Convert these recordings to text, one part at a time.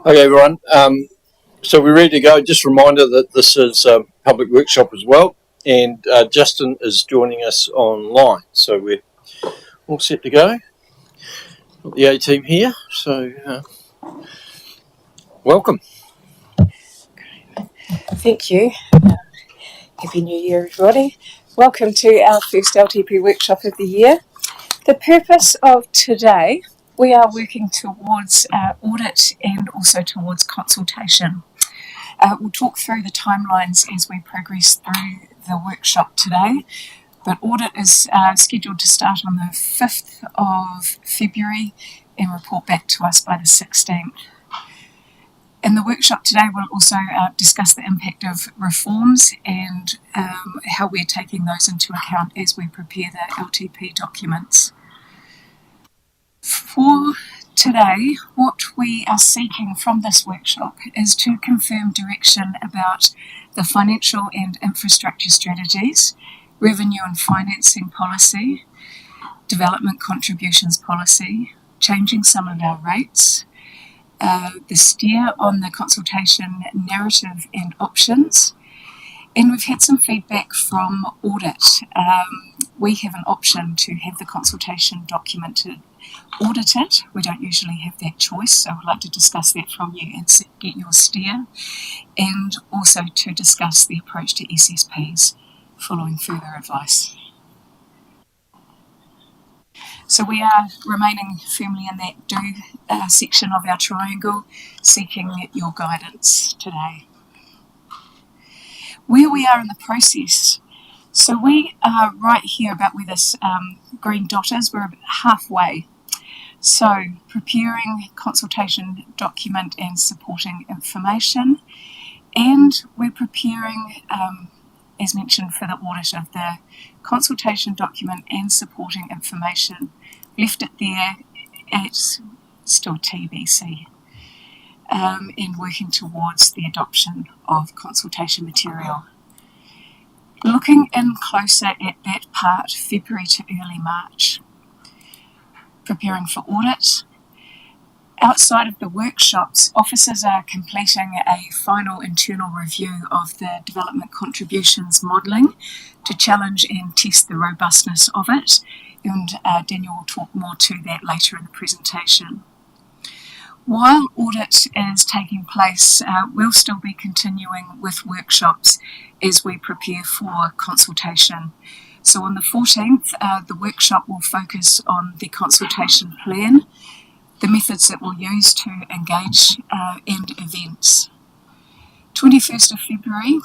Okay, everyone. So we're ready to go. Just a reminder that this is a public workshop as well, and Justin is joining us online. So we're all set to go. Got the A team here. So welcome. Thank you. Happy New Year, everybody. Welcome to our first LTP workshop of the year. The purpose of today, we are working towards audit and also towards consultation. We'll talk through the timelines as we progress through the workshop today, but audit is scheduled to start on the 5th of February and report back to us by the 16th. In the workshop today, we'll also discuss the impact of reforms and how we're taking those into account as we prepare the LTP documents. For today, what we are seeking from this workshop is to confirm direction about the financial and infrastructure strategies, revenue and financing policy, development contributions policy, changing some of our rates, the steer on the consultation narrative and options. And we've had some feedback from audit. We have an option to have the consultation documented audited. We don't usually have that choice, so I'd like to discuss that from you and get your steer, and also to discuss the approach to SSPs following further advice. So we are remaining firmly in that do section of our triangle, seeking your guidance today. Where we are in the process. So we are right here about where this green dot is. We're about halfway. So preparing consultation document and supporting information. And we're preparing, as mentioned, for the audit of the consultation document and supporting information. Left it there at still TBC, and working towards the adoption of consultation material. Looking in closer at that part, February to early March. Preparing for audit. Outside of the workshops, officers are completing a final internal review of the development contributions modelling to challenge and test the robustness of it, and Daniel will talk more to that later in the presentation. While audit is taking place, we'll still be continuing with workshops as we prepare for consultation. So on the 14th, the workshop will focus on the consultation plan, the methods that we'll use to engage, and events. 21st of February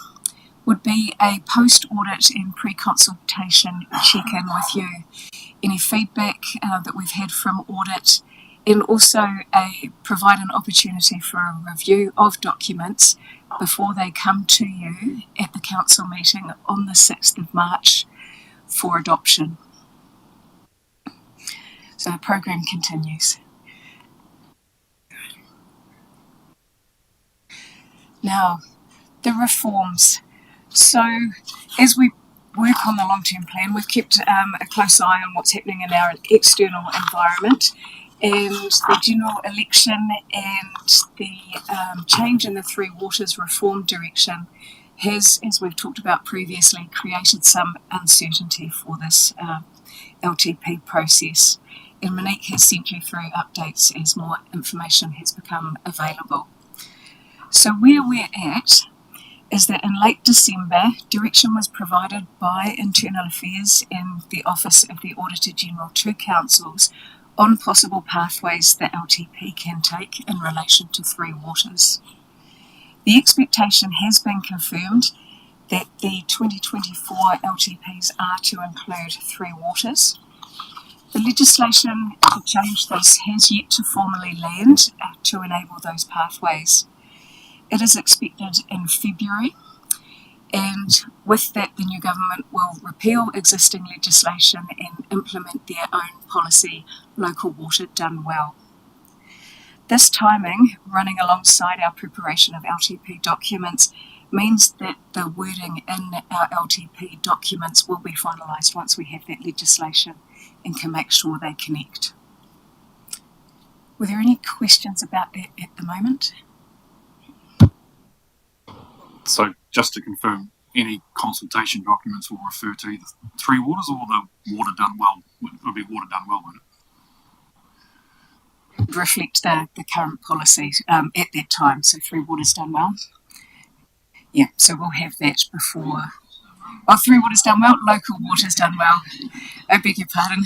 would be a post-audit and pre-consultation check-in with you. Any feedback that we've had from audit, and also provide an opportunity for a review of documents before they come to you at the council meeting on the 6th of March for adoption. So the program continues. Now, the reforms. So as we work on the long-term plan, we've kept a close eye on what's happening in our external environment, and the general election and the change in the Three Waters reform direction has, as we've talked about previously, created some uncertainty for this LTP process. And Monique has sent you through updates as more information has become available. So where we're at is that in late December, direction was provided by Internal Affairs and the Office of the Auditor General to councils on possible pathways that LTP can take in relation to Three Waters. The expectation has been confirmed that the 2024 LTPs are to include Three Waters. The legislation to change this has yet to formally land to enable those pathways. It is expected in February, and with that the new government will repeal existing legislation and implement their own policy, Local Water Done Well. This timing, running alongside our preparation of LTP documents, means that the wording in our LTP documents will be finalised once we have that legislation and can make sure they connect. Were there any questions about that at the moment? So just to confirm, any consultation documents will refer to either Three Waters or the Water Done Well. Would be Water Done Well, wouldn't it? Reflect the current policy at that time. So Three Waters Done Well. Yeah, so we'll have that before. Oh, Three Waters Done Well, Local Waters Done Well. I beg your pardon.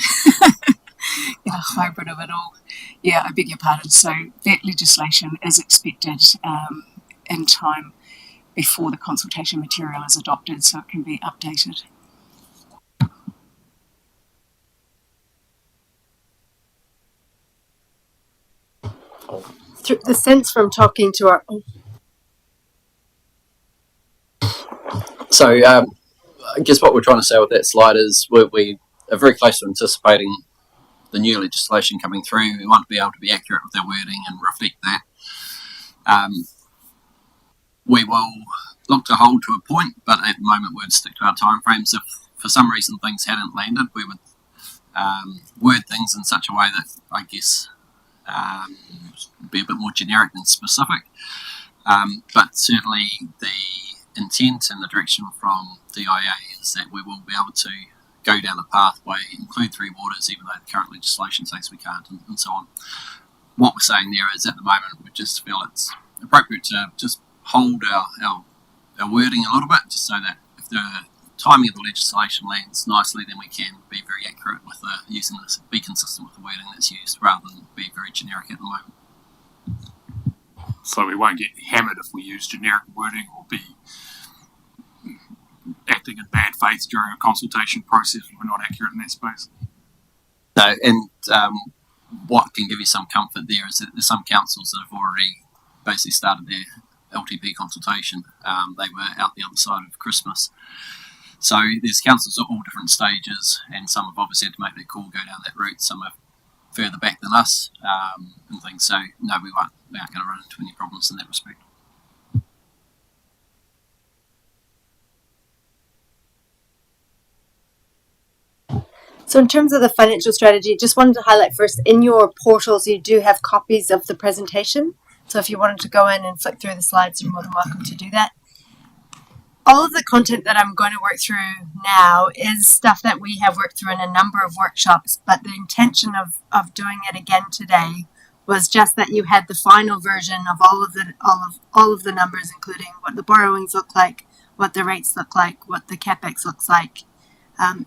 A hybrid of it all. Yeah, I beg your pardon. So that legislation is expected in time before the consultation material is adopted, so it can be updated. The sense from talking to our... So I guess what we're trying to say with that slide is we are very close to anticipating the new legislation coming through. We want to be able to be accurate with our wording and reflect that. We will look to hold to a point, but at the moment we'd stick to our timeframes. If for some reason things hadn't landed, we would word things in such a way that I guess be a bit more generic than specific. But certainly the intent and the direction from DIA is that we will be able to go down a pathway, include Three Waters, even though the current legislation says we can't, and so on. What we're saying there is at the moment we just feel it's appropriate to just hold our wording a little bit, just so that if the timing of the legislation lands nicely, then we can be very accurate with using this, be consistent with the wording that's used, rather than be very generic at the moment. So we won't get hammered if we use generic wording or be acting in bad faith during a consultation process if we're not accurate in that space. No, and what can give you some comfort there is that there's some councils that have already basically started their LTP consultation. They were out the other side of Christmas. So there's councils at all different stages, and some have obviously had to make their call, go down that route. Some are further back than us and things. So no, we aren't going to run into any problems in that respect. So in terms of the financial strategy, just wanted to highlight first, in your portals you do have copies of the presentation. So if you wanted to go in and flick through the slides, you're more than welcome to do that. All of the content that I'm going to work through now is stuff that we have worked through in a number of workshops, but the intention of doing it again today was just that you had the final version of all of the numbers, including what the borrowings look like, what the rates look like, what the capex looks like,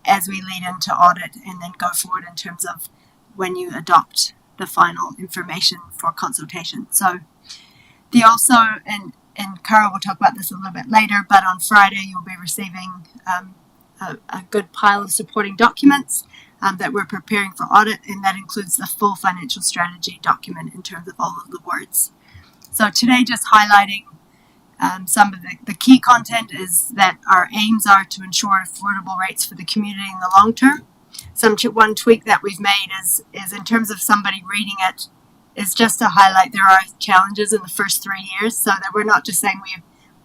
as we lead into audit and then go forward in terms of when you adopt the final information for consultation. So the also, and Carol will talk about this a little bit later, but on Friday you'll be receiving a good pile of supporting documents that we're preparing for audit, and that includes the full financial strategy document in terms of all of the words. So today, just highlighting some of the key content is that our aims are to ensure affordable rates for the community in the long term. One tweak that we've made is in terms of somebody reading it, is just to highlight there are challenges in the first 3 years, so that we're not just saying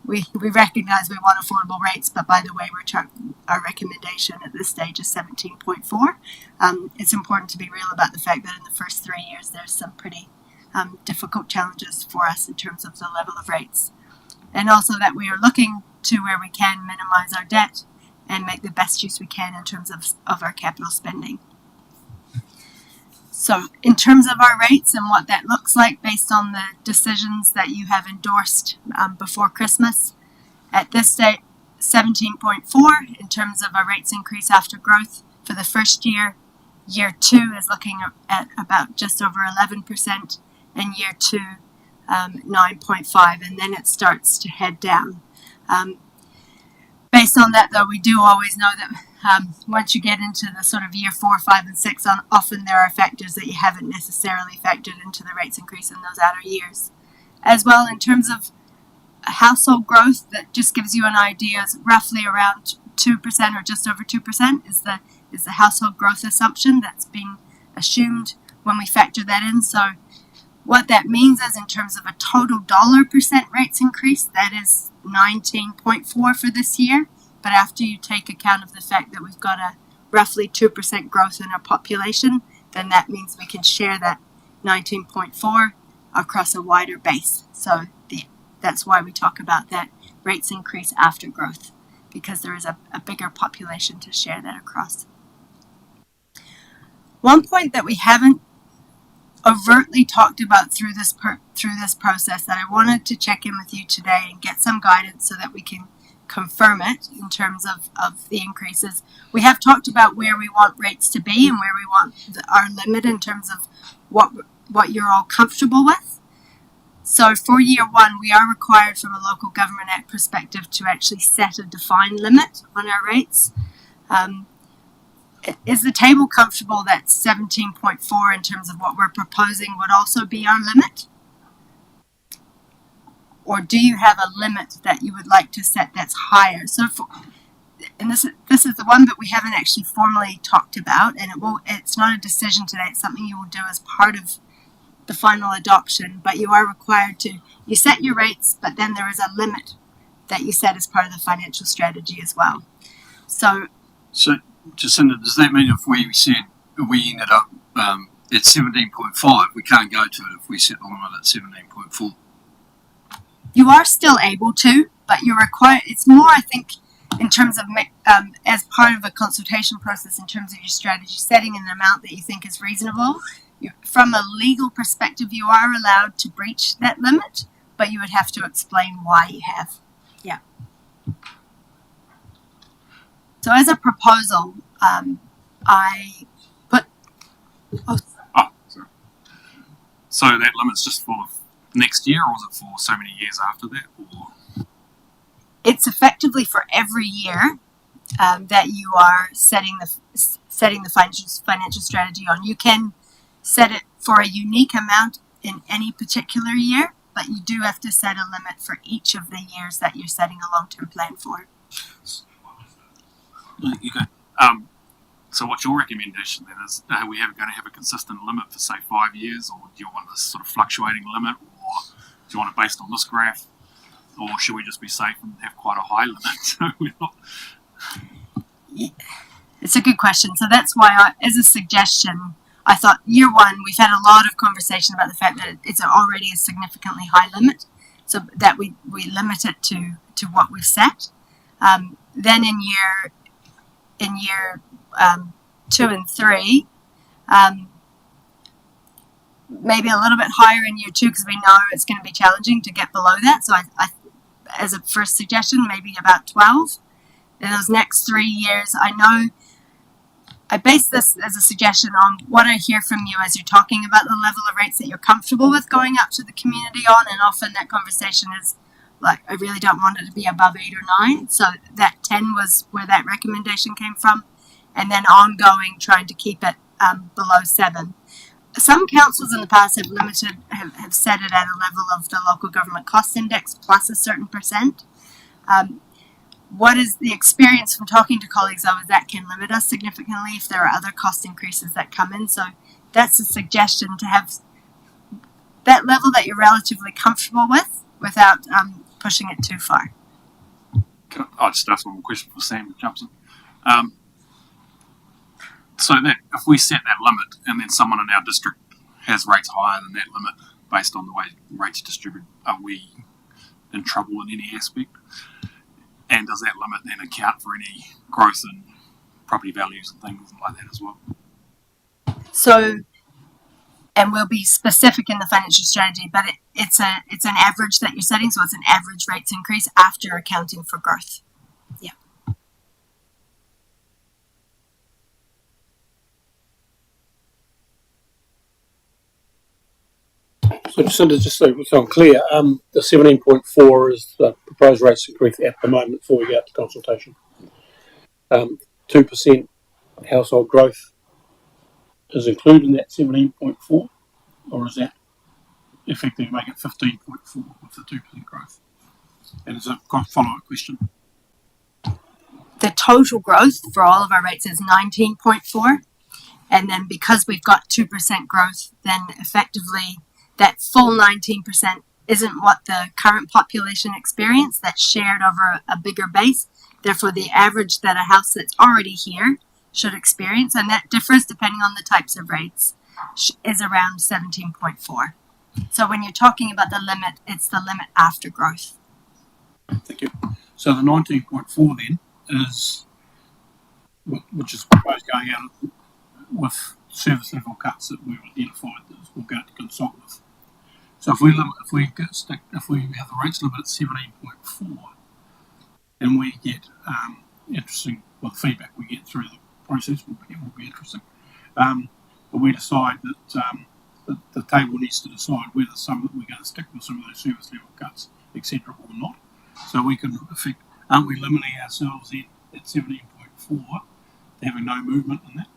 we recognize we want affordable rates, but by the way, our recommendation at this stage is 17.4. It's important to be real about the fact that in the first 3 years there's some pretty difficult challenges for us in terms of the level of rates. And also that we are looking to where we can minimize our debt and make the best use we can in terms of our capital spending. So in terms of our rates and what that looks like based on the decisions that you have endorsed before Christmas, at this stage, 17.4 in terms of a rates increase after growth for the first year. Year 2 is looking at about just over 11%, and year 2, 9.5, and then it starts to head down. Based on that, though, we do always know that once you get into the sort of year 4, 5, and 6, often there are factors that you haven't necessarily factored into the rates increase in those outer years. As well, in terms of household growth, that just gives you an idea, is roughly around 2% or just over 2% is the household growth assumption that's being assumed when we factor that in. So what that means is, in terms of a total dollar percent rates increase, that is 19.4 for this year. But after you take account of the fact that we've got a roughly 2% growth in our population, then that means we can share that 19.4 across a wider base. So that's why we talk about that rates increase after growth, because there is a bigger population to share that across. One point that we haven't overtly talked about through this process that I wanted to check in with you today and get some guidance so that we can confirm it in terms of the increases. We have talked about where we want rates to be and where we want our limit in terms of what you're all comfortable with. So for year one, we are required from a Local Government Act perspective to actually set a defined limit on our rates. Is the table comfortable that 17.4 in terms of what we're proposing would also be our limit? Or do you have a limit that you would like to set that's higher? So, this is the one that we haven't actually formally talked about, and it's not a decision today. It's something you will do as part of the final adoption, but you are required to, you set your rates, but then there is a limit that you set as part of the financial strategy as well. So Jacinda, does that mean if we said we ended up at 17.5, we can't go to it if we set the limit at 17.4? You are still able to, but you're required. It's more, I think, in terms of as part of a consultation process, in terms of your strategy, setting an amount that you think is reasonable. From a legal perspective, you are allowed to breach that limit, but you would have to explain why you have. Yeah. So as a proposal, I put. Oh, sorry. So that limit's just for next year, or is it for so many years after that? Or? It's effectively for every year that you are setting the financial strategy on. You can set it for a unique amount in any particular year, but you do have to set a limit for each of the years that you're setting a long-term plan for. Okay. So what's your recommendation then? Is are we going to have a consistent limit for, say, 5 years, or do you want this sort of fluctuating limit, or do you want it based on this graph, or should we just be safe and have quite a high limit? So we're not... It's a good question. So that's why, as a suggestion, I thought year one, we've had a lot of conversation about the fact that it's already a significantly high limit, so that we limit it to what we've set. Then in year 2 and 3, maybe a little bit higher in year 2 because we know it's going to be challenging to get below that. So I as a first suggestion, maybe about 12. In those next 3 years, I know I base this as a suggestion on what I hear from you as you're talking about the level of rates that you're comfortable with going up to the community on, and often that conversation is like, I really don't want it to be above 8 or 9. So that 10 was where that recommendation came from, and then ongoing trying to keep it below 7. Some councils in the past have set it at a level of the local government cost index plus a certain percent. What is the experience from talking to colleagues, though, is that can limit us significantly if there are other cost increases that come in. So that's a suggestion, to have that level that you're relatively comfortable with without pushing it too far. I'll just ask one more question for Sam jumps in. So that if we set that limit and then someone in our district has rates higher than that limit based on the way rates distribute, are we in trouble in any aspect? And does that limit then account for any growth in property values and things like that as well? So, and we'll be specific in the financial strategy, but it's an average that you're setting, so it's an average rates increase after accounting for growth. Yeah. So Jacinda, just so I'm clear, the 17.4 is the proposed rates increase at the moment before we get to consultation. 2% household growth is included in that 17.4, or is that effectively make it 15.4 with the 2% growth? And is a follow-up question. The total growth for all of our rates is 19.4, and then because we've got 2% growth, then effectively that full 19% isn't what the current population experience. That's shared over a bigger base. Therefore, the average that a house that's already here should experience, and that differs depending on the types of rates. is around 17.4. So when you're talking about the limit, it's the limit after growth. Thank you. So the 19.4 then is, which is proposed going out with service level cuts that we've identified that we'll go to consult with. So if we have the rates limit at 17.4, and we get interesting, well, the feedback we get through the process will be interesting. But we decide that the table needs to decide whether we're going to stick with some of those service level cuts, etc., or not. So we can aren't we limiting ourselves in at 17.4, having no movement in that?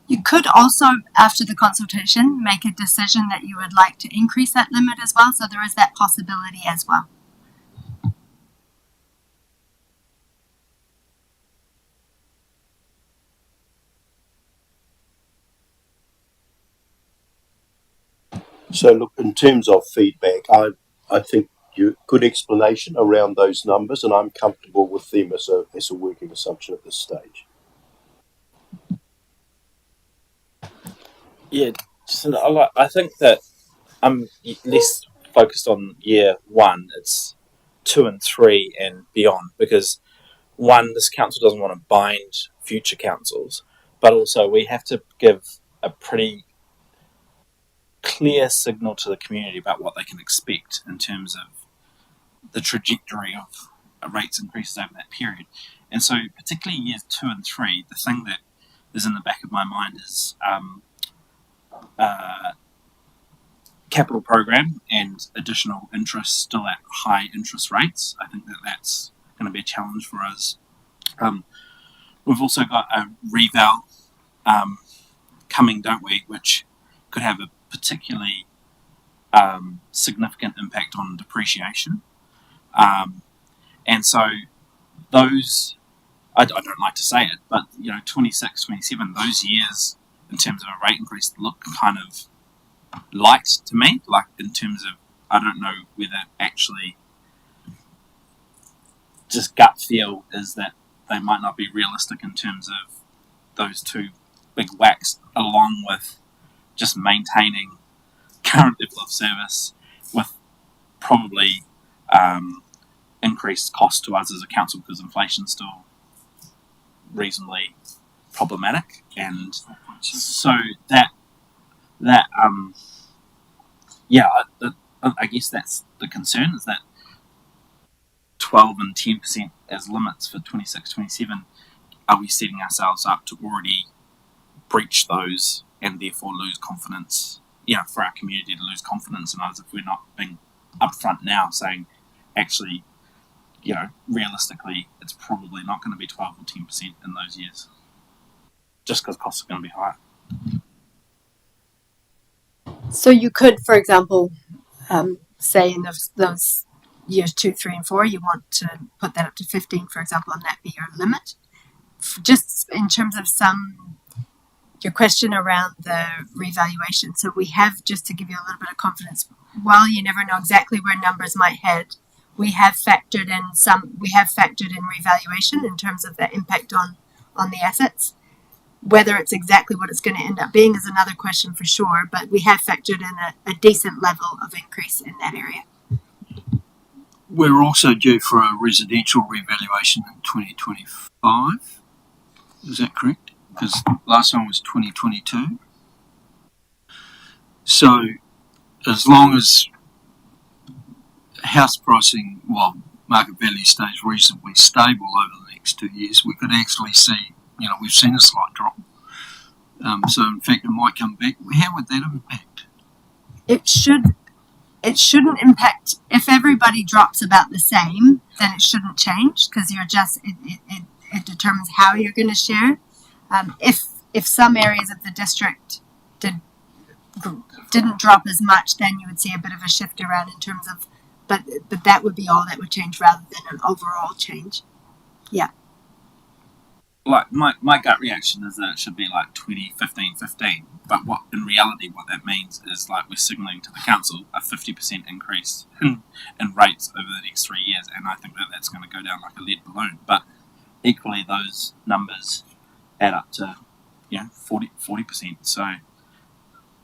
You could also, after the consultation, make a decision that you would like to increase that limit as well. So there is that possibility as well. So look, in terms of feedback, I think good explanation around those numbers, and I'm comfortable with them as a working assumption at this stage. Yeah, so I think that I'm less focused on year one. It's 2 and 3 and beyond, because one, this council doesn't want to bind future councils, but also we have to give a pretty clear signal to the community about what they can expect in terms of the trajectory of rates increases over that period. And so particularly years 2 and 3, the thing that is in the back of my mind is capital program and additional interest still at high interest rates. I think that that's going to be a challenge for us. We've also got a reval coming, don't we, which could have a particularly significant impact on depreciation. And so those, I don't like to say it, but 26, 27, those years in terms of a rate increase look kind of light to me, like in terms of, I don't know whether actually just gut feel is that they might not be realistic in terms of those two big whacks, along with just maintaining current level of service with probably increased cost to us as a council, because inflation's still reasonably problematic. And so I guess that's the concern, is that 12 and 10% as limits for 26, 27, are we setting ourselves up to already breach those and therefore lose confidence, for our community to lose confidence in us if we're not being upfront now saying, actually, realistically, it's probably not going to be 12 or 10% in those years, just because costs are going to be higher. So you could, for example, say in those years 2, 3, and 4, you want to put that up to 15, for example, and that be your limit. Just in terms of your question around the revaluation. So we have, just to give you a little bit of confidence, while you never know exactly where numbers might head, we have factored in revaluation in terms of the impact on the assets. Whether it's exactly what it's going to end up being is another question for sure, but we have factored in a decent level of increase in that area. We're also due for a residential revaluation in 2025. Is that correct? Because last one was 2022. So as long as house pricing, market value stays reasonably stable over the next 2 years, we could actually see, we've seen a slight drop. So in fact, it might come back. How would that impact? It shouldn't impact. If everybody drops about the same, then it shouldn't change, because it determines how you're going to share. If some areas of the district didn't drop as much, then you would see a bit of a shift around in terms of, but that would be all that would change rather than an overall change. Yeah. Like my gut reaction is that it should be like 20, 15, 15. But in reality, what that means is like we're signalling to the council a 50% increase in rates over the next 3 years, and I think that that's going to go down like a lead balloon. But equally, those numbers add up to 40%. So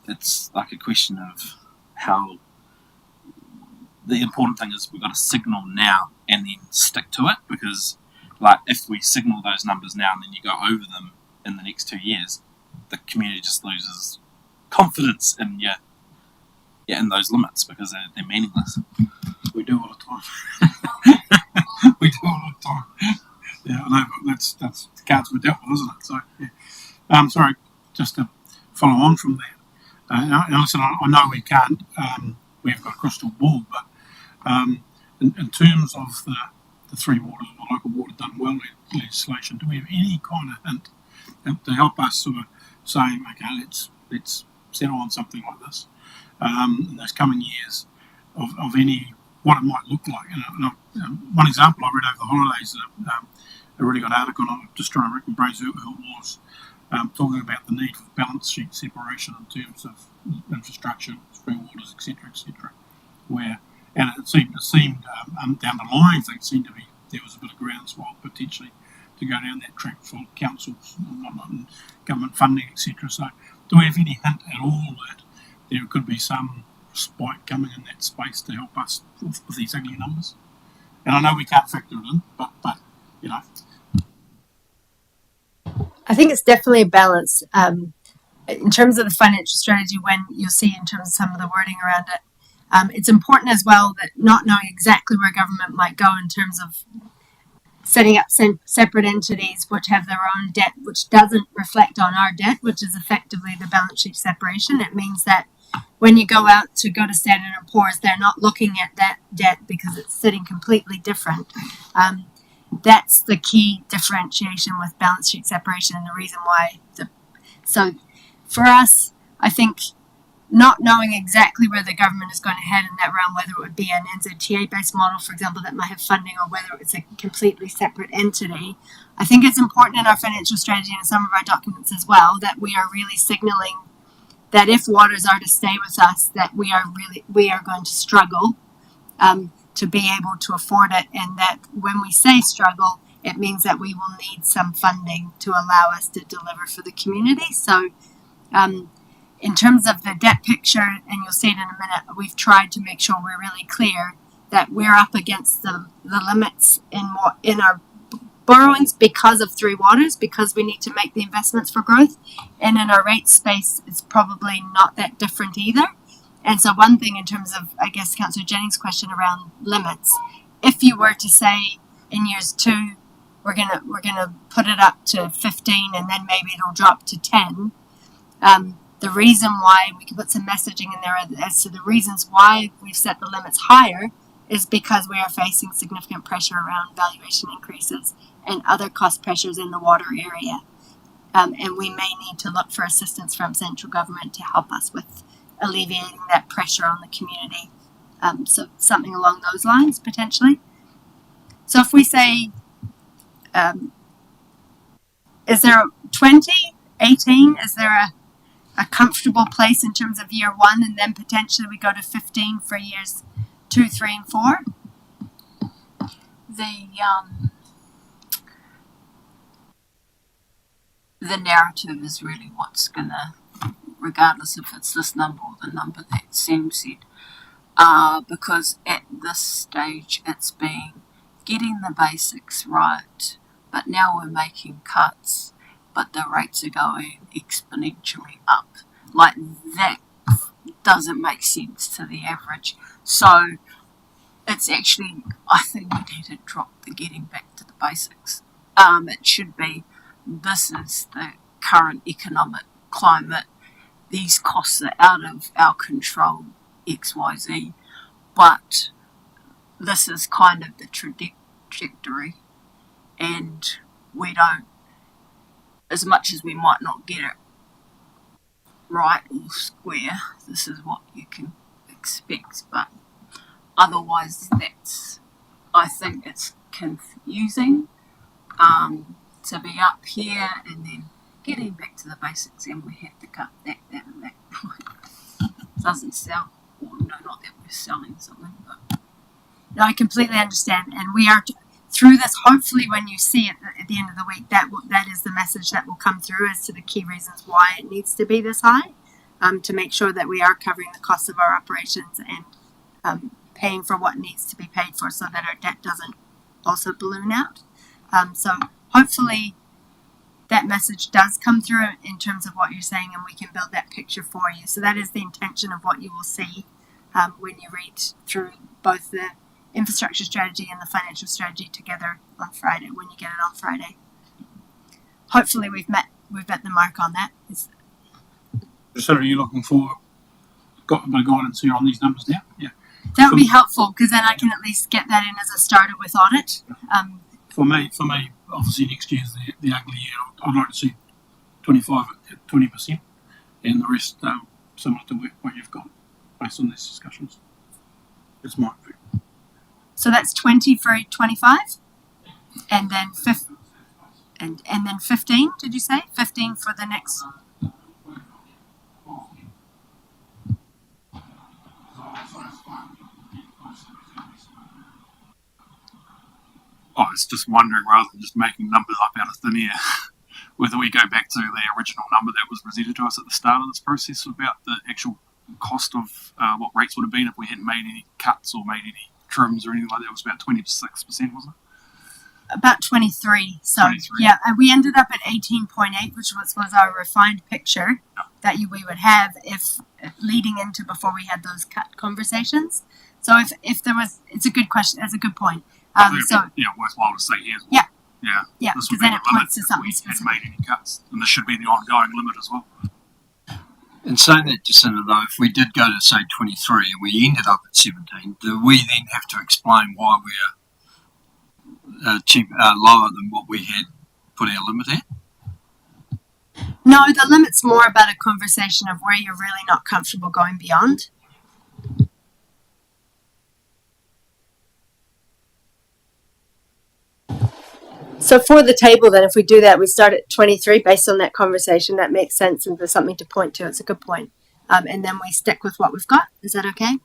it's like a question of how. The important thing is we've got to signal now and then stick to it, because like if we signal those numbers now and then you go over them in the next 2 years, the community just loses confidence in in those limits because they're meaningless. We do all the time. We do all the time. Yeah, I know, but that's the cards we're dealt with, isn't it? So, yeah. Sorry, just to follow on from that. Now listen, I know we can't, we've got a crystal ball, but in terms of the three waters, the local water done well legislation, do we have any kind of hint to help us sort of say, okay, let's settle on something like this in those coming years of any what it might look like? One example I read over the holidays, a really good article, and I'm just trying to rack my brains who it was, talking about the need for balance sheet separation in terms of infrastructure, spring waters, etc., and it seemed down the line things seemed to be there was a bit of groundswell potentially to go down that track for councils and government funding, etc. So, do we have any hint at all that there could be some spike coming in that space to help us with these ugly numbers? And I know we can't factor it in, but you know. I think it's definitely a balance. In terms of the financial strategy, when you'll see in terms of some of the wording around it, it's important as well that not knowing exactly where government might go in terms of setting up separate entities which have their own debt, which doesn't reflect on our debt, which is effectively the balance sheet separation. It means that when you go to Standard & Poor's, they're not looking at that debt because it's sitting completely different. That's the key differentiation with balance sheet separation, and the reason why. So for us, I think not knowing exactly where the government is going to head in that realm, whether it would be an NZTA-based model, for example, that might have funding, or whether it's a completely separate entity, I think it's important in our financial strategy and some of our documents as well that we are really signalling that if waters are to stay with us, that we are going to struggle to be able to afford it, and that when we say struggle, it means that we will need some funding to allow us to deliver for the community. So in terms of the debt picture, and you'll see it in a minute, we've tried to make sure we're really clear that we're up against the limits in our borrowings because of Three Waters, because we need to make the investments for growth. And in our rate space, it's probably not that different either. And so one thing in terms of, I guess, Councillor Jennings' question around limits, if you were to say in years 2, we're gonna put it up to 15 and then maybe it'll drop to 10, the reason why we can put some messaging in there as to the reasons why we've set the limits higher is because we are facing significant pressure around valuation increases and other cost pressures in the water area. And we may need to look for assistance from central government to help us with alleviating that pressure on the community. So something along those lines, potentially. So if we say, is there 20, 18? Is there a comfortable place in terms of year 1, and then potentially we go to 15 for years 2, 3, and 4? The narrative is really what's gonna, regardless if it's this number or the number that Sam said, because at this stage it's been getting the basics right, but now we're making cuts, but the rates are going exponentially up. Like, that doesn't make sense to the average. So it's actually, I think we need to drop the getting back to the basics. It should be, this is the current economic climate, these costs are out of our control, XYZ, but this is kind of the trajectory, and we don't, as much as we might not get it right or square, this is what you can expect, but otherwise I think it's confusing to be up here and then getting back to the basics and we have to cut that and that. Doesn't sell, or no, not that we're selling something, but No, I completely understand, and we are through this. Hopefully, when you see it, at the end of the week, that is the message that will come through as to the key reasons why it needs to be this high, to make sure that we are covering the costs of our operations and paying for what needs to be paid for, so that our debt doesn't also balloon out. So hopefully that message does come through in terms of what you're saying, and we can build that picture for you. So that is the intention of what you will see when you read through both the infrastructure strategy and the financial strategy together on Friday, when you get it on Friday. Hopefully we've met the mark on that. So are you looking for got a bit of guidance here on these numbers now? Yeah. That would be helpful, because then I can at least get that in as a starter with audit. For me, obviously next year's the ugly year. I'd like to see 25 at 20%, and the rest similar to what you've got based on these discussions. It's my view. So that's 20 for 25, and then and then 15. Did you say 15 for the next? I was just wondering, rather than just making numbers up out of thin air, whether we go back to the original number that was presented to us at the start of this process about the actual cost of what rates would have been if we hadn't made any cuts or made any trims or anything like that. It was about 26%, wasn't it? About 23. So 23. yeah, and we ended up at 18.8, which was our refined picture that we would have if leading into before we had those cut conversations. So if there was, it's a good question. That's a good point. Worthwhile to say here as well. Yeah, This because would be then the it limit points to if something we hadn't specific. made any cuts, and this should be the ongoing limit as well. And saying that, Jacinta, though, if we did go to, say, 23 and we ended up at 17, do we then have to explain why we're lower than what we had put our limit at? No, the limit's more about a conversation of where you're really not comfortable going beyond. So for the table, then, if we do that, we start at 23 based on that conversation. That makes sense, and there's something to point to. It's a good point. And then we stick with what we've got. Is that okay?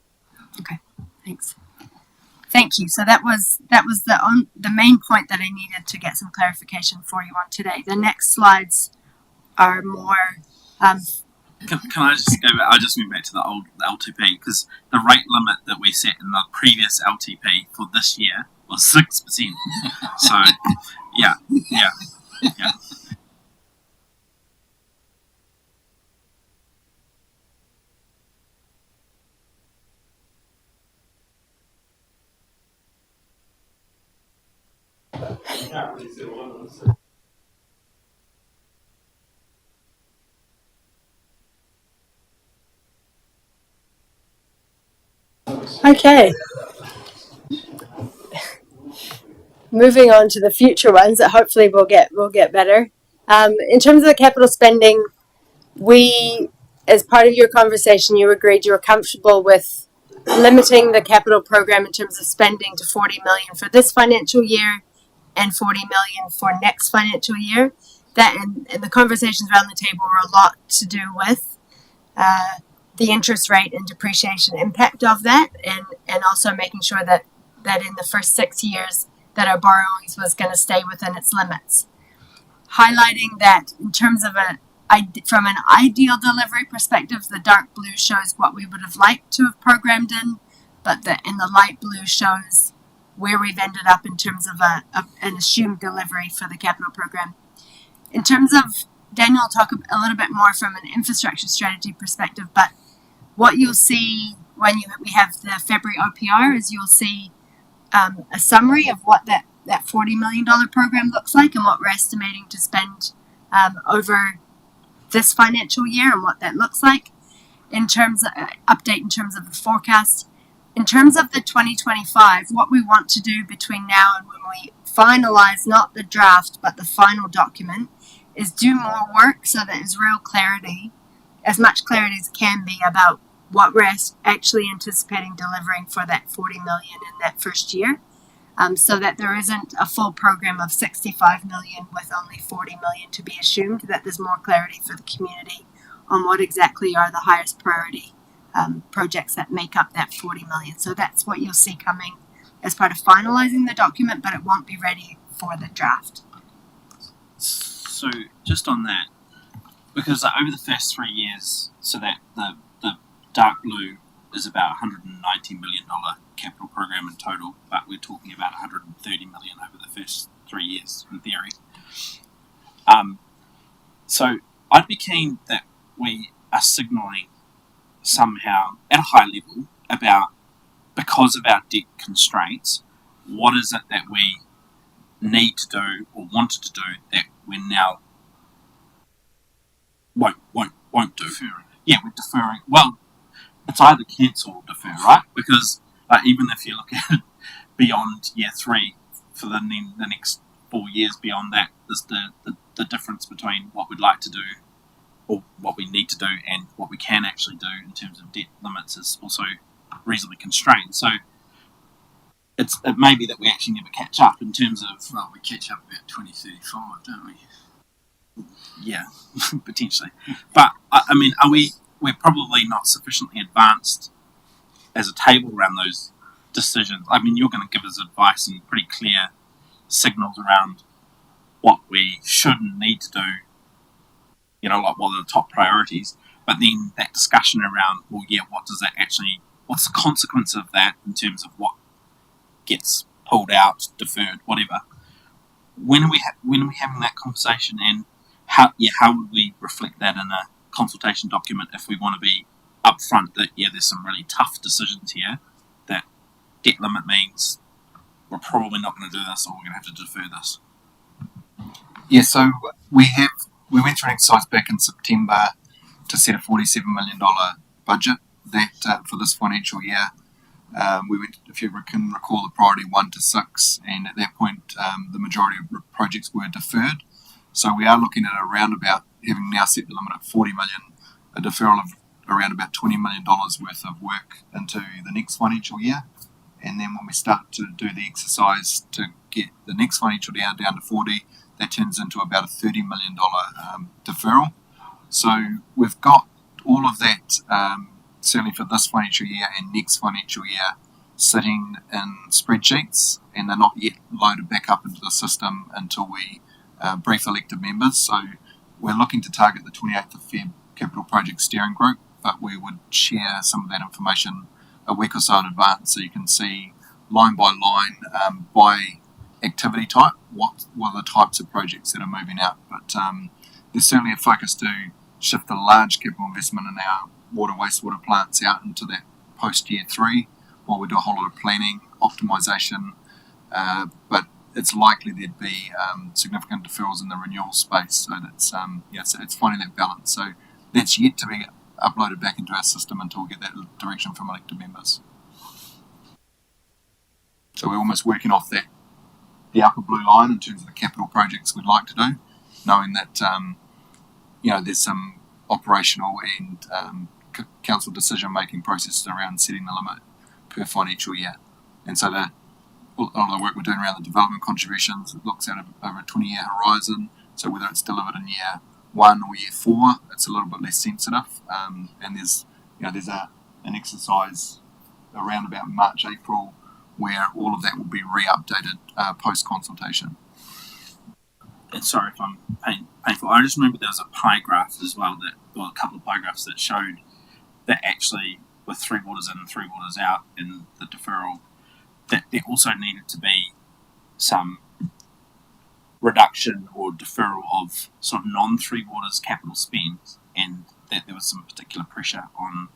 Okay, thanks. Thank you. So that was the main point that I needed to get some clarification for you on today. The next slides are more. Can I just go back? I just went back to the old LTP, because the rate limit that we set in the previous LTP for this year was 6%. So, yeah. Okay. Moving on to the future ones that hopefully will get better. In terms of the capital spending, we, as part of your conversation, you agreed you were comfortable with limiting the capital program in terms of spending to 40 million for this financial year and 40 million for next financial year. That and the conversations around the table were a lot to do with the interest rate and depreciation impact of that, and also making sure that in the first 6 years that our borrowings was going to stay within its limits. Highlighting that in terms of from an ideal delivery perspective, the dark blue shows what we would have liked to have programmed in, but the light blue shows where we've ended up in terms of an assumed delivery for the capital program. In terms of, Daniel will talk a little bit more from an infrastructure strategy perspective, but what you'll see when we have the February OPR is you'll see a summary of what that $40 million program looks like and what we're estimating to spend over this financial year and what that looks like in terms of update in terms of the forecast. In terms of the 2025, what we want to do between now and when we finalize not the draft but the final document is do more work so that there's real clarity, as much clarity as can be about what we're actually anticipating delivering for that 40 million in that first year, so that there isn't a full program of 65 million with only 40 million to be assumed, that there's more clarity for the community on what exactly are the highest priority projects that make up that 40 million. So that's what you'll see coming as part of finalizing the document, but it won't be ready for the draft. So just on that, because over the first 3 years, so that the dark blue is about $190 million capital program in total, but we're talking about $130 million over the first 3 years in theory. So I'd be keen that we are signalling somehow at a high level about, because of our debt constraints, what is it that we need to do or wanted to do that we're now won't do. Deferring. Yeah, we're deferring. Well, it's either cancel or defer, right? Because even if you look at it beyond year 3, for the next 4 years beyond that, there's the difference between what we'd like to do or what we need to do and what we can actually do in terms of debt limits is also reasonably constrained. So it may be that we actually never catch up in terms of... Well, we catch up about 2035, don't we? Yeah, potentially. But, I mean, we're probably not sufficiently advanced as a table around those decisions. I mean, you're going to give us advice and pretty clear signals around what we should and need to do, you know, like what are the top priorities. But then that discussion around, well, yeah, what does that actually, what's the consequence of that in terms of what gets pulled out, deferred, whatever. When are we having that conversation, and how would we reflect that in a consultation document if we want to be upfront that, yeah, there's some really tough decisions here, that debt limit means we're probably not going to do this or we're going to have to defer this. Yeah, so we went through an exercise back in September to set a $47 million budget that for this financial year. We went, if you can recall, the priority 1 to 6, and at that point the majority of projects were deferred. So we are looking at around about, having now set the limit at 40 million, a deferral of around about $20 million worth of work into the next financial year. And then when we start to do the exercise to get the next financial year down to 40, that turns into about a $30 million deferral. So we've got all of that, certainly for this financial year and next financial year, sitting in spreadsheets, and they're not yet loaded back up into the system until we brief elected members. So we're looking to target the 28th of Feb Capital Project Steering Group, but we would share some of that information a week or so in advance, so you can see line by line, by activity type, what are the types of projects that are moving out. But there's certainly a focus to shift the large capital investment in our water wastewater plants out into that post year 3, while we do a whole lot of planning, optimisation, but it's likely there'd be significant deferrals in the renewal space. So that's it's finding that balance. So that's yet to be uploaded back into our system until we get that direction from elected members. So we're almost working off the upper blue line in terms of the capital projects we'd like to do, knowing that there's some operational and council decision making processes around setting the limit per financial year. And so a lot of the work we're doing around the development contributions, it looks at over a 20-year horizon. So whether it's delivered in year 1 or year 4, it's a little bit less sensitive. And there's an exercise around about March, April, where all of that will be re-updated post-consultation. And sorry if I'm painful. I just remember there was a pie graph as well, a couple of pie graphs that showed that actually with 3 waters in and 3 waters out in the deferral, that there also needed to be some reduction or deferral of sort of non-3 waters capital spend, and that there was some particular pressure on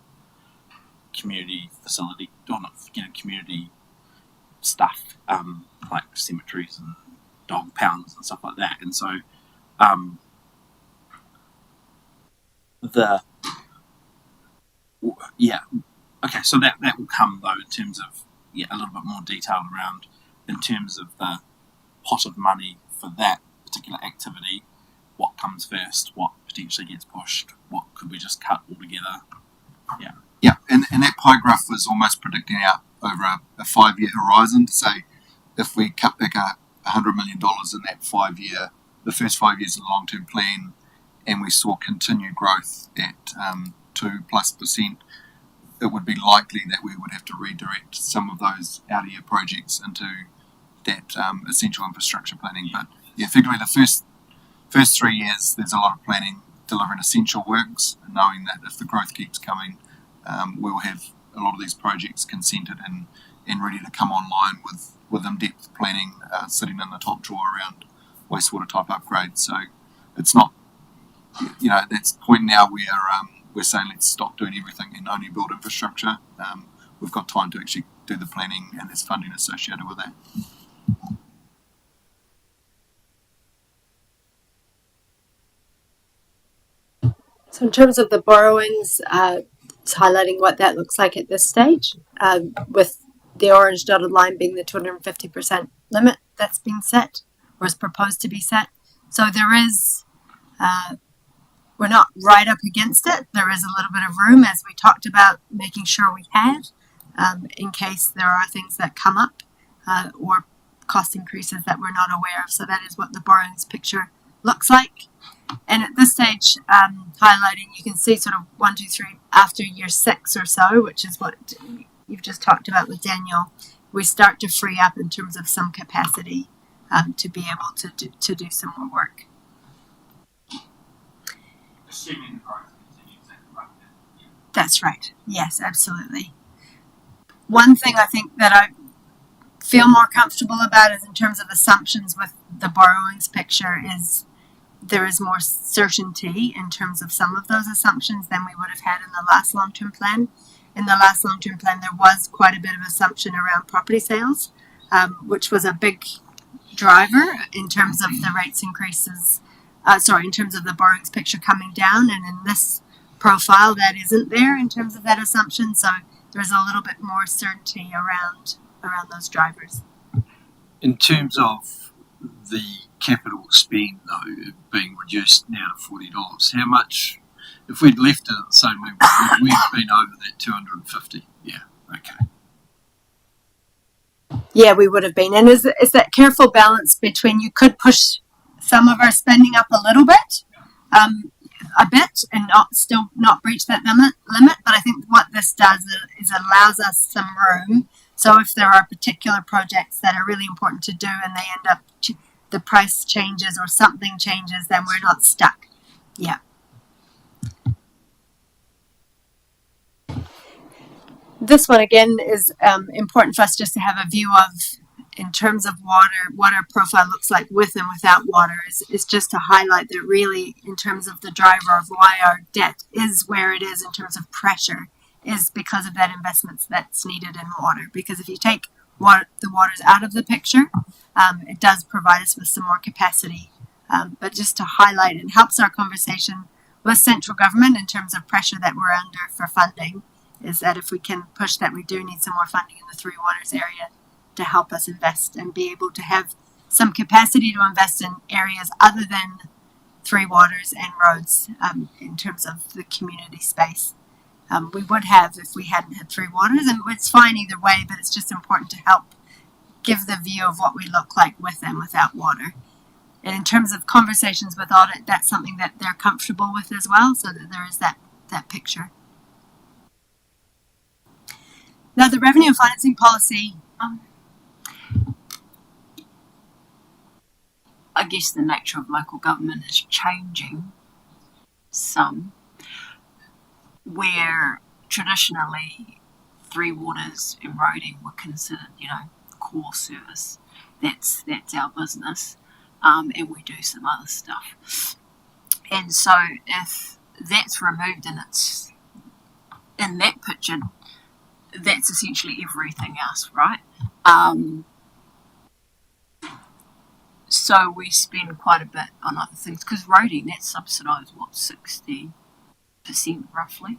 community facility, or not, community stuff, like cemeteries and dog pounds and stuff like that. And so so that will come though in terms of a little bit more detail around in terms of the pot of money for that particular activity, what comes first, what potentially gets pushed, what could we just cut altogether. Yeah, and that pie graph was almost predicting out over a 5-year horizon to say if we cut back $100 million in that 5-year, the first 5 years of the long-term plan, and we saw continued growth at 2+%, it would be likely that we would have to redirect some of those out-of-year projects into that essential infrastructure planning. But effectively the first 3 years, there's a lot of planning, delivering essential works, and knowing that if the growth keeps coming, we will have a lot of these projects consented and ready to come online with in-depth planning sitting in the top drawer around wastewater type upgrades. So it's not, at that point now we're saying let's stop doing everything and only build infrastructure. We've got time to actually do the planning, and there's funding associated with that. So in terms of the borrowings, it's highlighting what that looks like at this stage, with the orange dotted line being the 250% limit that's been set, or is proposed to be set. So there is, we're not right up against it. There is a little bit of room, as we talked about, making sure we had, in case there are things that come up, or cost increases that we're not aware of. So that is what the borrowings picture looks like. And at this stage, highlighting, you can see sort of 1, 2, 3 after year 6 or so, which is what you've just talked about with Daniel. We start to free up in terms of some capacity to be able to do some more work. Assuming the growth continues at the rate. That's right. Yes, absolutely. One thing I think that I feel more comfortable about is in terms of assumptions with the borrowings picture is there is more certainty in terms of some of those assumptions than we would have had in the last long-term plan. In the last long-term plan, there was quite a bit of assumption around property sales, which was a big driver in terms of the rates increases, in terms of the borrowings picture coming down. And in this profile, that isn't there in terms of that assumption. So there's a little bit more certainty around those drivers. In terms of the capital spend, though, being reduced now to $40, how much, if we'd left it at the same level, would we have been over that 250? Yeah, okay. Yeah, we would have been. And is that careful balance between you could push some of our spending up a little bit, and not breach that limit. But I think what this does is allows us some room. So if there are particular projects that are really important to do and they end up, the price changes or something changes, then we're not stuck. Yeah. This one again is important for us just to have a view of, in terms of water, what our profile looks like with and without water is just to highlight that really in terms of the driver of why our debt is where it is in terms of pressure is because of that investments that's needed in water. Because if you take the waters out of the picture, it does provide us with some more capacity. But just to highlight, it helps our conversation with central government in terms of pressure that we're under for funding, is that if we can push that, we do need some more funding in the Three Waters area to help us invest and be able to have some capacity to invest in areas other than Three Waters and roads in terms of the community space. We would have if we hadn't had Three Waters, and it's fine either way, but it's just important to help give the view of what we look like with and without water. And in terms of conversations with audit, that's something that they're comfortable with as well, so that there is that picture. Now, the revenue and financing policy. I guess the nature of local government is changing some, where traditionally Three Waters and roading were considered, core service. That's our business, and we do some other stuff. And so if that's removed and it's in that picture, that's essentially everything else, right? So we spend quite a bit on other things because roading, that's subsidised, 60% roughly.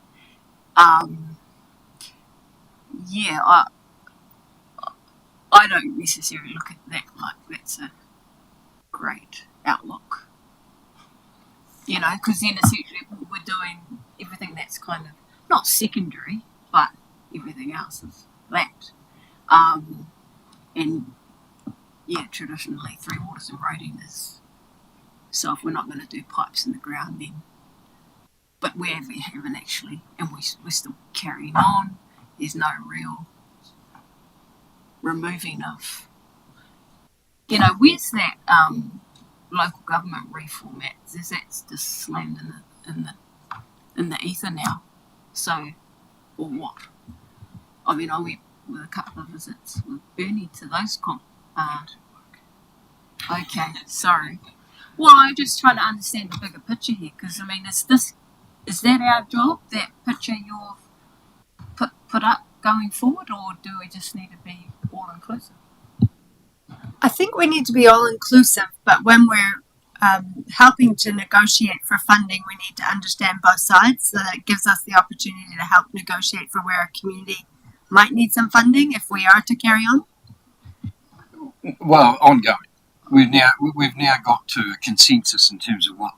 I don't necessarily look at that like that's a great outlook, because then essentially we're doing everything that's kind of not secondary, but everything else is that. Traditionally Three Waters and roading is, so if we're not going to do pipes in the ground then, but we haven't actually, and we're still carrying on, there's no real removing of, where's that local government reformat, that's just slammed in the ether now. So, or what? I mean, I went with a couple of visits with Bernie to those okay, sorry. Well, I'm just trying to understand the bigger picture here, because I mean, is that our job? That picture you've put up going forward, or do we just need to be all inclusive? I think we need to be all inclusive, but when we're helping to negotiate for funding, we need to understand both sides, so that it gives us the opportunity to help negotiate for where a community might need some funding if we are to carry on. Well, ongoing. We've now got to a consensus in terms of what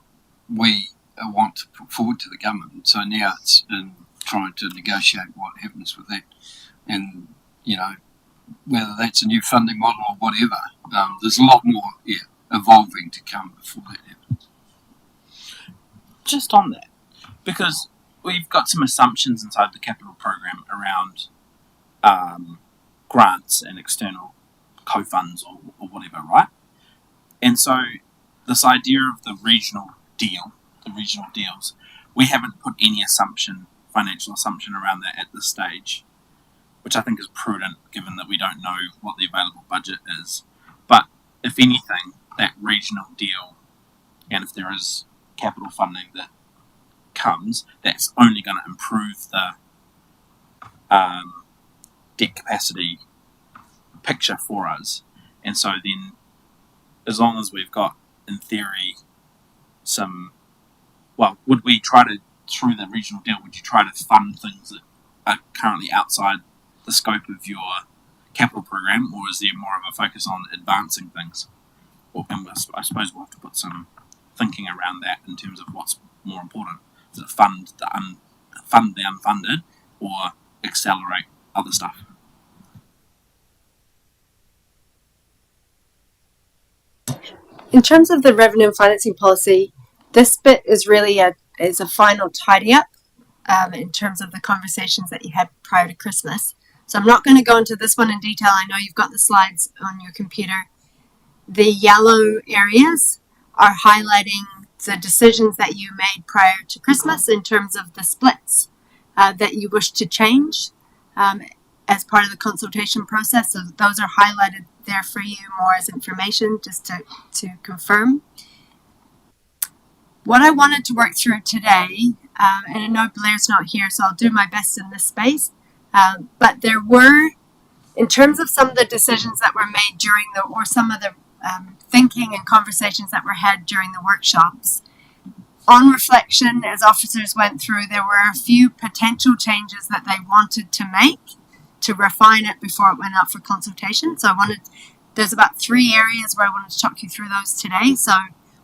we want to put forward to the government. So now it's in trying to negotiate what happens with that, and whether that's a new funding model or whatever. There's a lot more evolving to come before that happens. Just on that, because we've got some assumptions inside the capital program around grants and external co-funds or whatever, right? And so this idea of the regional deals, we haven't put any financial assumption around that at this stage, which I think is prudent given that we don't know what the available budget is. But if anything, that regional deal, and if there is capital funding that comes, that's only going to improve the debt capacity picture for us. And so then, as long as we've got, in theory, would we try to, through the regional deal, would you try to fund things that are currently outside the scope of your capital program, or is there more of a focus on advancing things? And I suppose we'll have to put some thinking around that in terms of what's more important. Is it fund the unfunded, or accelerate other stuff? In terms of the revenue and financing policy, this bit is really a final tidy up in terms of the conversations that you had prior to Christmas. So I'm not going to go into this one in detail. I know you've got the slides on your computer. The yellow areas are highlighting the decisions that you made prior to Christmas in terms of the splits that you wish to change as part of the consultation process. So those are highlighted there for you more as information, just to confirm. What I wanted to work through today, and I know Blair's not here, so I'll do my best in this space, but there were, in terms of some of the decisions that were made or some of the thinking and conversations that were had during the workshops, on reflection, as officers went through, there were a few potential changes that they wanted to make to refine it before it went out for consultation. So there's about 3 areas where I wanted to talk you through those today. So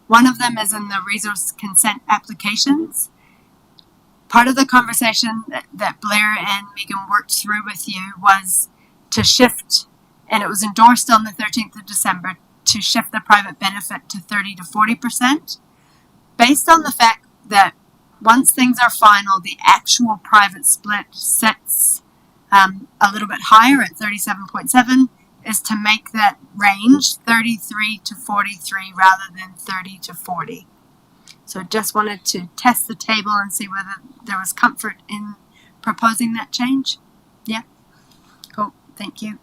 one of them is in the resource consent applications. Part of the conversation that Blair and Megan worked through with you was to shift, and it was endorsed on the 13th of December, to shift the private benefit to 30 to 40%, based on the fact that once things are final, the actual private split sits a little bit higher at 37.7, is to make that range 33 to 43 rather than 30 to 40. So just wanted to test the table and see whether there was comfort in proposing that change. Yeah, cool, thank you.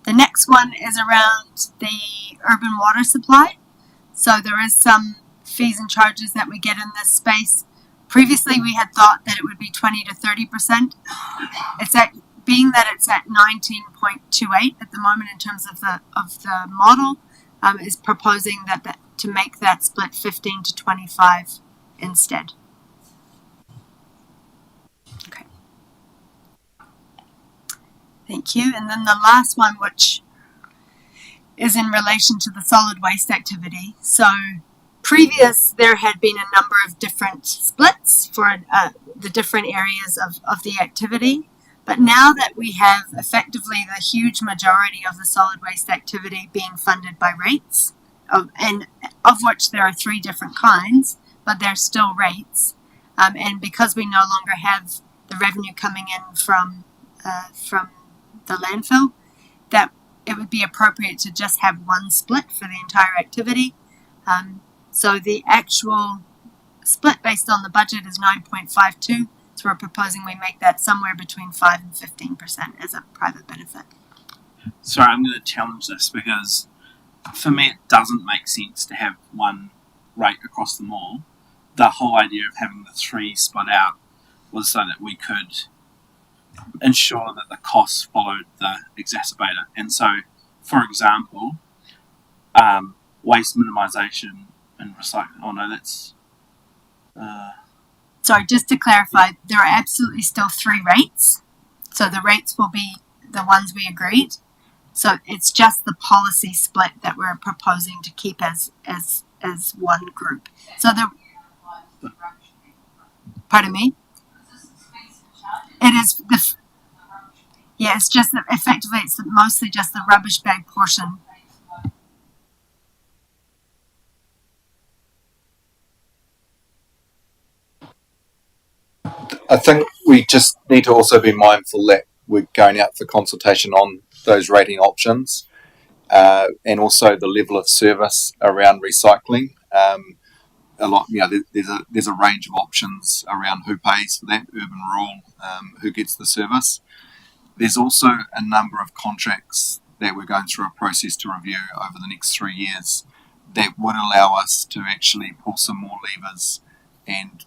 The next one is around the urban water supply. So there is some fees and charges that we get in this space. Previously, we had thought that it would be 20 to 30%. Being that it's at 19.28 at the moment in terms of the model, is proposing that to make that split 15 to 25 instead. Okay. Thank you. And then the last one, which is in relation to the solid waste activity. So there had been a number of different splits for the different areas of the activity. But now that we have effectively the huge majority of the solid waste activity being funded by rates, of which there are 3 different kinds, but they're still rates, and because we no longer have the revenue coming in from the landfill, that it would be appropriate to just have one split for the entire activity. So the actual split based on the budget is 9.52. So we're proposing we make that somewhere between 5 and 15% as a private benefit. Sorry, I'm going to challenge this because for me it doesn't make sense to have one rate across them all. The whole idea of having the three split out was so that we could ensure that the costs followed the exacerbator. And so, for example, waste minimisation and recycling. Oh no, that's... Sorry, just to clarify, there are absolutely still 3 rates. So the rates will be the ones we agreed. So it's just the policy split that we're proposing to keep as one group. So pardon me? It is it's just that effectively it's mostly just the rubbish bag portion. I think we just need to also be mindful that we're going out for consultation on those rating options, and also the level of service around recycling. A lot, there's a range of options around who pays for that, urban, rural, who gets the service. There's also a number of contracts that we're going through a process to review over the next 3 years that would allow us to actually pull some more levers and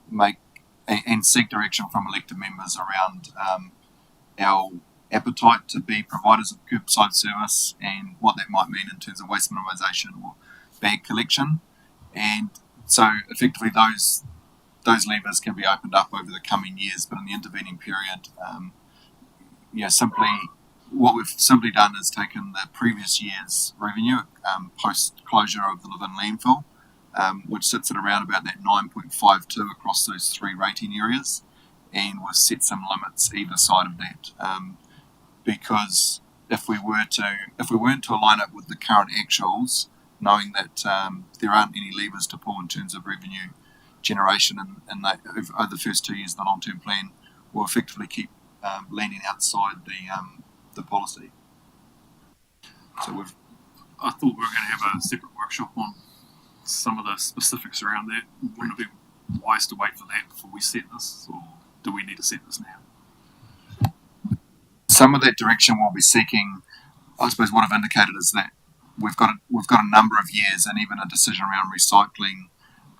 seek direction from elected members around our appetite to be providers of curbside service and what that might mean in terms of waste minimisation or bag collection. And so effectively those levers can be opened up over the coming years, but in the intervening period, what we've simply done is taken the previous year's revenue post closure of the Levin landfill, which sits at around about that 9.52 across those 3 rating areas, and we've set some limits either side of that, because if we weren't to align up with the current actuals, knowing that there aren't any levers to pull in terms of revenue generation and over the first 2 years of the long-term plan, we'll effectively keep leaning outside the policy. So I thought we were going to have a separate workshop on some of the specifics around that. Wouldn't it be wise to wait for that before we set this, or do we need to set this now? Some of that direction we'll be seeking, I suppose what I've indicated is that we've got a number of years, and even a decision around recycling,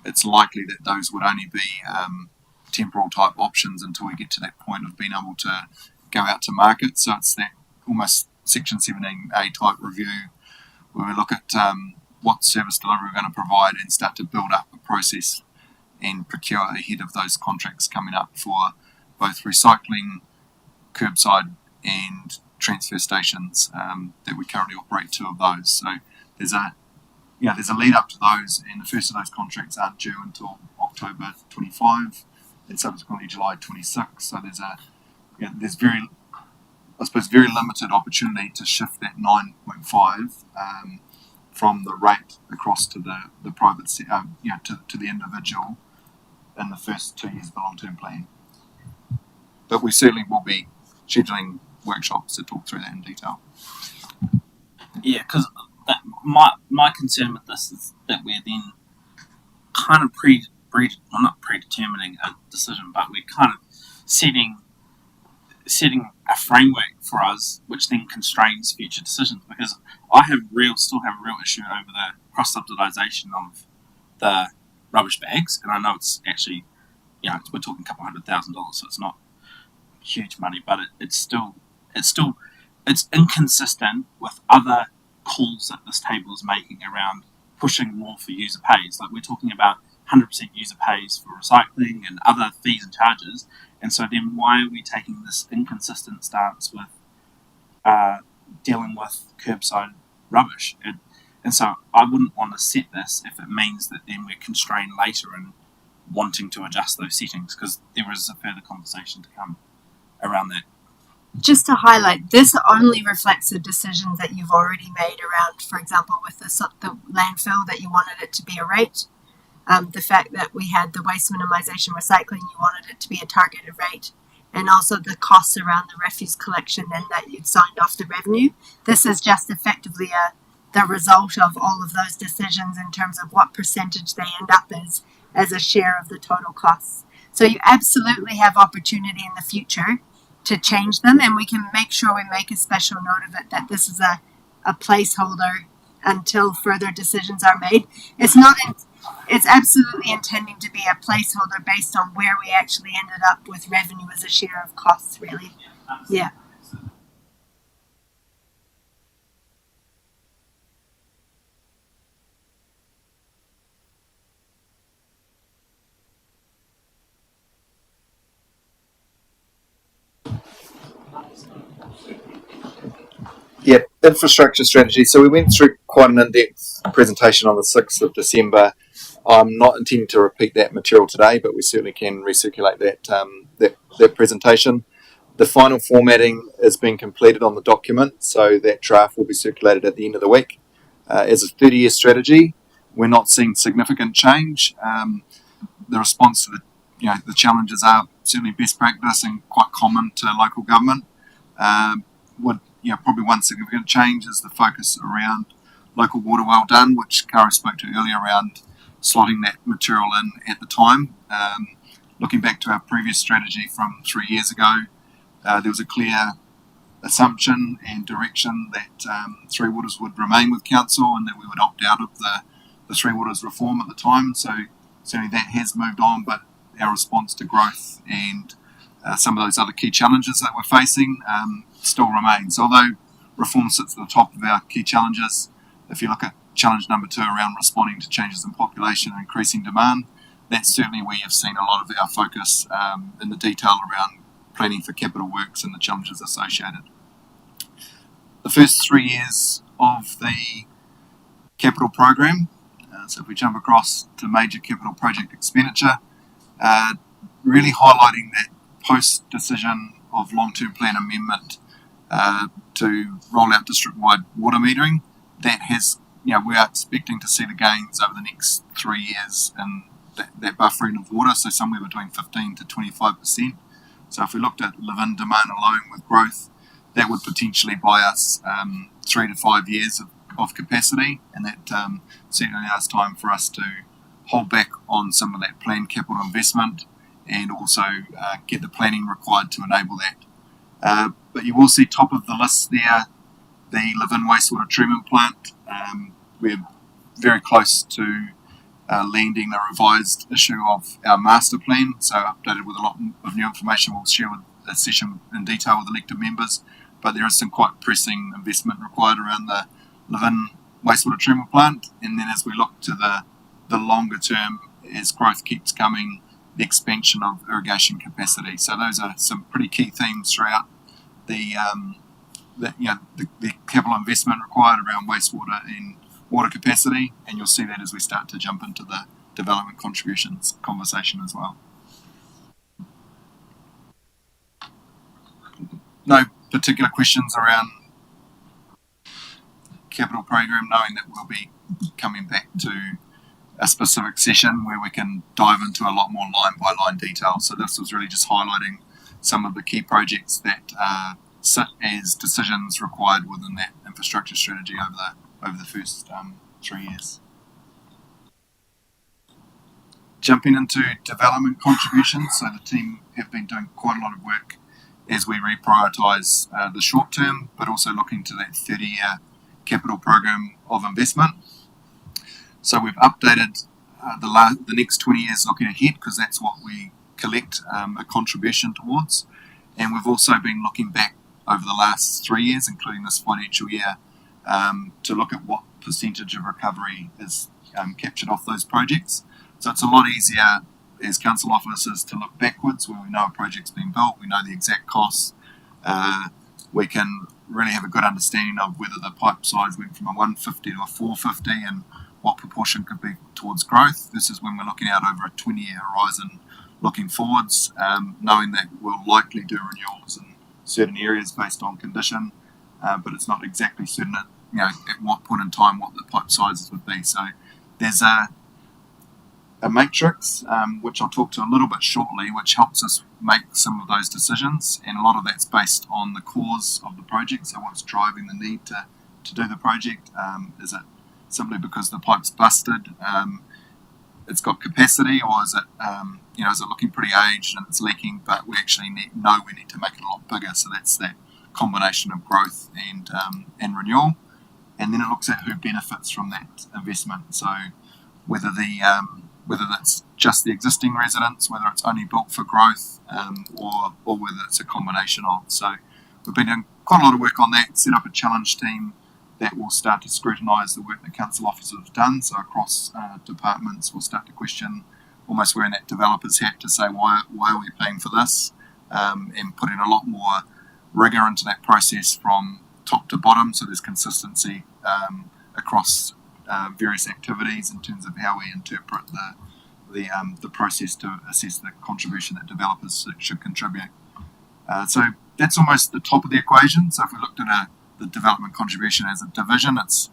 it's likely that those would only be temporal type options until we get to that point of being able to go out to market. So it's that almost Section 17A type review where we look at what service delivery we're going to provide and start to build up a process and procure ahead of those contracts coming up for both recycling, curbside and transfer stations that we currently operate 2 of those. So there's a lead up to those, and the first of those contracts aren't due until October 25 and subsequently July 26. So there's very limited opportunity to shift that 9.5 from the rate across to the private, to the individual in the first 2 years of the long-term plan. But we certainly will be scheduling workshops to talk through that in detail. Yeah, because my concern with this is that we're then kind of not predetermining a decision, but we're kind of setting a framework for us, which then constrains future decisions. Because I still have a real issue over the cross subsidisation of the rubbish bags, and I know it's actually, we're talking a couple $100,000, so it's not huge money, but it's inconsistent with other calls that this table is making around pushing more for user pays. Like we're talking about 100% user pays for recycling and other fees and charges, and so then why are we taking this inconsistent stance with dealing with curbside rubbish? And so I wouldn't want to set this if it means that then we're constrained later in wanting to adjust those settings, because there is a further conversation to come around that. Just to highlight, this only reflects the decisions that you've already made around, for example, with the landfill, that you wanted it to be a rate. The fact that we had the waste minimisation recycling, you wanted it to be a targeted rate. and also the costs around the refuse collection and that you'd signed off the revenue. This is just effectively the result of all of those decisions in terms of what percentage they end up as a share of the total costs. So you absolutely have opportunity in the future to change them, and we can make sure we make a special note of it that this is a placeholder until further decisions are made. It's absolutely intending to be a placeholder based on where we actually ended up with revenue as a share of costs, really. Yeah. Yeah, infrastructure strategy. So we went through quite an in-depth presentation on the 6th of December. I'm not intending to repeat that material today, but we certainly can recirculate that presentation. The final formatting is being completed on the document, so that draft will be circulated at the end of the week. As a 30-year strategy, we're not seeing significant change. The response to the challenges are certainly best practice and quite common to local government. Probably one significant change is the focus around local water well done, which Cara spoke to earlier around slotting that material in at the time. Looking back to our previous strategy from 3 years ago, there was a clear assumption and direction that Three Waters would remain with council and that we would opt out of the Three Waters reform at the time. So certainly that has moved on, but our response to growth and some of those other key challenges that we're facing still remains. Although reform sits at the top of our key challenges, if you look at challenge number 2 around responding to changes in population and increasing demand, that's certainly where you've seen a lot of our focus in the detail around planning for capital works and the challenges associated. The first 3 years of the capital program, so if we jump across to major capital project expenditure, really highlighting that post-decision of long-term plan amendment to roll out district-wide water metering, that has, we are expecting to see the gains over the next 3 years in that buffering of water, so somewhere between 15 to 25%. So if we looked at live-in demand alone with growth, that would potentially buy us 3 to 5 years of capacity, and that certainly allows time for us to hold back on some of that planned capital investment and also get the planning required to enable that. But you will see top of the list there, the live-in wastewater treatment plant. We're very close to landing a revised issue of our master plan, so updated with a lot of new information. We'll share with a session in detail with elected members, but there is some quite pressing investment required around the live-in wastewater treatment plant. And then as we look to the longer term, as growth keeps coming, the expansion of irrigation capacity. So those are some pretty key themes throughout the capital investment required around wastewater and water capacity, and you'll see that as we start to jump into the development contributions conversation as well. No particular questions around capital program, knowing that we'll be coming back to a specific session where we can dive into a lot more line by line detail. So this was really just highlighting some of the key projects that sit as decisions required within that infrastructure strategy over the first 3 years. Jumping into development contributions, so the team have been doing quite a lot of work as we reprioritise the short term, but also looking to that 30-year capital program of investment. So we've updated the next 20 years looking ahead, because that's what we collect a contribution towards. And we've also been looking back over the last 3 years, including this financial year, to look at what percentage of recovery is captured off those projects. So it's a lot easier as council officers to look backwards where we know a project's been built, we know the exact costs, we can really have a good understanding of whether the pipe size went from a 150 to a 450 and what proportion could be towards growth. This is when we're looking out over a 20-year horizon looking forwards, knowing that we'll likely do renewals in certain areas based on condition, but it's not exactly certain at what point in time what the pipe sizes would be. So there's a a matrix, which I'll talk to a little bit shortly, which helps us make some of those decisions, and a lot of that's based on the cause of the project. So what's driving the need to do the project? Is it simply because the pipe's busted, it's got capacity, or is it is it looking pretty aged and it's leaking, but we actually know we need to make it a lot bigger? So that's that combination of growth and renewal. And then it looks at who benefits from that investment. So whether that's just the existing residents, whether it's only built for growth, or whether it's a combination of. So we've been doing quite a lot of work on that, set up a challenge team that will start to scrutinise the work that council officers have done. So across departments, we'll start to question, almost wearing that developer's hat, to say why are we paying for this, and putting a lot more rigour into that process from top to bottom. So there's consistency across various activities in terms of how we interpret the process to assess the contribution that developers should contribute. So that's almost the top of the equation. So if we looked at the development contribution as a division, it's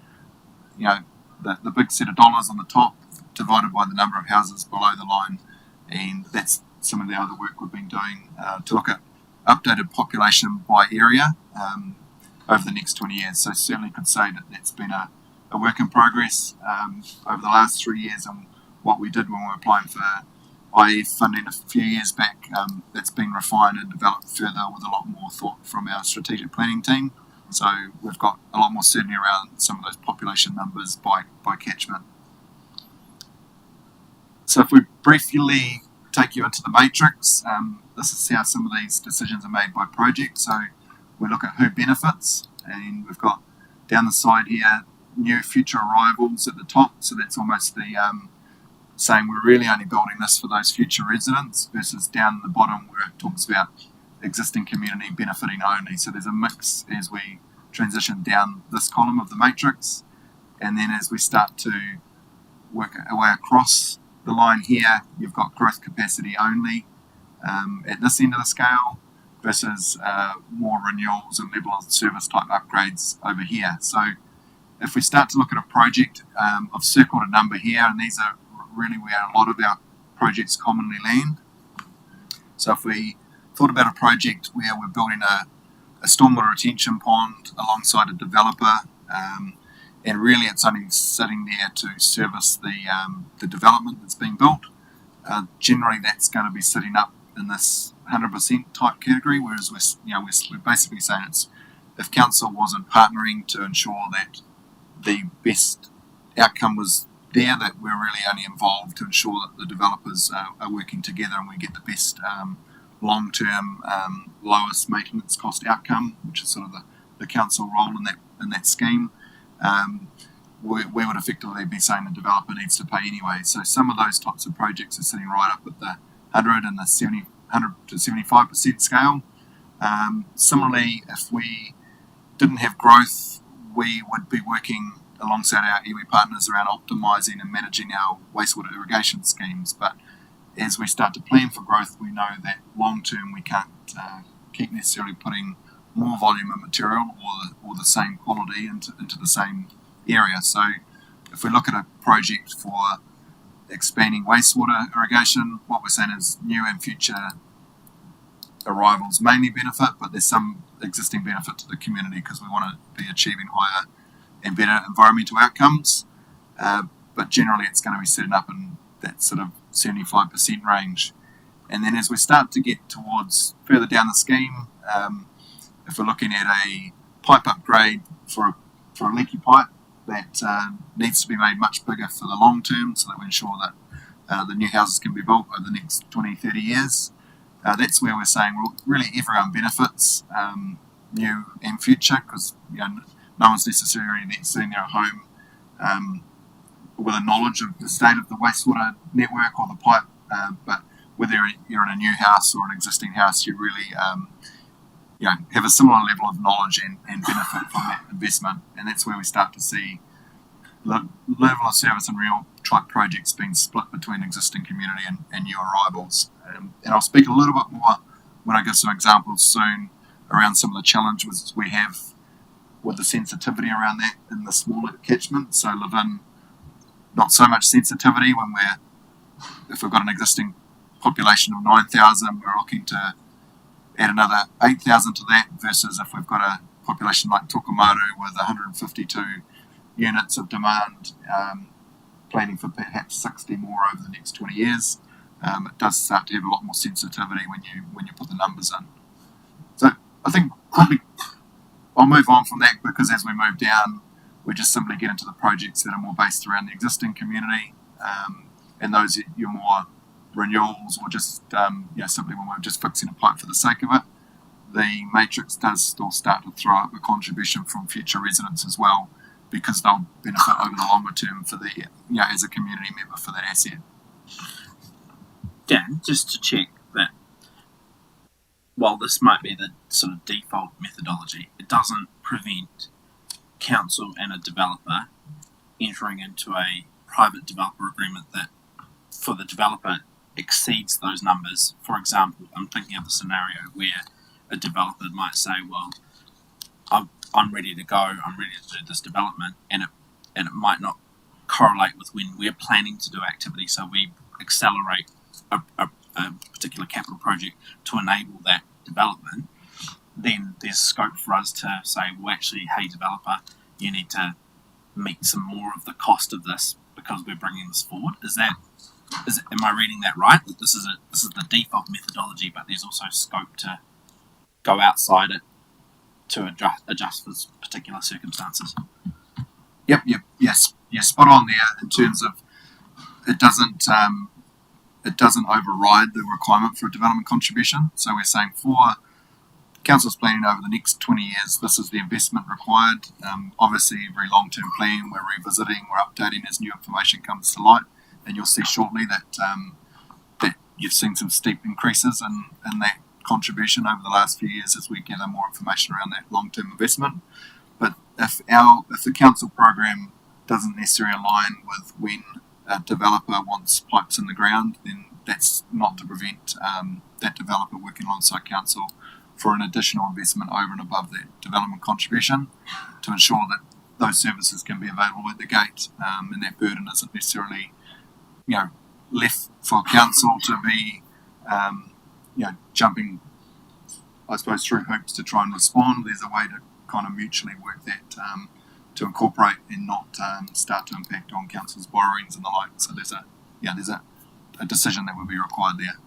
the big set of dollars on the top divided by the number of houses below the line, and that's some of the other work we've been doing to look at updated population by area over the next 20 years. So certainly could say that that's been a work in progress over the last 3 years, and what we did when we were applying for IEF funding a few years back, that's been refined and developed further with a lot more thought from our strategic planning team. So we've got a lot more certainty around some of those population numbers by catchment. So if we briefly take you into the matrix, this is how some of these decisions are made by project. So we look at who benefits, and we've got down the side here new future arrivals at the top. So that's almost the saying we're really only building this for those future residents, versus down the bottom where it talks about existing community benefiting only. So there's a mix as we transition down this column of the matrix, and then as we start to work our way across the line here, you've got growth capacity only at this end of the scale, versus more renewals and level of service type upgrades over here. So if we start to look at a project, I've circled a number here, and these are really where a lot of our projects commonly land. So if we thought about a project where we're building a stormwater retention pond alongside a developer, and really it's only sitting there to service the development that's being built, generally that's going to be sitting up in this 100% type category, whereas we're basically saying it's, if council wasn't partnering to ensure that the best outcome was there, that we're really only involved to ensure that the developers are working together and we get the best long-term lowest maintenance cost outcome, which is sort of the council role in that scheme. We would effectively be saying the developer needs to pay anyway. So some of those types of projects are sitting right up at the 100 and the 100 to 75% scale. Similarly, if we didn't have growth, we would be working alongside our iwi partners around optimising and managing our wastewater irrigation schemes. But as we start to plan for growth, we know that long term we can't keep necessarily putting more volume of material or the same quality into the same area. So if we look at a project for expanding wastewater irrigation, what we're saying is new and future arrivals mainly benefit, but there's some existing benefit to the community because we want to be achieving higher and better environmental outcomes. But generally it's going to be setting up in that sort of 75% range. And then as we start to get towards further down the scheme, if we're looking at a pipe upgrade for a leaky pipe that needs to be made much bigger for the long term so that we ensure that the new houses can be built over the next 20, 30 years, that's where we're saying, well, really everyone benefits, new and future, because no one's necessarily sitting there at home with a knowledge of the state of the wastewater network or the pipe, but whether you're in a new house or an existing house, you really have a similar level of knowledge and benefit from that investment. And that's where we start to see the level of service and real type projects being split between existing community and new arrivals. And I'll speak a little bit more when I give some examples soon around some of the challenges we have with the sensitivity around that in the smaller catchment. So Levin, not so much sensitivity when we're if we've got an existing population of 9,000, we're looking to add another 8,000 to that, versus if we've got a population like Tokomaru with 152 units of demand, planning for perhaps 60 more over the next 20 years. It does start to have a lot more sensitivity when you put the numbers in. So I think probably I'll move on from that, because as we move down, we just simply get into the projects that are more based around the existing community, and those that you're more renewals, or just simply when we're just fixing a pipe for the sake of it. The matrix does still start to throw up a contribution from future residents as well, because they'll benefit over the longer term for the as a community member for that asset. Dan, just to check that while this might be the sort of default methodology, it doesn't prevent council and a developer entering into a private developer agreement that for the developer exceeds those numbers. For example, I'm thinking of the scenario where a developer might say, well, I'm ready to go, I'm ready to do this development, and it might not correlate with when we're planning to do activity, so we accelerate a particular capital project to enable that development. Then there's scope for us to say, well, actually, hey, developer, you need to meet some more of the cost of this because we're bringing this forward. Am I reading that right? That this is the default methodology, but there's also scope to go outside it to adjust for particular circumstances. Yes, you're spot on there in terms of it doesn't override the requirement for a development contribution. So we're saying for council's planning over the next 20 years, this is the investment required. Obviously, every long-term plan we're revisiting, we're updating as new information comes to light, and you'll see shortly that that you've seen some steep increases in that contribution over the last few years as we gather more information around that long-term investment. But if the council program doesn't necessarily align with when a developer wants pipes in the ground, then that's not to prevent that developer working alongside council for an additional investment over and above that development contribution to ensure that those services can be available at the gate, and that burden isn't necessarily left for council to be jumping, I suppose, through hoops to try and respond. There's a way to kind of mutually work that to incorporate and not start to impact on council's borrowings and the like. So there's a decision that will be required there.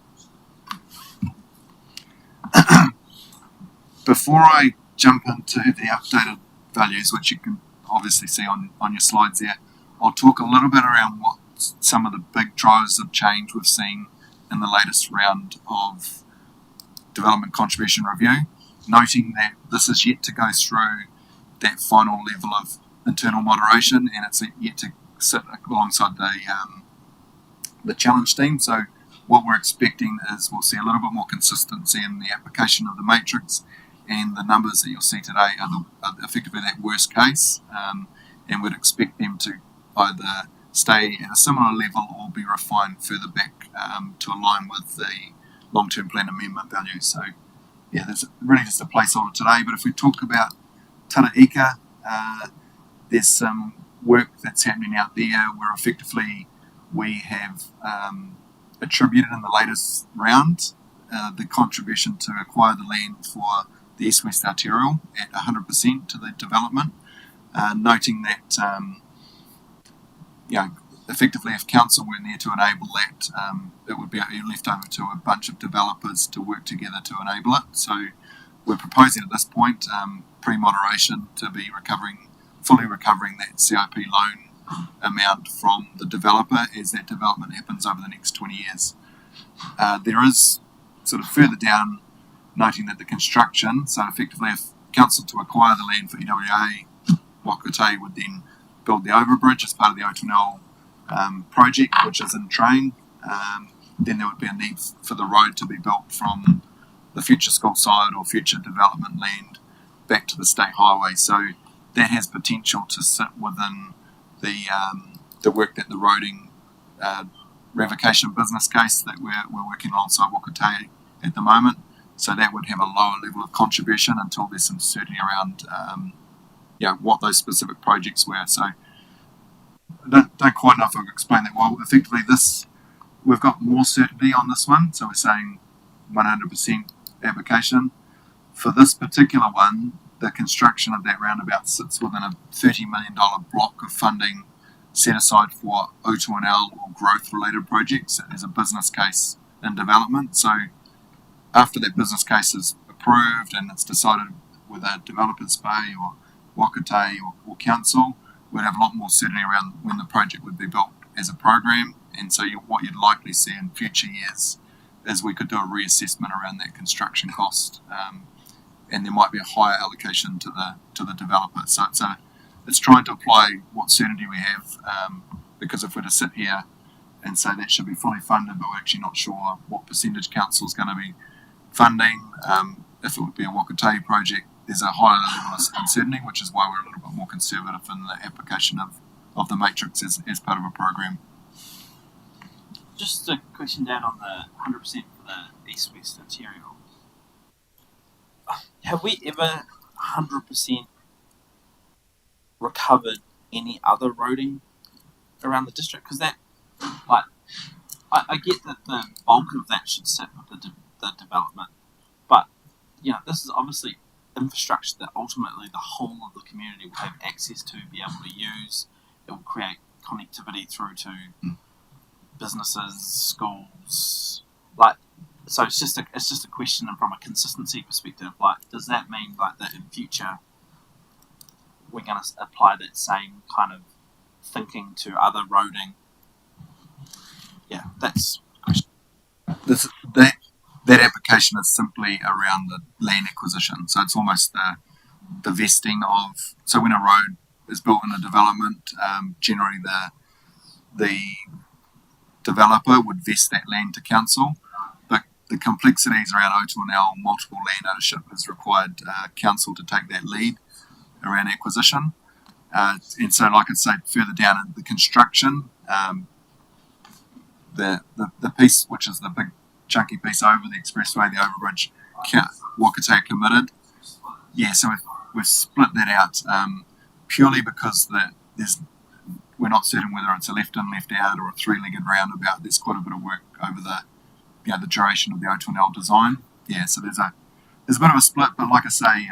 Before I jump into the updated values, which you can obviously see on your slides there, I'll talk a little bit around what some of the big drivers of change we've seen in the latest round of development contribution review, noting that this is yet to go through that final level of internal moderation, and it's yet to sit alongside the challenge team. So what we're expecting is we'll see a little bit more consistency in the application of the matrix, and the numbers that you'll see today are effectively that worst case, and we'd expect them to either stay at a similar level or be refined further back to align with the long-term plan amendment values. So there's really just a placeholder today, but if we talk about Tara Ika, there's some work that's happening out there where effectively we have attributed in the latest round the contribution to acquire the land for the East West Arterial at 100% to the development, noting that effectively if council weren't there to enable that, it would be left over to a bunch of developers to work together to enable it. So we're proposing at this point pre-moderation to be fully recovering that CIP loan amount from the developer as that development happens over the next 20 years. There is sort of further down noting that the construction, so effectively if council to acquire the land for EWA, Waikato would then build the overbridge as part of the Otonel project, which is in train, then there would be a need for the road to be built from the future school side or future development land back to the state highway. So that has potential to sit within the work that the roading revocation business case that we're working alongside Waikato at the moment. So that would have a lower level of contribution until there's some certainty around what those specific projects were. So I don't quite know if I've explained that well. Effectively, this we've got more certainty on this one, so we're saying 100% application. For this particular one, the construction of that roundabout sits within a $30 million block of funding set aside for O2NL or growth-related projects as a business case in development. So after that business case is approved and it's decided whether Developers Bay or Wakatei or Council, we'd have a lot more certainty around when the project would be built as a program. And so what you'd likely see in future years is we could do a reassessment around that construction cost, and there might be a higher allocation to the developer. So it's trying to apply what certainty we have, because if we're to sit here and say that should be fully funded, but we're actually not sure what percentage council is going to be funding, if it would be a Wakatei project, there's a higher level of uncertainty, which is why we're a little bit more conservative in the application of the matrix as part of a program. Just a question down on the 100% for the east-west arterial. Have we ever 100% recovered any other roading around the district? Because that, like, I get that the bulk of that should sit with the development, but this is obviously infrastructure that ultimately the whole of the community will have access to, be able to use. It will create connectivity through to businesses, schools, so it's just a question from a consistency perspective. Does that mean that in future we're going to apply that same kind of thinking to other roading? Yeah, that's the question. That application is simply around the land acquisition. So it's almost the vesting of. So when a road is built in a development, generally the developer would vest that land to council. But the complexities around O2NL, multiple land ownership, has required council to take that lead around acquisition. And so, like I said, further down in the construction, the piece, which is the big chunky piece over the expressway, the overbridge, Wakatei committed. Yeah, so we've split that out purely because we're not certain whether it's a left in, left out, or a three-legged roundabout. There's quite a bit of work over the duration of the O2NL design. Yeah, so there's a bit of a split, but like I say,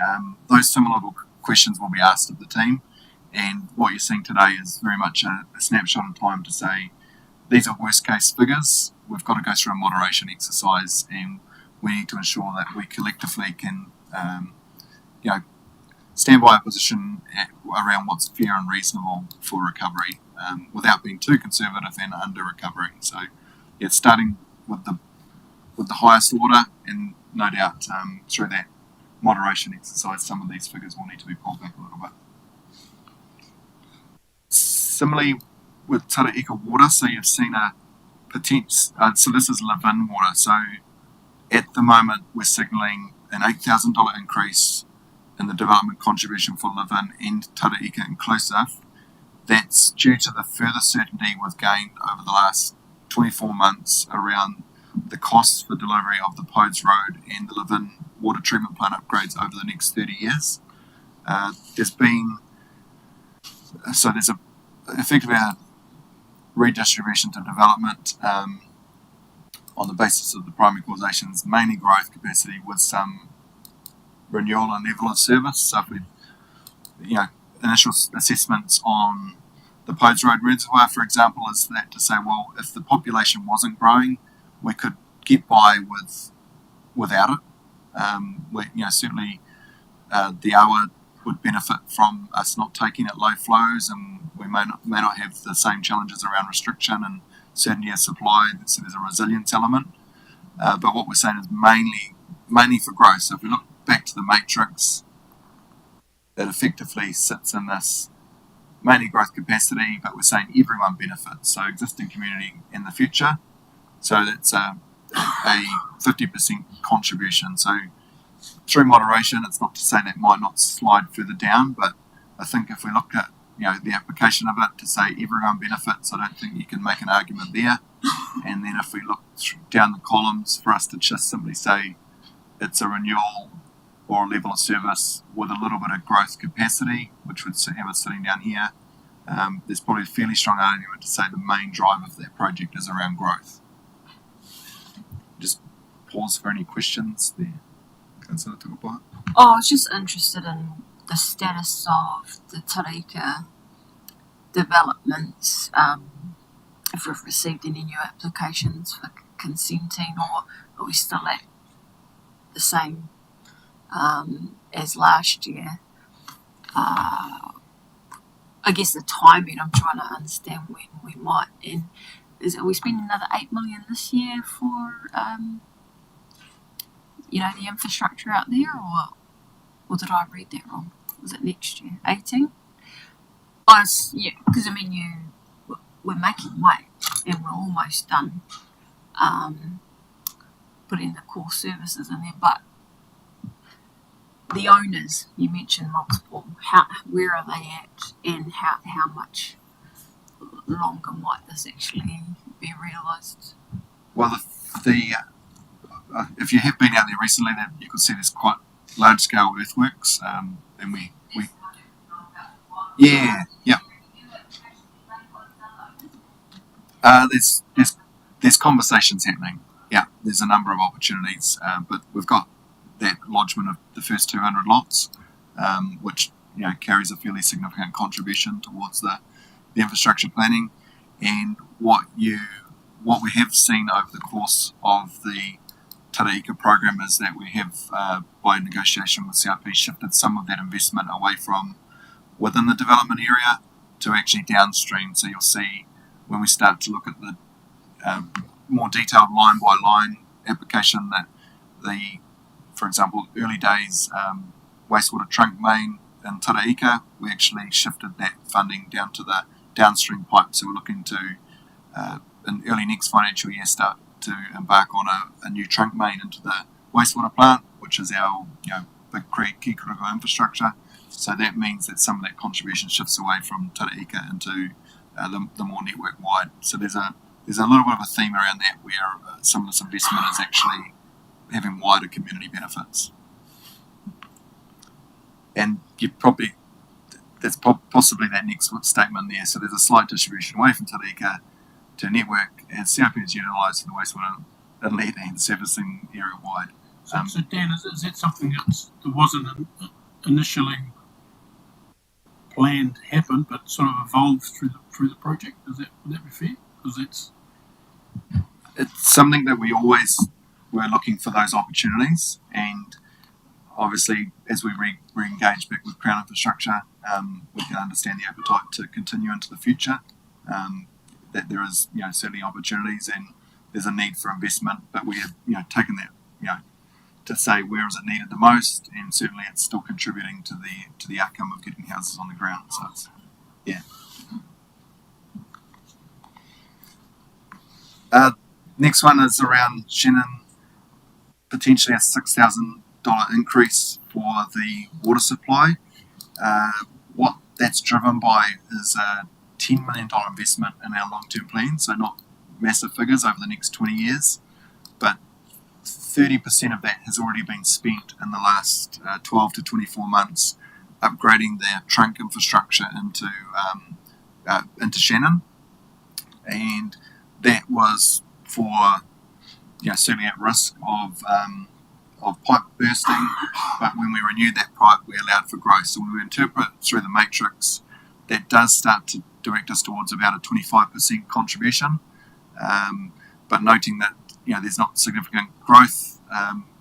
those similar questions will be asked of the team. And what you're seeing today is very much a snapshot in time to say these are worst case figures. We've got to go through a moderation exercise, and we need to ensure that we collectively can, stand by our position around what's fair and reasonable for recovery, without being too conservative and under recovering. So, yeah, starting with the highest order, and no doubt through that moderation exercise, some of these figures will need to be pulled back a little bit. Similarly, with Taraika Water, so you've seen a potential. So this is live-in water. So at the moment, we're signalling an $8,000 increase in the development contribution for live-in and Taraika inclusive. That's due to the further certainty we've gained over the last 24 months around the costs for delivery of the Podes Road and the live-in water treatment plant upgrades over the next 30 years. There's effectively a redistribution to development on the basis of the primary causations, mainly growth capacity with some renewal and level of service. So if we, initial assessments on the Podes Road Reservoir, for example, is that to say, well, if the population wasn't growing, we could get by without it. Certainly the hour would benefit from us not taking it low flows, and we may not have the same challenges around restriction and certainty of supply. So there's a resilience element. But what we're saying is mainly for growth. So if we look back to the matrix, that effectively sits in this mainly growth capacity, but we're saying everyone benefits. So existing community in the future. So that's a 50% contribution. So through moderation, it's not to say that might not slide further down, but I think if we look at the application of it to say everyone benefits, I don't think you can make an argument there. And then if we look down the columns, for us to just simply say it's a renewal or a level of service with a little bit of growth capacity, which would have us sitting down here, there's probably a fairly strong argument to say the main drive of that project is around growth. pause for any questions there. Councillor Tukupai. Oh, I was just interested in the status of the Tarika developments. If we've received any new applications for consenting, or are we still at the same as last year? I guess the timing, I'm trying to understand when we might. And are we spending another 8 million this year for the infrastructure out there, or did I read that wrong? Was it next year? 18? Oh, yeah, because we're making way and we're almost done putting the core services in there, but the owners, you mentioned multiple, where are they at, and how much longer might this actually be realised? Well, if you have been out there recently, then you could see there's quite large scale earthworks, and we yeah. There's conversations happening. Yeah, there's a number of opportunities, but we've got that lodgement of the first 200 lots, which carries a fairly significant contribution towards the infrastructure planning. And what we have seen over the course of the Taraika program is that we have, by negotiation with CIP, shifted some of that investment away from within the development area to actually downstream. So you'll see when we start to look at the more detailed line by line application that for example, early days wastewater trunk main in Taraika, we actually shifted that funding down to the downstream pipe. So we're looking to, in early next financial year, start to embark on a new trunk main into the wastewater plant, which is our big key critical infrastructure. So that means that some of that contribution shifts away from Taraika into the more network wide. So there's a little bit of a theme around that where some of this investment is actually having wider community benefits. And that's possibly that next statement there. So there's a slight distribution away from Taraika to network as CIP is utilised for the wastewater inlet and servicing area wide. So Dan, is that something that wasn't initially planned to happen, but sort of evolved through the project? Would that be fair? Because it's something that we always were looking for those opportunities, and obviously as we re-engage back with Crown Infrastructure, we can understand the appetite to continue into the future. That there is certainly opportunities and there's a need for investment, but we have taken that to say where is it needed the most, and certainly it's still contributing to the outcome of getting houses on the ground. So it's next one is around Shannon, potentially a $6,000 increase for the water supply. What that's driven by is a $10 million investment in our long-term plan, so not massive figures over the next 20 years, but 30% of that has already been spent in the last 12 to 24 months upgrading their trunk infrastructure into Shannon, and that was for certainly at risk of pipe bursting, but when we renewed that pipe we allowed for growth. So when we interpret through the matrix, that does start to direct us towards about a 25% contribution, but noting that there's not significant growth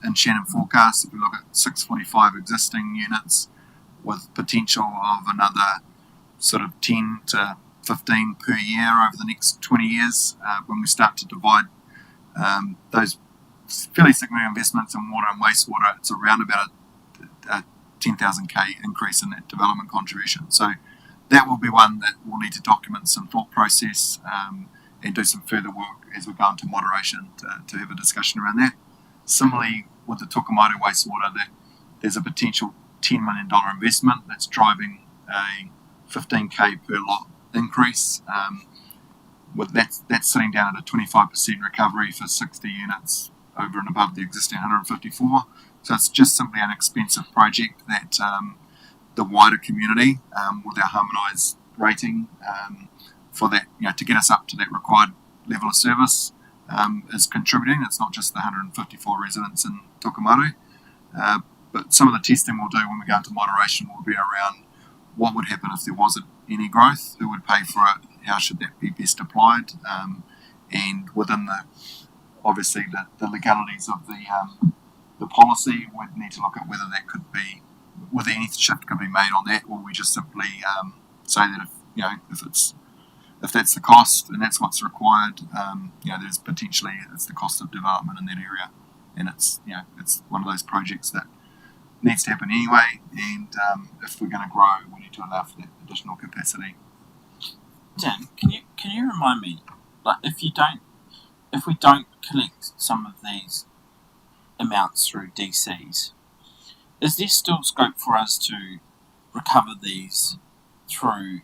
in Shannon forecast. If we look at 645 existing units with potential of another sort of 10 to 15 per year over the next 20 years, when we start to divide those fairly significant investments in water and wastewater, it's around about a 10,000k increase in that development contribution. So that will be one that we'll need to document some thought process and do some further work as we go into moderation to have a discussion around that. Similarly, with the Tokomato wastewater, that there's a potential $10 million investment that's driving a 15k per lot increase. With that's sitting down at a 25% recovery for 60 units over and above the existing 154. So it's just simply an expensive project that the wider community, with our harmonised rating for that, to get us up to that required level of service, is contributing. It's not just the 154 residents in Tokomaru. But some of the testing we'll do when we go into moderation will be around what would happen if there wasn't any growth, who would pay for it, how should that be best applied, and within obviously the legalities of the policy, we'd need to look at whether that could be, whether any shift could be made on that, or we just simply say that if that's the cost and that's what's required, there's potentially it's the cost of development in that area, and it's one of those projects that needs to happen anyway, and if we're going to grow, we need to allow for that additional capacity. Dan, can you remind me, like if we don't collect some of these amounts through DCs, is there still scope for us to recover these through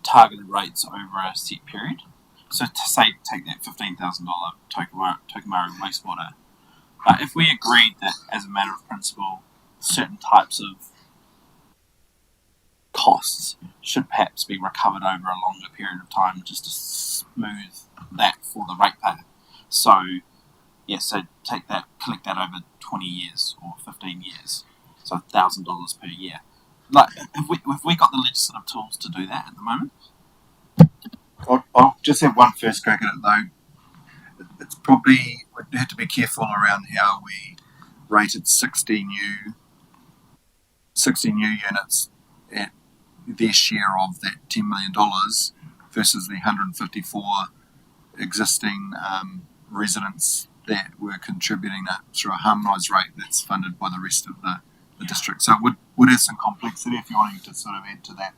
targeted rates over a set period? So to say, take that $15,000 Tokomaru wastewater, but if we agreed that as a matter of principle, certain types of costs should perhaps be recovered over a longer period of time just to smooth that for the ratepayer. So take that, collect that over 20 years or 15 years, so $1,000 per year. Like, have we got the legislative tools to do that at the moment? I'll just have one first crack at it though. It's probably, we'd have to be careful around how we rated 60 new units at their share of that $10 million versus the 154 existing residents that were contributing that through a harmonised rate that's funded by the rest of the district. So it would have some complexity if you're wanting to sort of add to that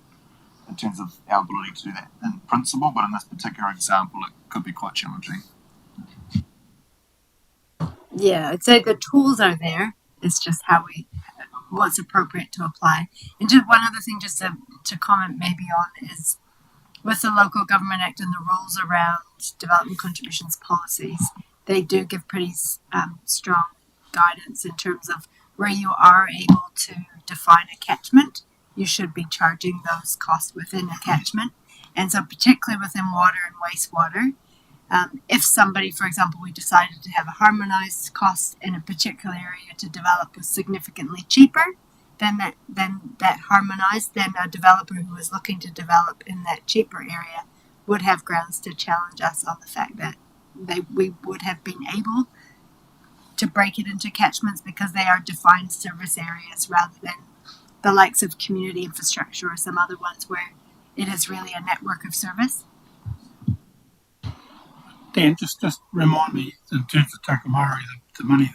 in terms of our ability to do that in principle, but in this particular example it could be quite challenging. Yeah, I'd say the tools are there. It's just what's appropriate to apply. And just one other thing, just to comment maybe on, is with the Local Government Act and the rules around development contributions policies, they do give pretty strong guidance in terms of where you are able to define a catchment. You should be charging those costs within a catchment. And so particularly within water and wastewater, if somebody, for example, we decided to have a harmonized cost in a particular area to develop was significantly cheaper than that harmonized, then a developer who was looking to develop in that cheaper area would have grounds to challenge us on the fact that we would have been able to break it into catchments because they are defined service areas rather than the likes of community infrastructure or some other ones where it is really a network of service. Dan, just remind me in terms of Tokomaru, the money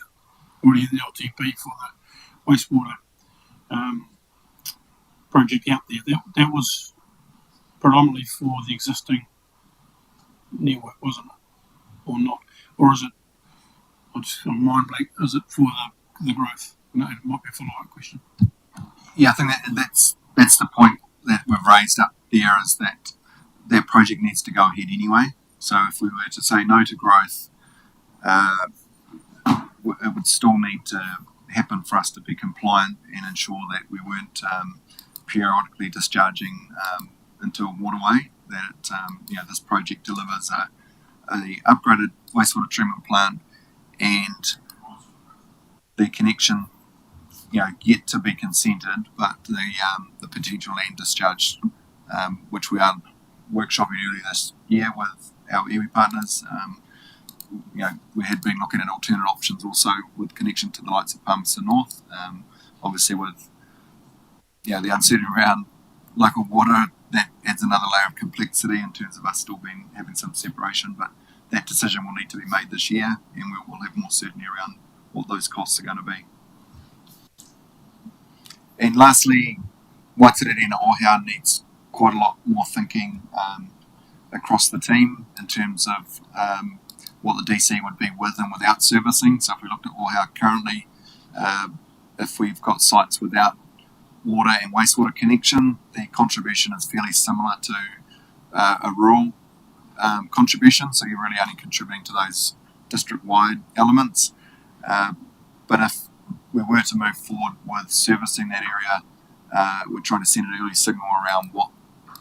already in the LTP for the wastewater project out there, that was predominantly for the existing network, wasn't it? Or not? Or is it, I'm mind blank, is it for the growth? No, it might be a follow-up question. Yeah, I think that's the point that we've raised up there, is that project needs to go ahead anyway. So if we were to say no to growth, it would still need to happen for us to be compliant and ensure that we weren't periodically discharging into a waterway, that this project delivers a upgraded wastewater treatment plant and the connection yet to be consented, but the potential land discharge, which we are workshopping earlier this year with our iwi partners. We had been looking at alternate options also with connection to the likes of Palmerston North. Obviously with the uncertainty around local water, that adds another layer of complexity in terms of us still having some separation, but that decision will need to be made this year, and we will have more certainty around what those costs are going to be. And lastly, Waitarere and Ohau needs quite a lot more thinking across the team in terms of what the DC would be with and without servicing. So if we looked at Ohau currently, if we've got sites without water and wastewater connection, the contribution is fairly similar to a rural contribution, so you're really only contributing to those district-wide elements. But if we were to move forward with servicing that area, we're trying to send an early signal around what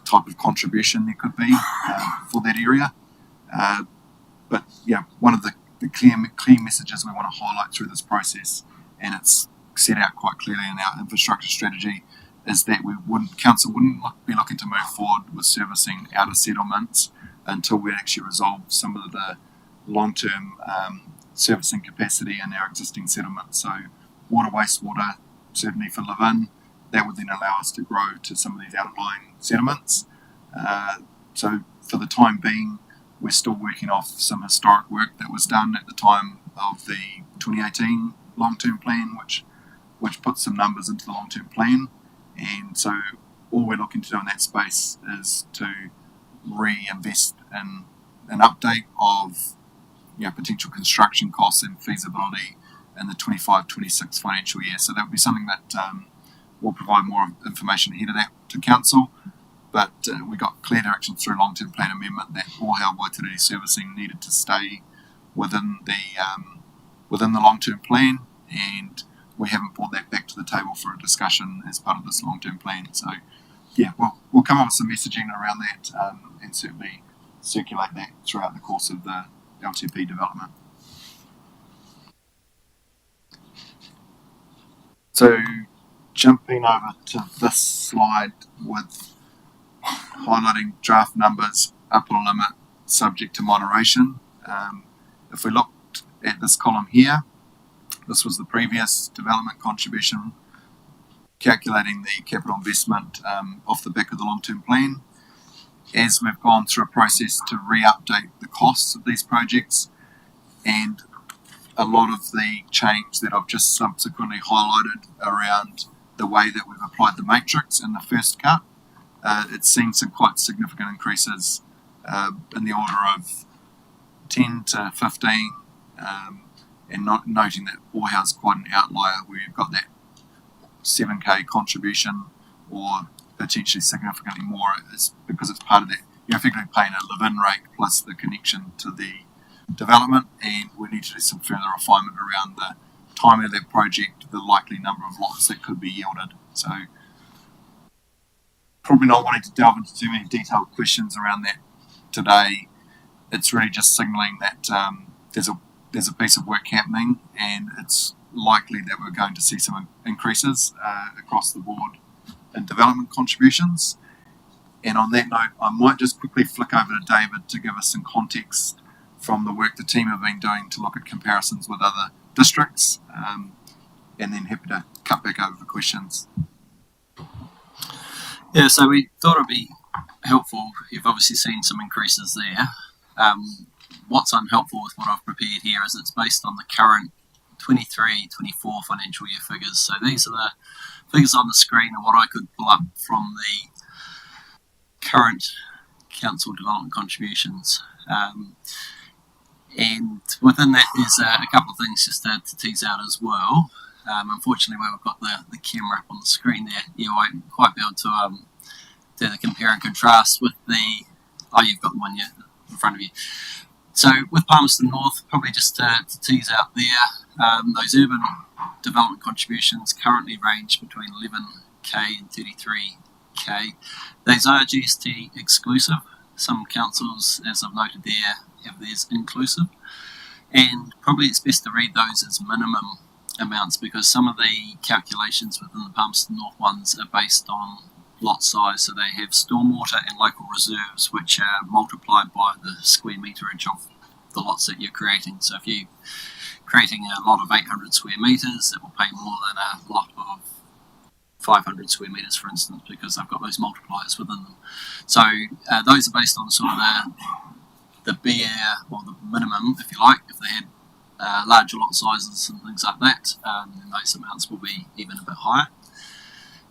type of contribution there could be for that area. but yeah, one of the clear messages we want to highlight through this process, and it's set out quite clearly in our infrastructure strategy, is that council wouldn't be looking to move forward with servicing outer settlements until we actually resolve some of the long-term servicing capacity in our existing settlements. So water, wastewater, certainly for live-in, that would then allow us to grow to some of these outlying settlements. So for the time being, we're still working off some historic work that was done at the time of the 2018 long-term plan, which puts some numbers into the long-term plan. And so all we're looking to do in that space is to reinvest in an update of potential construction costs and feasibility in the 25-26 financial year. So that would be something that we'll provide more information ahead of that to council. But we got clear direction through long-term plan amendment that all our Waitanere servicing needed to stay within the long-term plan, and we haven't brought that back to the table for a discussion as part of this long-term plan. So yeah, we'll come up with some messaging around that and certainly circulate that throughout the course of the LTP development. So jumping over to this slide with highlighting draft numbers, upper limit subject to moderation. If we looked at this column here, this was the previous development contribution, calculating the capital investment off the back of the long-term plan. As we've gone through a process to re-update the costs of these projects, and a lot of the change that I've just subsequently highlighted around the way that we've applied the matrix in the first cut, it's seen some quite significant increases in the order of 10 to 15, and noting that Ōhau is quite an outlier where you've got that 7k contribution or potentially significantly more, is because it's part of that. You're effectively paying a live-in rate plus the connection to the development, and we need to do some further refinement around the timing of that project, the likely number of lots that could be yielded. So probably not wanting to delve into too many detailed questions around that today. It's really just signalling that there's a piece of work happening, and it's likely that we're going to see some increases across the board in development contributions. And on that note, I might just quickly flick over to David to give us some context from the work the team have been doing to look at comparisons with other districts, and then happy to cut back over for questions. Yeah, so we thought it'd be helpful. You've obviously seen some increases there. What's unhelpful with what I've prepared here is it's based on the current 23-24 financial year figures. So these are the figures on the screen and what I could pull up from the current council development contributions. And within that, there's a couple of things just to tease out as well. Unfortunately, where we've got the camera up on the screen there, you won't quite be able to do the compare and contrast with the... Oh, you've got the one in front of you. So with Palmerston North, probably just to tease out there, those urban development contributions currently range between 11k and 33k. Those are GST exclusive. Some councils, as I've noted there, have theirs inclusive. And probably it's best to read those as minimum amounts, because some of the calculations within the Palmerston North ones are based on lot size, so they have stormwater and local reserves which are multiplied by the square meterage of the lots that you're creating. So if you're creating a lot of 800 square metres, it will pay more than a lot of 500 square metres, for instance, because they've got those multipliers within them. So those are based on sort of the bare, or the minimum, if you like. If they had larger lot sizes and things like that, then those amounts will be even a bit higher.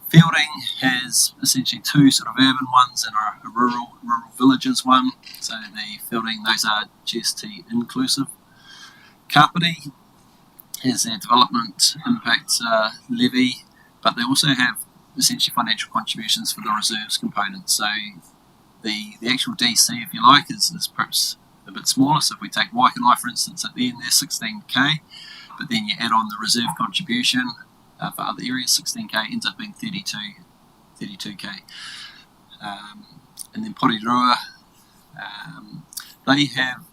Fielding has essentially two sort of urban ones and a rural villages one. So the Fielding, those are GST inclusive. Kapiti has their development impact levy, but they also have essentially financial contributions for the reserves component. So the actual DC, if you like, is perhaps a bit smaller. So if we take Waikanae, for instance, at the end there, 16k, but then you add on the reserve contribution for other areas, 16k, ends up being 32k. And then Porirua, they have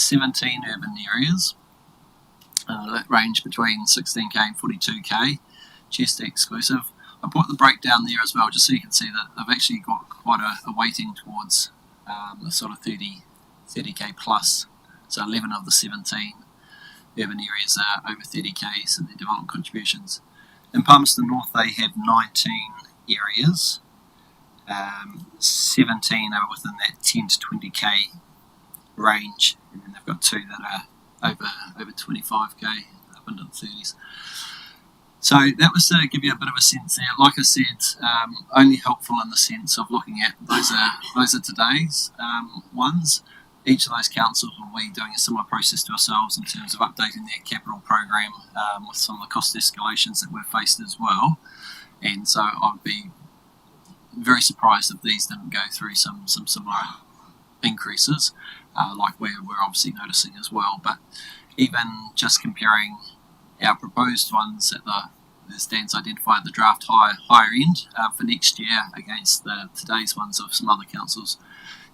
17 urban areas that range between 16k and 42k, Chester exclusive. I put the breakdown there as well, just so you can see that they've actually got quite a weighting towards the sort of 30k plus. So 11 of the 17 urban areas are over 30k, so their development contributions. In Palmerston North, they have 19 areas. 17 are within that 10 to 20k range, and then they've got 2 that are over 25k, up into the 30s. So that was to give you a bit of a sense there. Like I said, only helpful in the sense of looking at those are today's ones. Each of those councils will be doing a similar process to ourselves in terms of updating their capital program with some of the cost escalations that we've faced as well. And so I'd be very surprised if these didn't go through some similar increases, like we're obviously noticing as well. But even just comparing our proposed ones at as Dan's identified, the draft higher end for next year against today's ones of some other councils,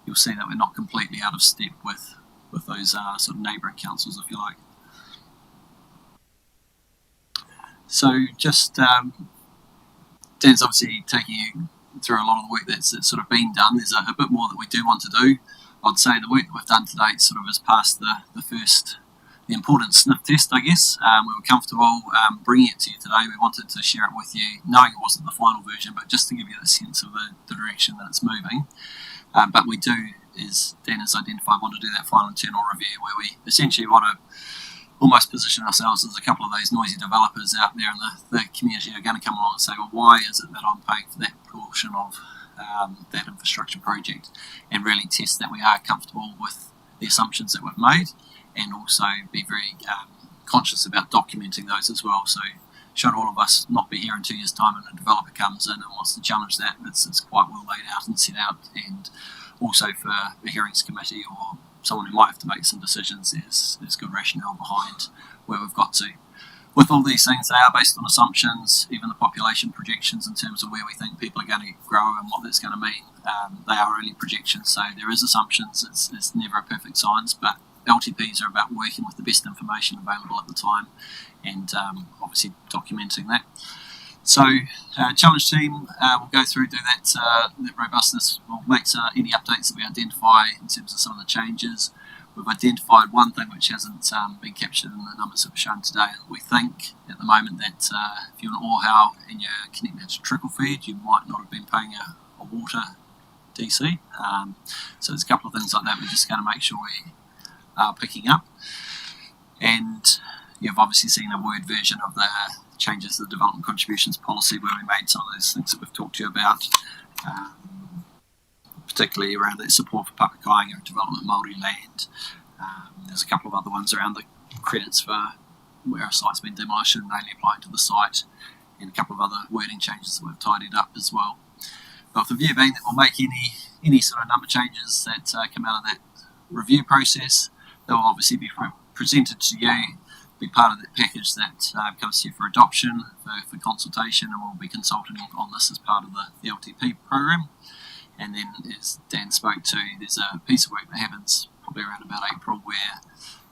you'll see that we're not completely out of step with those sort of neighbouring councils, if you like. So just Dan's obviously taking you through a lot of the work that's sort of been done. There's a bit more that we do want to do. I'd say the work that we've done to date sort of has passed the important sniff test, I guess. We were comfortable bringing it to you today. We wanted to share it with you, knowing it wasn't the final version, but just to give you the sense of the direction that it's moving. But we do, as Dan has identified, want to do that final internal review where we essentially want to almost position ourselves as a couple of those noisy developers out there in the community are going to come along and say, well, why is it that I'm paying for that portion of that infrastructure project, and really test that we are comfortable with the assumptions that we've made, and also be very conscious about documenting those as well. So should all of us not be here in 2 years' time and a developer comes in and wants to challenge that, it's quite well laid out and set out. And also for the hearings committee or someone who might have to make some decisions, there's good rationale behind where we've got to. With all these things, they are based on assumptions, even the population projections in terms of where we think people are going to grow and what that's going to mean. They are only projections, so there is assumptions. It's never a perfect science, but LTPs are about working with the best information available at the time and obviously documenting that. So challenge team will go through, do that robustness. We'll make any updates that we identify in terms of some of the changes. We've identified one thing which hasn't been captured in the numbers that we've shown today. We think at the moment that if you're an Ōhau and you're connected to trickle feed, you might not have been paying a water DC. So there's a couple of things like that we're just going to make sure we are picking up. And you've obviously seen a word version of the changes to the development contributions policy where we made some of those things that we've talked to you about, particularly around that support for Papakainga and development of Māori land. There's a couple of other ones around the credits for where a site's been demolished and only applying to the site, and a couple of other wording changes that we've tidied up as well. But with the view being that we'll make any sort of number changes that come out of that review process, they will obviously be presented to you, be part of that package that comes to you for adoption, for consultation, and we'll be consulting on this as part of the LTP program. And then, as Dan spoke to, there's a piece of work that happens probably around about April where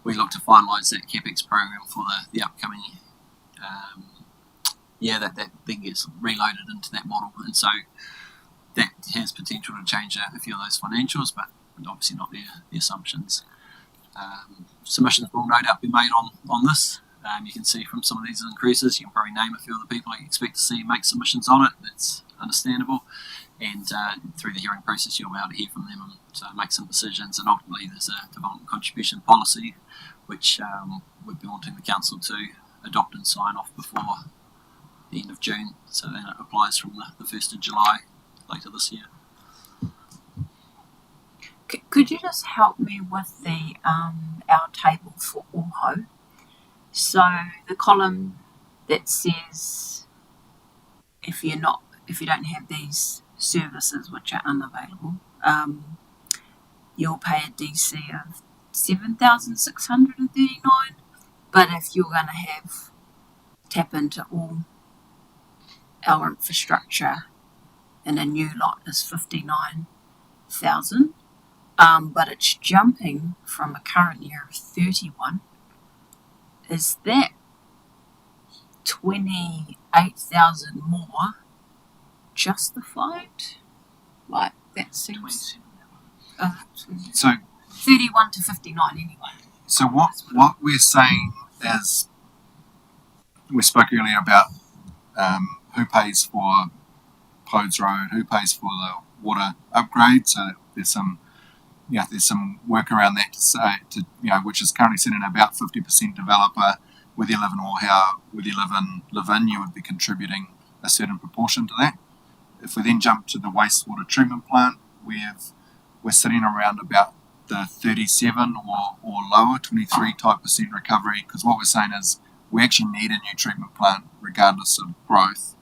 we look to finalise that CapEx program for the upcoming year that then gets reloaded into that model. And so that has potential to change a few of those financials, but obviously not the assumptions. Submissions will no doubt be made on this. You can see from some of these increases, you can probably name a few of the people you expect to see make submissions on it. That's understandable. And through the hearing process, you'll be able to hear from them and make some decisions. And ultimately, there's a development contribution policy, which we'd be wanting the council to adopt and sign off before the end of June. So then it applies from the 1st of July later this year. Could you just help me with the our table for Ōhau? So the column that says if you don't have these services which are unavailable, you'll pay a DC of 7,639. But if you're going to tap into all our infrastructure in a new lot is 59,000. but it's jumping from a current year of 31. Is that 28,000 more justified? Like, that seems. So 31 to 59 anyway. So what we're saying is, we spoke earlier about who pays for Podes Road, who pays for the water upgrade. So there's some work around that which is currently sitting at about 50% developer. Whether you live in Ohau, whether you live in Levin, you would be contributing a certain proportion to that. If we then jump to the wastewater treatment plant, we're sitting around about the 37 or lower, 23 type percent recovery, because what we're saying is we actually need a new treatment plant regardless of growth,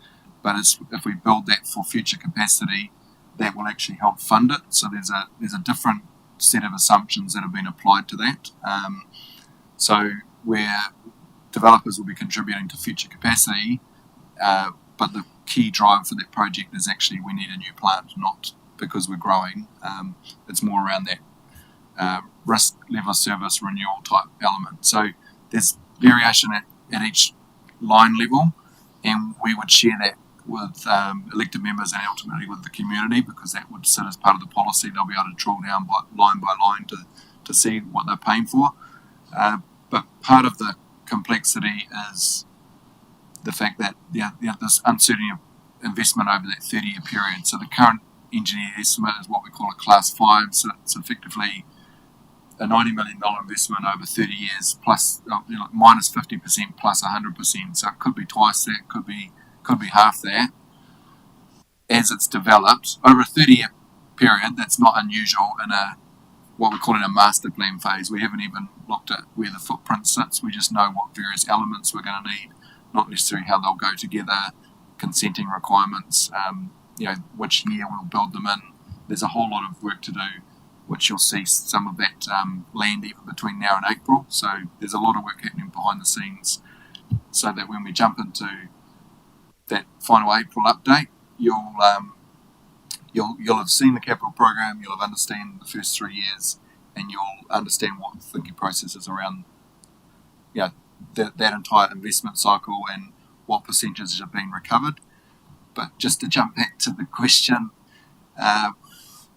but if we build that for future capacity, that will actually help fund it. So there's a different set of assumptions that have been applied to that. So where developers will be contributing to future capacity, but the key drive for that project is actually we need a new plant, not because we're growing. It's more around that risk level of service renewal type element. So there's variation at each line level, and we would share that with elected members and ultimately with the community, because that would sit as part of the policy. They'll be able to drill down by line to see what they're paying for. But part of the complexity is the fact that this uncertainty of investment over that 30-year period. So the current engineer estimate is what we call a class 5, so it's effectively a $90 million investment over 30 years plus minus 50% plus 100%. So it could be twice that, could be half that. As it's developed over a 30-year period, that's not unusual in what we're calling a master plan phase. We haven't even looked at where the footprint sits. We just know what various elements we're going to need, not necessarily how they'll go together, consenting requirements, which year we'll build them in. There's a whole lot of work to do, which you'll see some of that land even between now and April. So there's a lot of work happening behind the scenes, so that when we jump into that final April update, you'll have seen the capital program, you'll have understand the first 3 years, and you'll understand what the thinking process is around that entire investment cycle and what percentages are being recovered. But just to jump back to the question,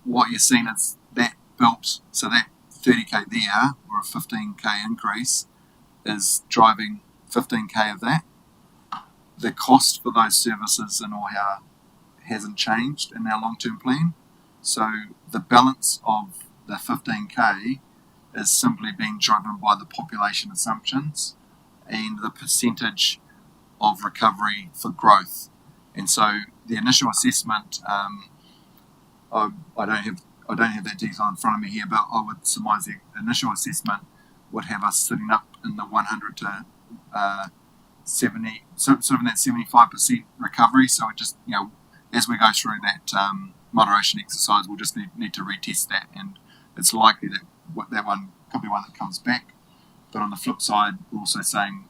what you're seeing is that built, so that 30k there, or a 15k increase, is driving 15k of that. The cost for those services in Ohau hasn't changed in our long-term plan. So the balance of the 15k is simply being driven by the population assumptions and the percentage of recovery for growth. And so the initial assessment, I don't have that detail in front of me here, but I would surmise the initial assessment would have us sitting up in the 100 to 70, sort of in that 75% recovery. So it just, as we go through that moderation exercise, we'll just need to retest that, and it's likely that that one could be one that comes back. But on the flip side, we're also saying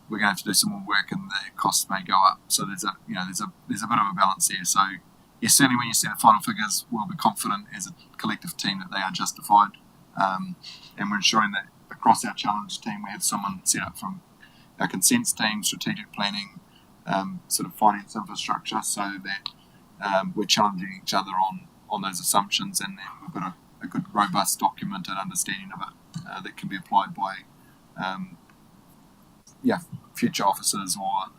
we're going to have to do some more work, and the costs may go up. So there's a bit of a balance there. So yes, certainly when you see the final figures, we'll be confident as a collective team that they are justified, and we're ensuring that across our challenge team we have someone set up from our consents team, strategic planning, sort of finance infrastructure, so that we're challenging each other on those assumptions, and then we've got a good robust document and understanding of it that can be applied by future officers or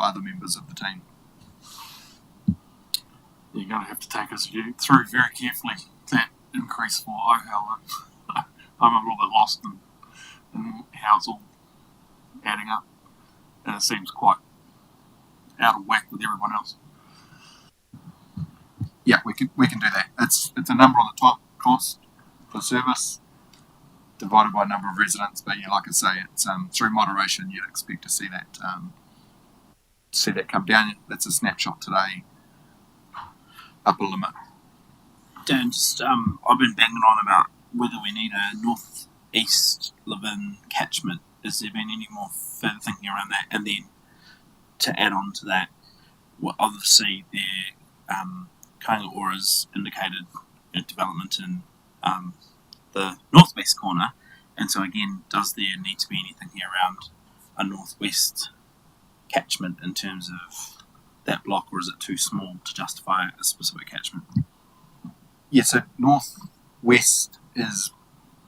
other members of the team. You're going to have to take us through very carefully that increase for Ohau. I'm a little bit lost in how it's all adding up, and it seems quite out of whack with everyone else. Yeah, we can do that. It's a number on the top, cost per service divided by number of residents. But like I say, it's through moderation you'd expect to see that come down. That's a snapshot today. Upper limit. Dan, I've been banging on about whether we need a north-east Levin catchment. Has there been any more further thinking around that? And then to add on to that, obviously Kainga Ora's indicated development in the northwest corner. And so again, does there need to be anything here around a northwest catchment in terms of that block, or is it too small to justify a specific catchment? Yeah, so Northwest is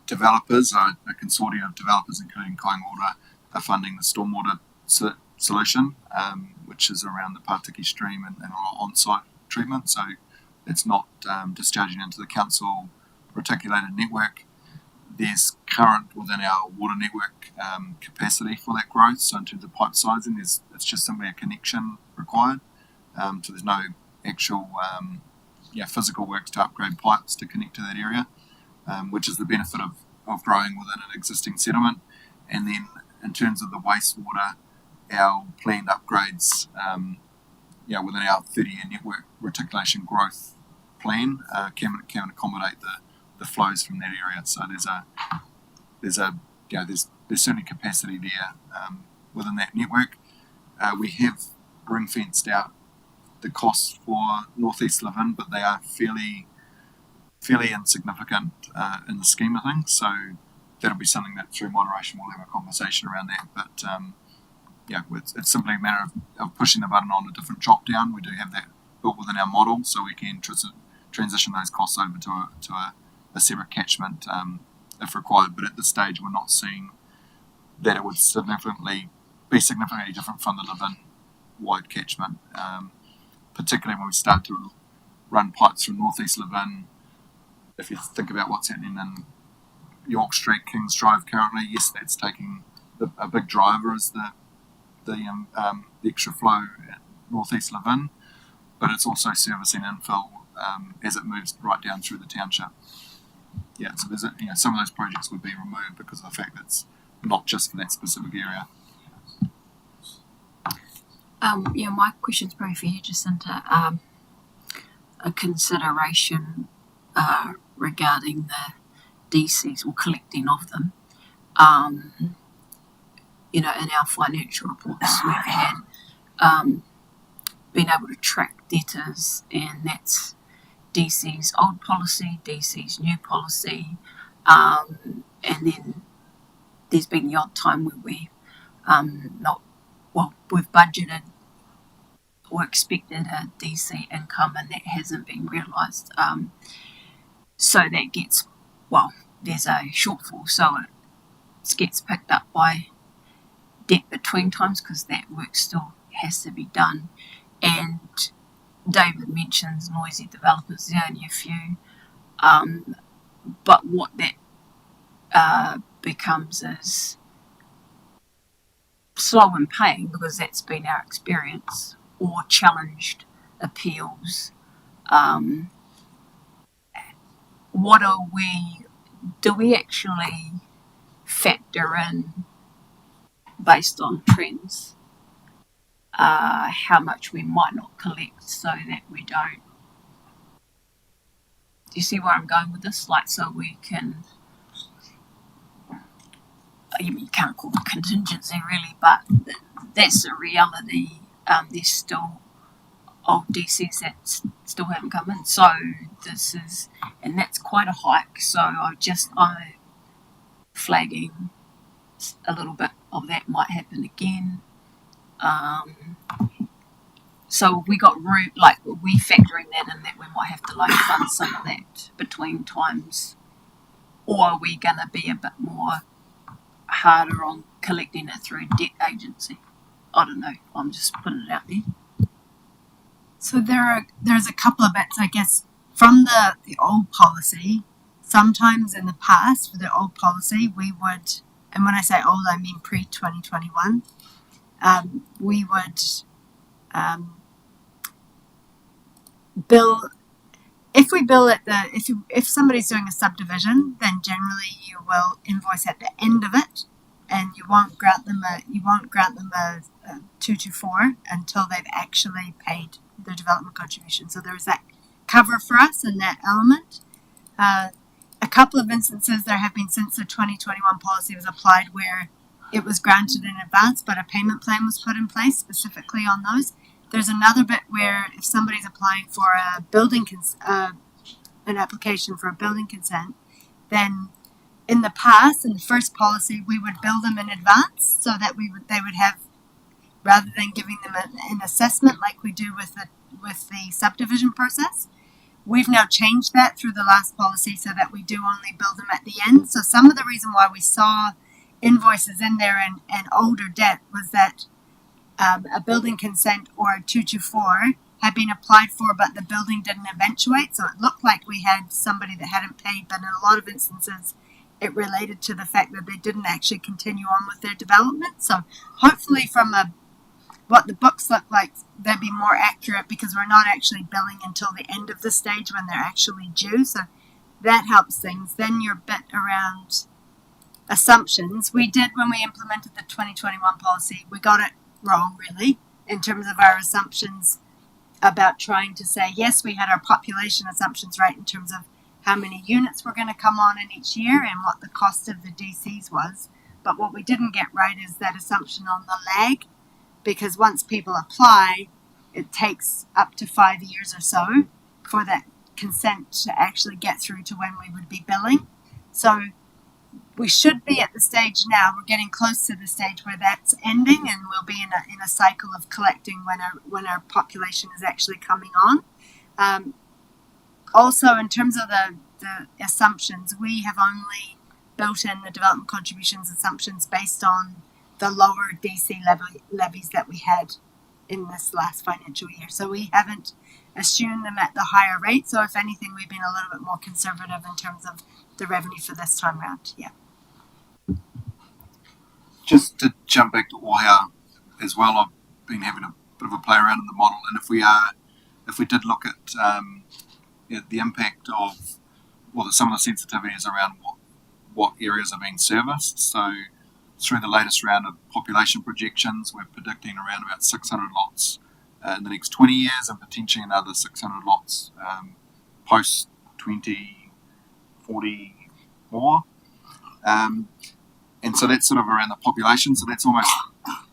developers, a consortium of developers, including Kaingaora, are funding the stormwater solution, which is around the Patiki stream and on-site treatment. So it's not discharging into the council reticulated network. There's current within our water network capacity for that growth. So in terms of pipe sizing, it's just simply a connection required. So there's no actual physical works to upgrade pipes to connect to that area, which is the benefit of growing within an existing settlement. And then in terms of the wastewater, our planned upgrades, within our 30-year network reticulation growth plan, can accommodate the flows from that area. So there's certainly capacity there within that network. We have ring fenced out the costs for Northeast Levin, but they are fairly insignificant in the scheme of things. So that'll be something that through moderation we'll have a conversation around that. But it's simply a matter of pushing the button on a different drop down. We do have that built within our model, so we can transition those costs over to a separate catchment if required. But at this stage, we're not seeing that it would be significantly different from the Levin wide catchment, particularly when we start to run pipes from Northeast Levin. If you think about what's happening in York Street, Kings Drive currently, yes, that's taking a big driver as the extra flow at Northeast Levin, but it's also servicing infill as it moves right down through the township. Yeah, so there's some of those projects would be removed because of the fact that it's not just for that specific area. My question's probably for you, Jacinta. A consideration regarding the DCs or collecting of them. In our financial reports, we've had been able to track debtors, and that's DC's old policy, DC's new policy, and then there's been the odd time where we've budgeted or expected a DC income and that hasn't been realised. So that gets, there's a shortfall, so it gets picked up by debt between times because that work still has to be done. And David mentions noisy developers, there are only a few, but what that becomes is slow in paying, because that's been our experience, or challenged appeals. Do we actually factor in, based on trends, how much we might not collect so that we don't? Do you see where I'm going with this? So we can, you can't call it contingency really, but that's the reality. There's still old DCs that still haven't come in. So and that's quite a hike. So I'm flagging a little bit of that might happen again. So we got room, we factoring that in, that we might have to fund some of that between times, or are we going to be a bit more harder on collecting it through debt agency? I don't know. I'm just putting it out there. So there's a couple of bits, I guess, from the old policy. Sometimes in the past, for the old policy, we would, and when I say old, I mean pre-2021, we would bill. If we bill at if somebody's doing a subdivision, then generally you will invoice at the end of it, and you won't grant them a 224 until they've actually paid their development contribution. So there's that cover for us in that element. A couple of instances there have been since the 2021 policy was applied where it was granted in advance, but a payment plan was put in place specifically on those. There's another bit where if somebody's applying for a building an application for a building consent, then in the past, in the first policy, we would bill them in advance so that they would have, rather than giving them an assessment like we do with the subdivision process. We've now changed that through the last policy so that we do only bill them at the end. So some of the reason why we saw invoices in there and older debt was that a building consent or a 224 had been applied for, but the building didn't eventuate. So it looked like we had somebody that hadn't paid, but in a lot of instances, it related to the fact that they didn't actually continue on with their development. So hopefully from what the books look like, they'd be more accurate because we're not actually billing until the end of the stage when they're actually due. So that helps things. Then your bit around assumptions. We did, when we implemented the 2021 policy, we got it wrong really in terms of our assumptions about trying to say, yes, we had our population assumptions right in terms of how many units were going to come on in each year and what the cost of the DCs was. But what we didn't get right is that assumption on the lag, because once people apply, it takes up to 5 years or so for that consent to actually get through to when we would be billing. So we should be at the stage now, we're getting close to the stage where that's ending, and we'll be in a cycle of collecting when our population is actually coming on. Also, in terms of the assumptions, we have only built in the development contributions assumptions based on the lower DC levies that we had in this last financial year. So we haven't assumed them at the higher rate. So if anything, we've been a little bit more conservative in terms of the revenue for this time round. Yeah. Just to jump back to Ohio as well, I've been having a bit of a play around in the model, and if we did look at the impact of some of the sensitivities around what areas are being serviced. So through the latest round of population projections, we're predicting around about 600 lots in the next 20 years, and potentially another 600 lots post 2044. And so that's sort of around the population. So that's almost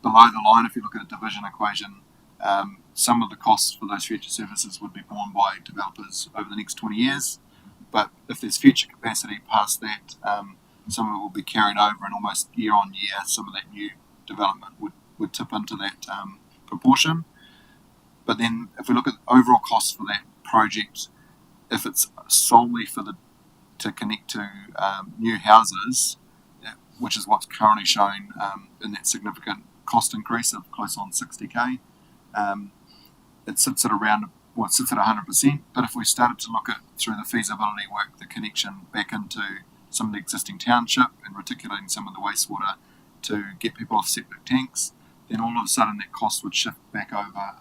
below the line if you look at a division equation. Some of the costs for those future services would be borne by developers over the next 20 years. But if there's future capacity past that, some of it will be carried over, and almost year on year, some of that new development would tip into that proportion. But then if we look at the overall cost for that project, if it's solely to connect to new houses, which is what's currently shown in that significant cost increase of close on 60k, it sits at around, it sits at 100%. But if we started to look at, through the feasibility work, the connection back into some of the existing township and reticulating some of the wastewater to get people off septic tanks, then all of a sudden that cost would shift back over,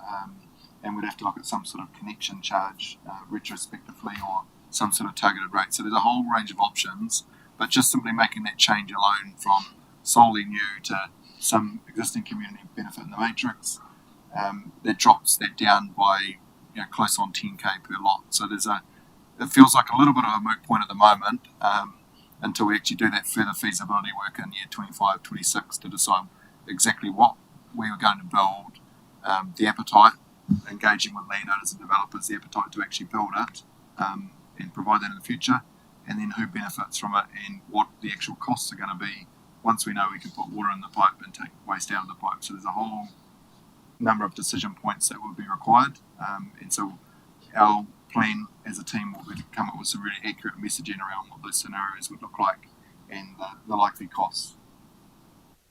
and we'd have to look at some sort of connection charge retrospectively, or some sort of targeted rate. So there's a whole range of options, but just simply making that change alone from solely new to some existing community benefit in the matrix, that drops that down by close on 10k per lot. So it feels like a little bit of a moot point at the moment, until we actually do that further feasibility work in year 25, 26 to decide exactly what we were going to build, the appetite, engaging with landowners and developers, the appetite to actually build it and provide that in the future, and then who benefits from it and what the actual costs are going to be once we know we can put water in the pipe and take waste out of the pipe. So there's a whole number of decision points that will be required, and so our plan as a team will be to come up with some really accurate messaging around what those scenarios would look like and the likely costs.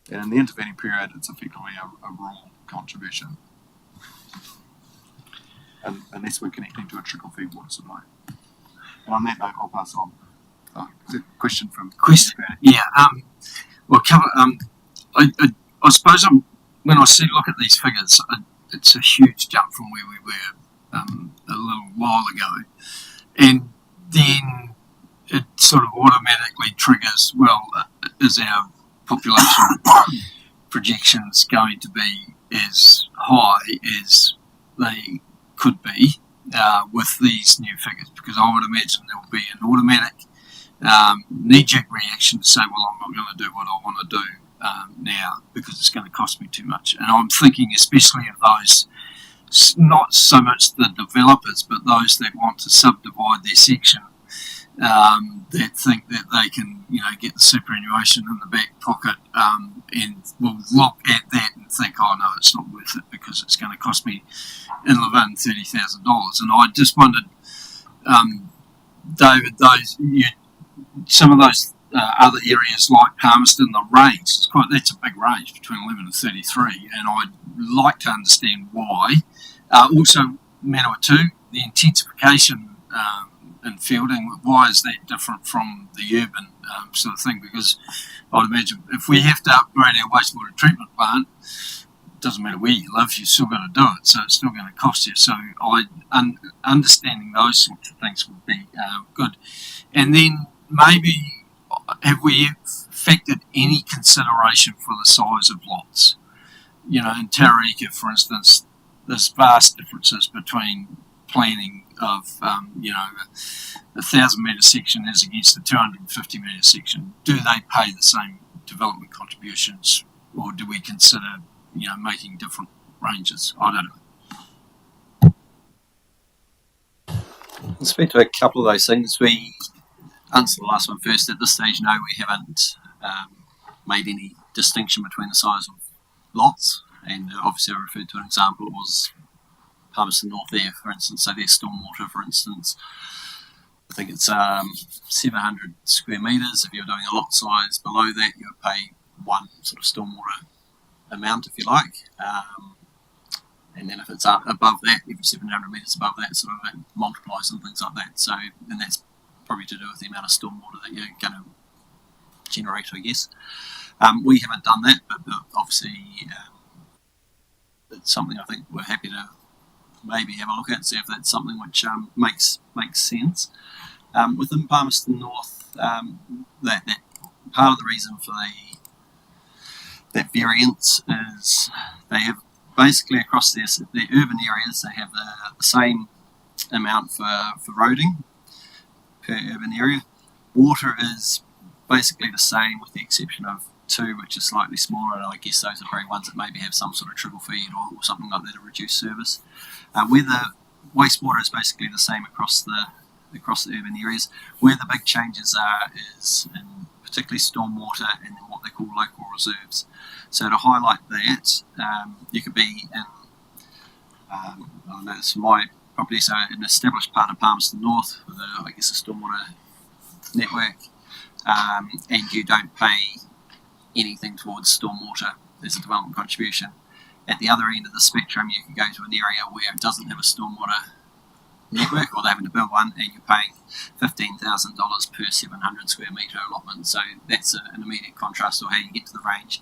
And in the intervening period, it's effectively a rural contribution, unless we're connecting to a trickle feed water supply. And on that note, I'll pass on. Is there a question from Yeah. Well, I suppose when I look at these figures, it's a huge jump from where we were a little while ago, and then it sort of automatically triggers, well, is our population projections going to be as high as they could be with these new figures? Because I would imagine there will be an automatic knee-jerk reaction to say, well, I'm not going to do what I want to do now because it's going to cost me too much. And I'm thinking especially of those, not so much the developers, but those that want to subdivide their section that think that they can, get the superannuation in the back pocket, and will look at that and think, oh no, it's not worth it because it's going to cost me in Levin $30,000. And I just wondered, David, some of those other areas like Palmerston, the range, that's a big range between 11 and 33, and I'd like to understand why. Also, Manawatu, the intensification in Fielding, why is that different from the urban sort of thing? Because I'd imagine if we have to upgrade our wastewater treatment plant, it doesn't matter where you live, you've still got to do it, so it's still going to cost you. So understanding those sorts of things would be good. And then maybe, have we factored any consideration for the size of lots? In Taurika, for instance, there's vast differences between planning of, a 1,000 metre section as against a 250 metre section. Do they pay the same development contributions, or do we consider, making different ranges? I don't know. I'll speak to a couple of those things. We answer the last one first. At this stage, no, we haven't made any distinction between the size of lots, and obviously I referred to an example. It was Palmerston North there, for instance, so their stormwater, for instance, I think it's 700 square metres. If you're doing a lot size below that, you would pay one sort of stormwater amount, if you like, and then if it's up above that, every 700 metres above that, sort of it multiplies and things like that. So, and that's probably to do with the amount of stormwater that you're going to generate, I guess. We haven't done that, but obviously it's something I think we're happy to maybe have a look at and see if that's something which makes sense. Within Palmerston North, that part of the reason for that variance is they have basically across the urban areas, they have the same amount for roading per urban area. Water is basically the same with the exception of two, which is slightly smaller, and I guess those are probably ones that maybe have some sort of trickle feed or something like that to reduce service. Where the wastewater is basically the same across the urban areas. Where the big changes are is in particularly stormwater and then what they call local reserves. So to highlight that, you could be in, I know this is my property, so an established part of Palmerston North with a stormwater network, and you don't pay anything towards stormwater as a development contribution. At the other end of the spectrum, you can go to an area where it doesn't have a stormwater network, or they're having to build one, and you're paying $15,000 per 700 square metre allotment. So that's an immediate contrast to how you get to the range.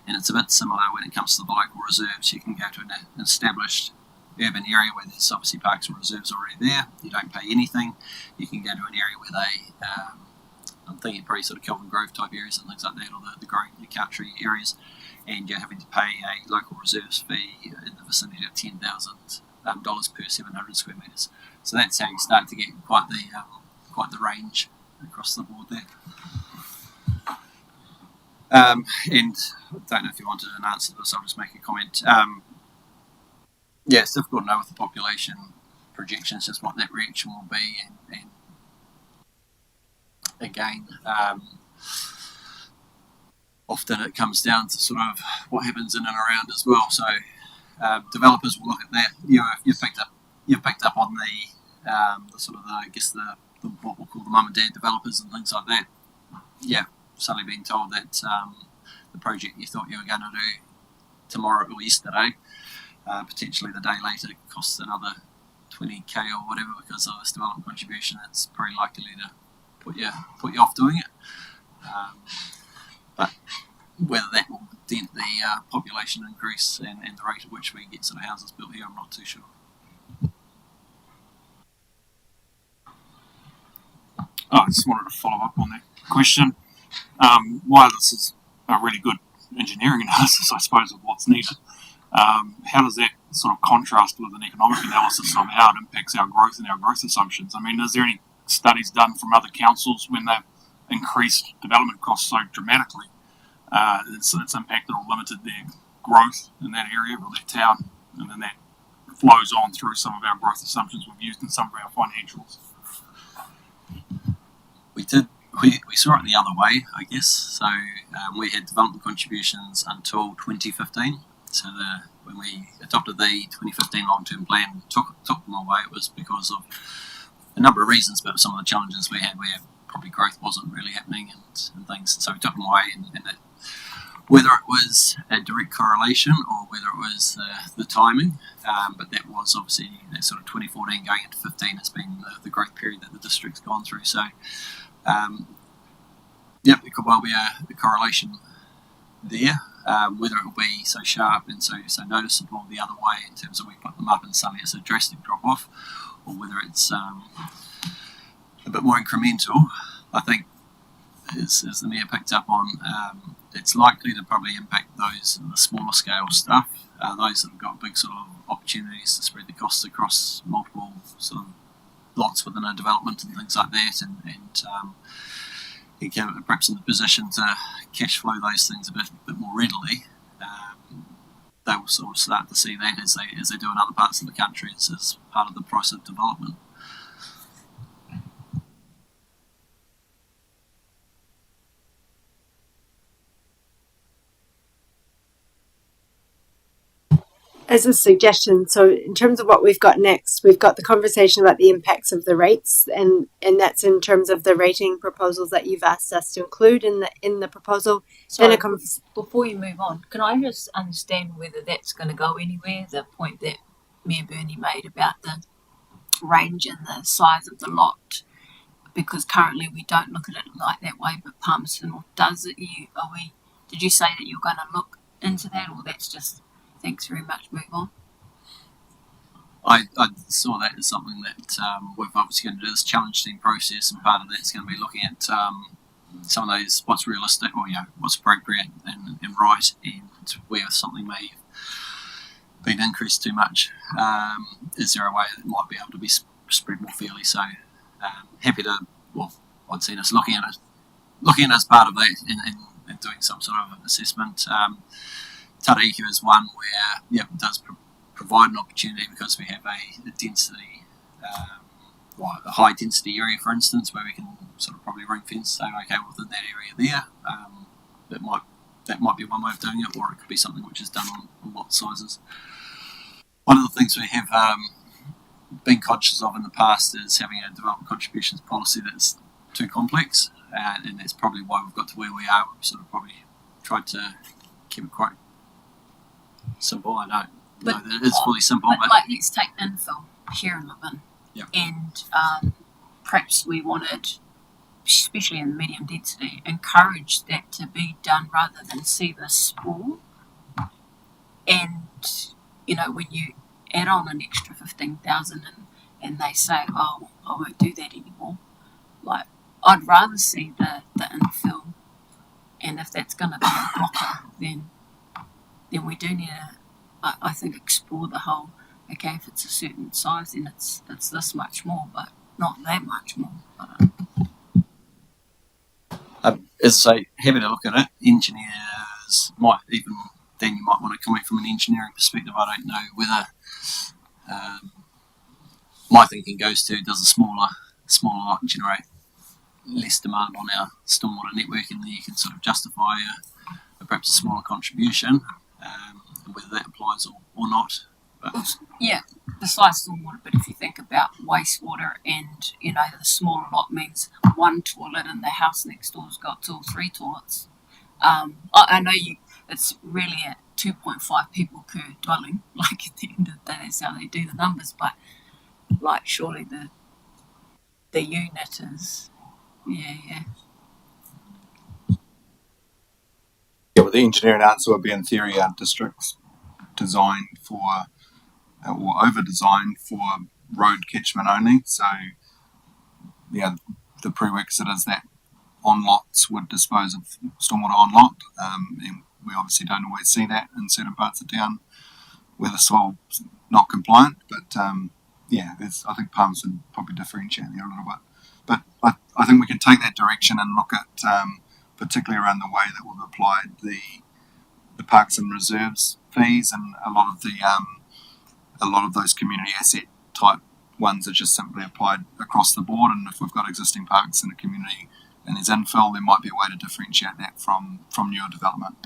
And it's a bit similar when it comes to the local reserves. You can go to an established urban area where there's obviously parks and reserves already there. You don't pay anything. You can go to an area where they, I'm thinking probably sort of Kelvin Grove type areas and things like that, or the growing country areas, and you're having to pay a local reserves fee in the vicinity of $10,000 per 700 square metres. So that's how you start to get quite the range across the board there. And I don't know if you wanted an answer to this, I'll just make a comment. It's difficult to know with the population projections just what that reaction will be, and again, often it comes down to sort of what happens in and around as well. So developers will look at that. You've picked up on the sort of the what we'll call the mum and dad developers and things like that. Yeah, suddenly being told that the project you thought you were going to do tomorrow or yesterday, potentially the day later, costs another 20k or whatever because of this development contribution. It's pretty likely to put you off doing it. But whether that will dent the population increase and the rate at which we get sort of houses built here, I'm not too sure. I just wanted to follow up on that question. While this is a really good engineering analysis, I suppose, of what's needed, how does that sort of contrast with an economic analysis of how it impacts our growth and our growth assumptions? I mean, is there any studies done from other councils when they've increased development costs so dramatically? It's impacted or limited their growth in that area or their town, and then that flows on through some of our growth assumptions we've used in some of our financials. we did. We saw it the other way, I guess. So we had development contributions until 2015. So when we adopted the 2015 long-term plan, took them away. It was because of a number of reasons, but some of the challenges we had where probably growth wasn't really happening and things. So we took them away, and whether it was a direct correlation or whether it was the timing, but that was obviously that sort of 2014 going into 15 has been the growth period that the district's gone through. So, there could well be a correlation there. Whether it will be so sharp and so noticeable the other way in terms of we put them up and suddenly it's a drastic drop off, or whether it's a bit more incremental, I think, as the Mayor picked up on, it's likely to probably impact those in the smaller scale stuff, those that have got big sort of opportunities to spread the costs across multiple sort of lots within a development and things like that, and perhaps in the position to cash flow those things a bit more readily. They will sort of start to see that as they do in other parts of the country as part of the price of development. As a suggestion, so in terms of what we've got next, we've got the conversation about the impacts of the rates, and that's in terms of the rating proposals that you've asked us to include in the proposal. So before you move on, can I just understand whether that's going to go anywhere? The point that Mayor Burney made about the range and the size of the lot, because currently we don't look at it like that way, but Palmerston North does it. Did you say that you're going to look into that, or that's just thanks very much, move on? I saw that as something that we're obviously going to do this challenge team process, and part of that's going to be looking at some of those, what's realistic or what's appropriate and right, and where something may have been increased too much. Is there a way that it might be able to be spread more fairly? So happy to, I'd seen us looking at it as part of that and doing some sort of assessment. Taraiku is one where it does provide an opportunity because we have a density, a high density area, for instance, where we can sort of probably ring fence, say, okay, within that area there, that might be one way of doing it, or it could be something which is done on lot sizes. One of the things we have been conscious of in the past is having a development contributions policy that's too complex, and that's probably why we've got to where we are. We've sort of probably tried to keep it quite simple. I don't know that it is fully simple, but let's take infill here in Levin, Yep. and perhaps we wanted, especially in the medium density, encourage that to be done rather than see the sprawl. And when you add on an extra 15,000 and they say, oh, I won't do that anymore. Like, I'd rather see the infill, and if that's going to be a blocker, then we do need to, I think, explore the whole, okay, if it's a certain size, then it's this much more, but not that much more. as I say, happy to look at it. Engineers might even, then you might want to comment from an engineering perspective. I don't know whether my thinking goes to, does a smaller lot generate less demand on our stormwater network, and then you can sort of justify perhaps a smaller contribution, whether that applies or not. But besides stormwater, but if you think about wastewater and, the smaller lot means one toilet and the house next door's got 2 or 3 toilets. I know it's really at 2.5 people per dwelling, like at the end of the day, that's how they do the numbers, but like surely the unit is, Yeah, well, the engineering answer would be, in theory, our districts designed for, or over-designed for road catchment only. So, the prerequisite is that on-lots would dispose of stormwater on-lot. And we obviously don't always see that in certain parts of town where the soil's not compliant. But, I think Palmerston probably differentiate there a little bit. But I think we can take that direction and look at, particularly around the way that we've applied the parks and reserves fees, and a lot of those community asset type ones are just simply applied across the board. And if we've got existing parks in a community and there's infill, there might be a way to differentiate that from newer development.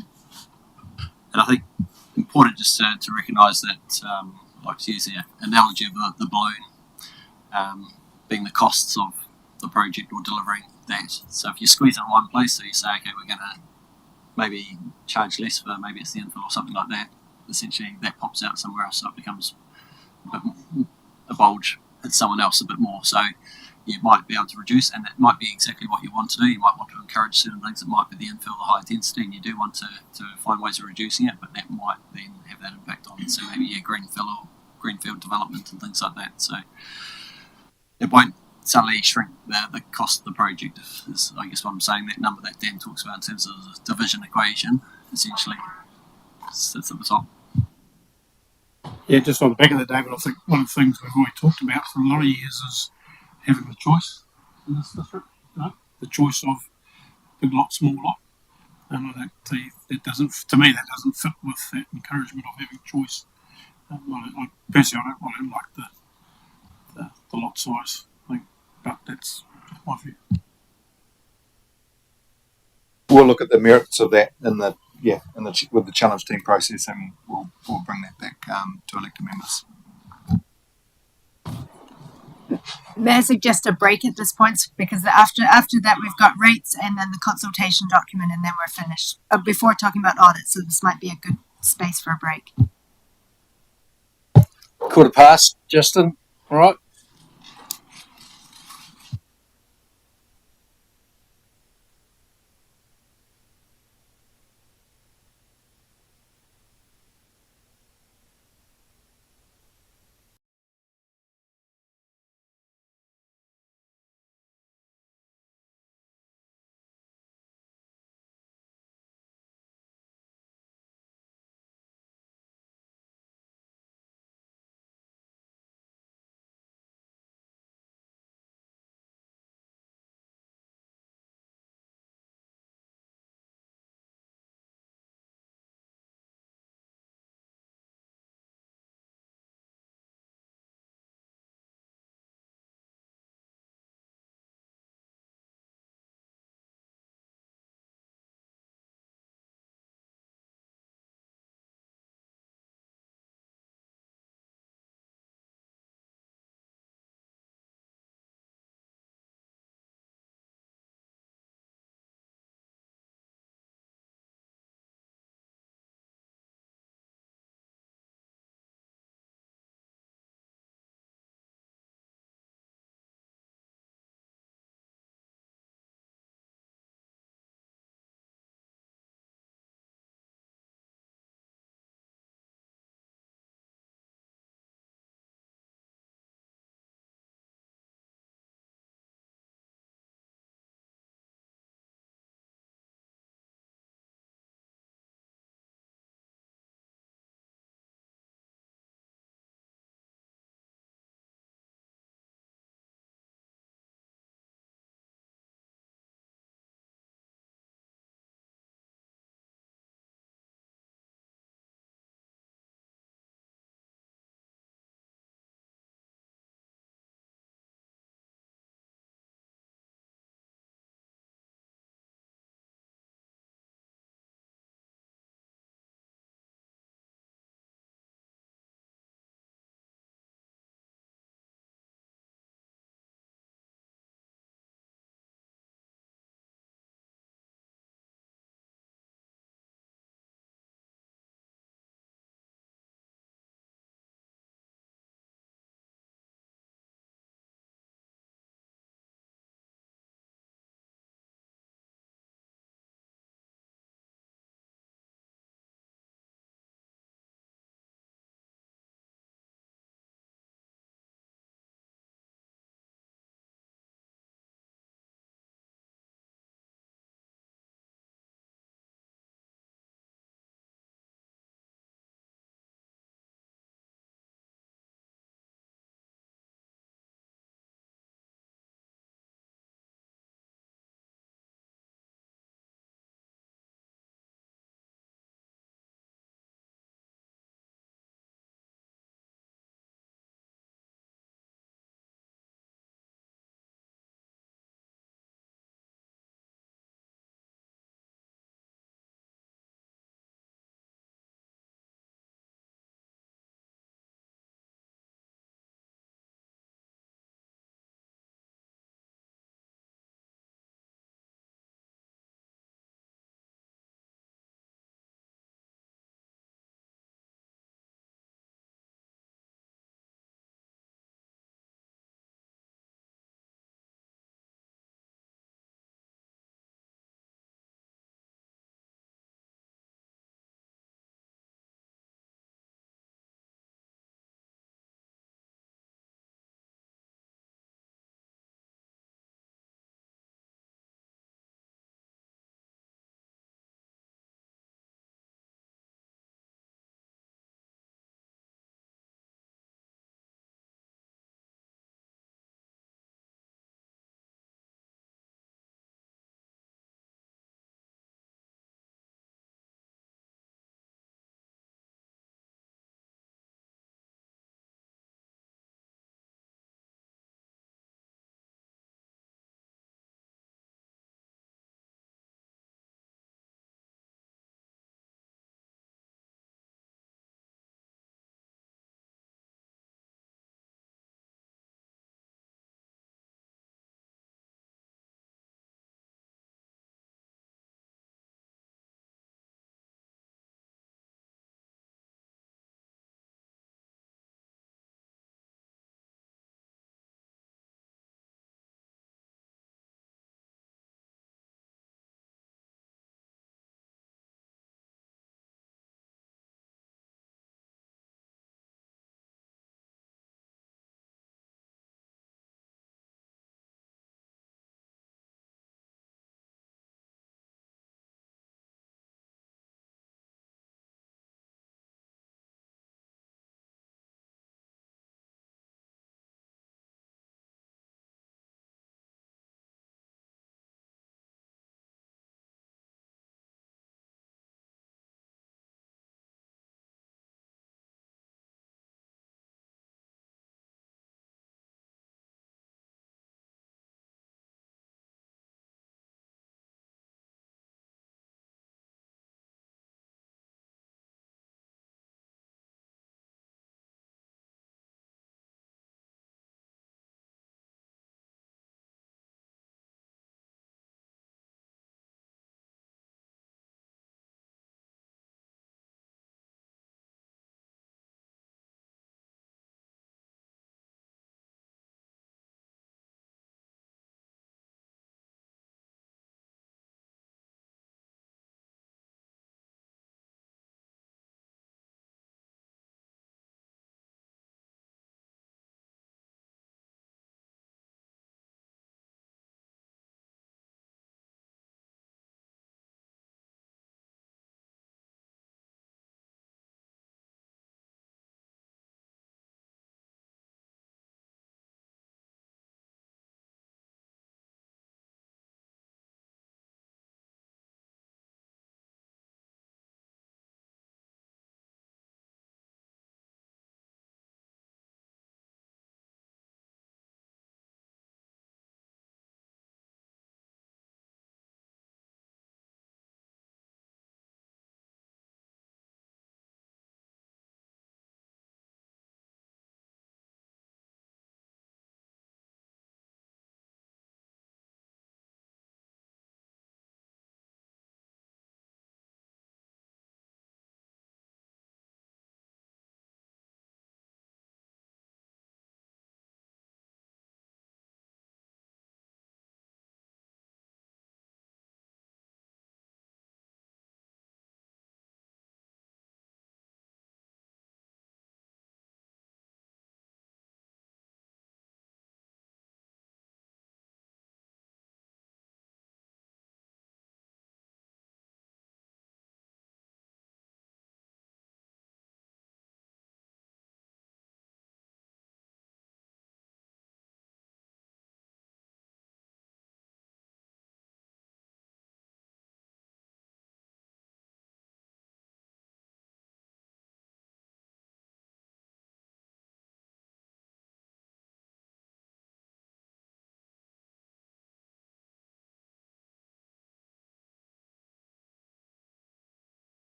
And I think important just to recognise that, like to use the analogy of the balloon, being the costs of the project or delivering that. So if you squeeze it in one place, so you say, okay, we're going to maybe charge less for maybe it's the infill or something like that, essentially that pops out somewhere else, so it becomes a bit more, a bulge hits someone else a bit more. So you might be able to reduce, and that might be exactly what you want to do. You might want to encourage certain things. It might be the infill, the high density, and you do want to find ways of reducing it, but that might then have that impact on, so maybe your greenfield development and things like that. So it won't suddenly shrink the cost of the project, is I guess what I'm saying. That number that Dan talks about in terms of the division equation essentially sits at the top. Yeah, just on the back of that, David, I think one of the things we've already talked about for a lot of years is having the choice in this district. The choice of big lot, small lot. And I think that doesn't, to me, that doesn't fit with that encouragement of having choice. I personally, I don't like the lot size thing, but that's just my view. We'll look at the merits of that with the challenge team process, and we'll bring that back to elected members. May I suggest a break at this point, because after that we've got rates and then the consultation document, and then we're finished before talking about audit. So this might be a good space for a break. 1:15, Justin. All right.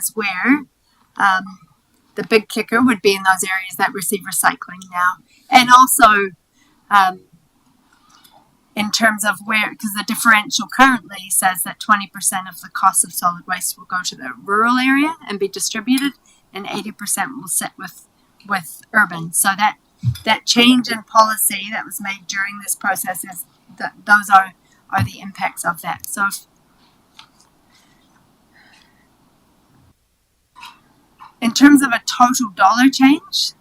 areas where the big kicker would be in those areas that receive recycling now. And also, in terms of where, because the differential currently says that 20% of the cost of solid waste will go to the rural area and be distributed, and 80% will sit with urban. So that change in policy that was made during this process is that those are the impacts of that. So in terms of a total dollar change,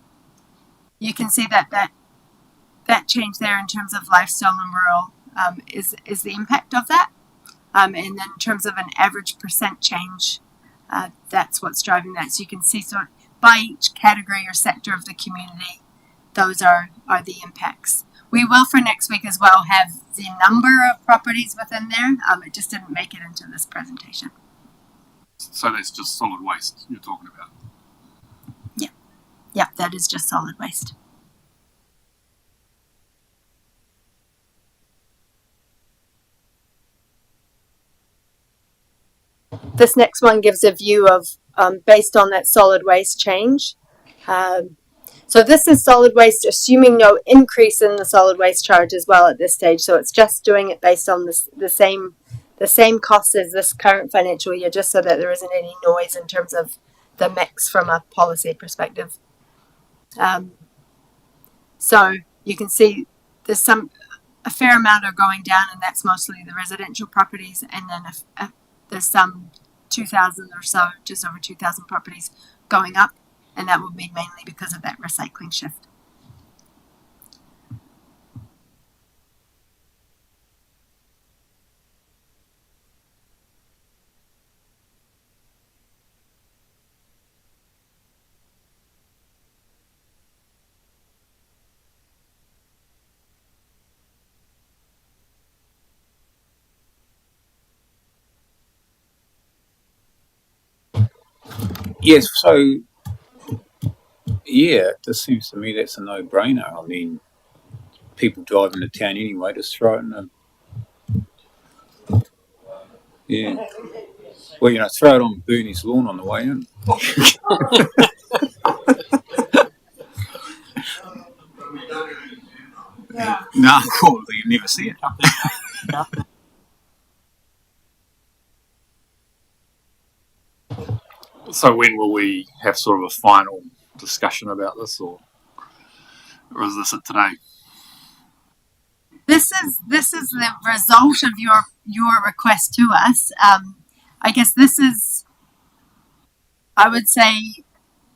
you can see that change there in terms of lifestyle and rural is the impact of that. And then in terms of an average percent change, that's what's driving that. So you can see sort of by each category or sector of the community, those are the impacts. We will for next week as well have the number of properties within there. It just didn't make it into this presentation. So that's just solid waste you're talking about. Yeah, that is just solid waste. This next one gives a view of based on that solid waste change. So this is solid waste, assuming no increase in the solid waste charge as well at this stage. So it's just doing it based on the same cost as this current financial year, just so that there isn't any noise in terms of the mix from a policy perspective. So you can see there's a fair amount are going down, and that's mostly the residential properties, and then there's some 2,000 or so, just over 2,000 properties going up, and that will be mainly because of that recycling shift. Yes, so yeah, it just seems to me that's a no-brainer. I mean, people drive into town anyway, just throw it in the... Yeah. Well, throw it on Bernie's lawn on the way in. No, cool, you never see it. So when will we have sort of a final discussion about this, or is this it today? This is the result of your request to us. I guess this is, I would say,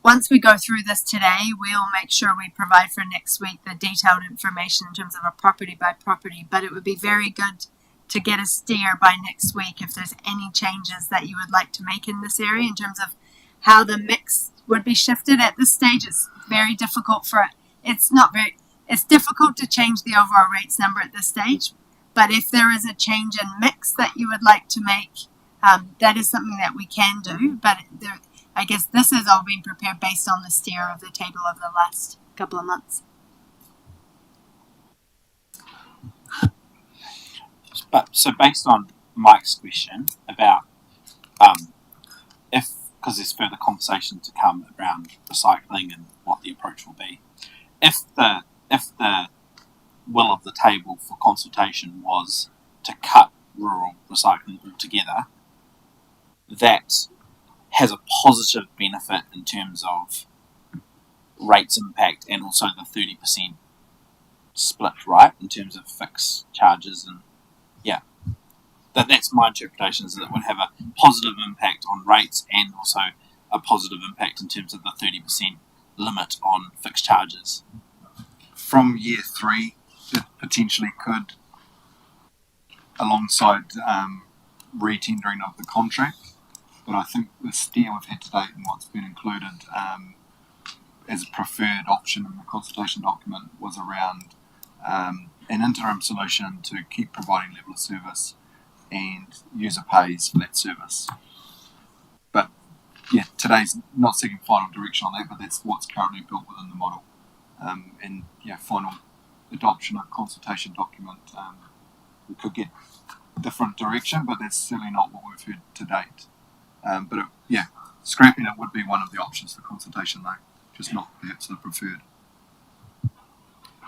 once we go through this today, we'll make sure we provide for next week the detailed information in terms of a property by property. But it would be very good to get a steer by next week if there's any changes that you would like to make in this area in terms of how the mix would be shifted. At this stage, it's very difficult it's difficult to change the overall rates number at this stage. But if there is a change in mix that you would like to make, that is something that we can do. But I guess this has all been prepared based on the steer of the table of the last couple of months. But so based on Mike's question about because there's further conversation to come around recycling and what the approach will be, if the will of the table for consultation was to cut rural recycling altogether, that has a positive benefit in terms of rates impact and also the 30% split, right, in terms of fixed charges. And yeah, that's my interpretation, is that it would have a positive impact on rates and also a positive impact in terms of the 30% limit on fixed charges. From year 3, it potentially could, alongside re-tendering of the contract. But I think the steer we've had to date and what's been included as a preferred option in the consultation document was around an interim solution to keep providing level of service and user pays for that service. But yeah, today's not seeking final direction on that, but that's what's currently built within the model. And final adoption of consultation document, we could get different direction, but that's certainly not what we've heard to date. Scrapping it would be one of the options for consultation, though, just not perhaps the preferred.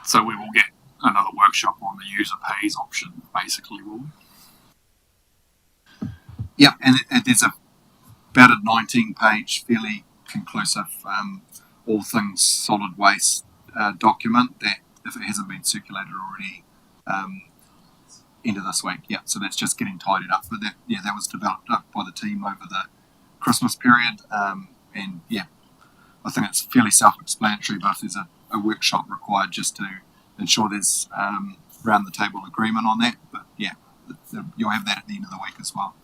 So we will get another workshop on the user pays option, basically, will we? Yeah, and there's about a 19-page, fairly conclusive, all things solid waste document that, if it hasn't been circulated already, end of this week. Yeah, so that's just getting tidied up. But that was developed up by the team over the Christmas period, and yeah, I think it's fairly self-explanatory. But if there's a workshop required, just to ensure there's round the table agreement on that. But yeah, you'll have that at the end of the week as well.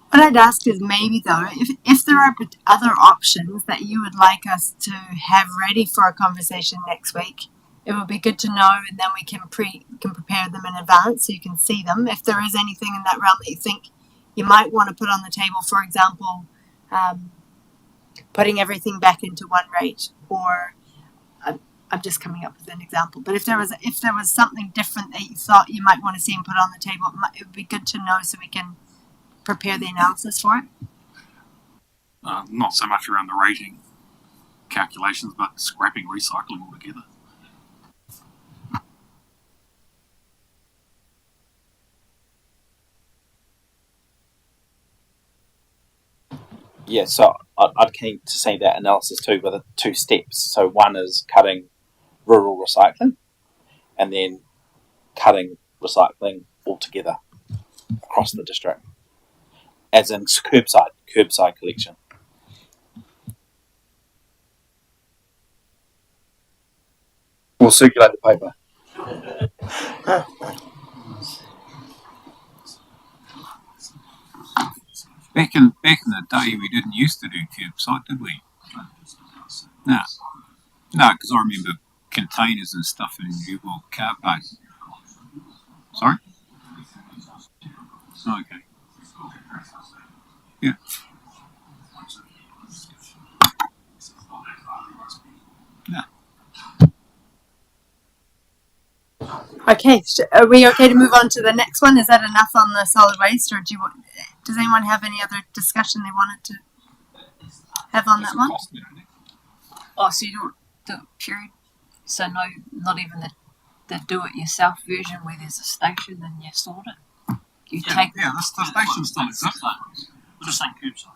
What I'd ask is maybe though, if there are other options that you would like us to have ready for a conversation next week, it would be good to know, and then we can prepare them in advance so you can see them. If there is anything in that realm that you think you might want to put on the table, for example, putting everything back into one rate, or I'm just coming up with an example. But if there was something different that you thought you might want to see and put on the table, it would be good to know so we can prepare the analysis for it. Not so much around the rating calculations, but scrapping recycling altogether. Yeah, so I'd keen to see that analysis too with the 2 steps. So one is cutting rural recycling, and then cutting recycling altogether across the district, as in curbside collection. We'll circulate the paper. Back in the day, we didn't used to do curbside, did we? No, because I remember containers and stuff in your car park. Sorry? Okay. Yeah. No. Okay, are we okay to move on to the next one? Is that enough on the solid waste, or does anyone have any other discussion they wanted to have on that one? Oh, so you don't do it, period? So no, not even the do-it-yourself version where there's a station and you sort it? You take the station still exists. We're just saying curbside.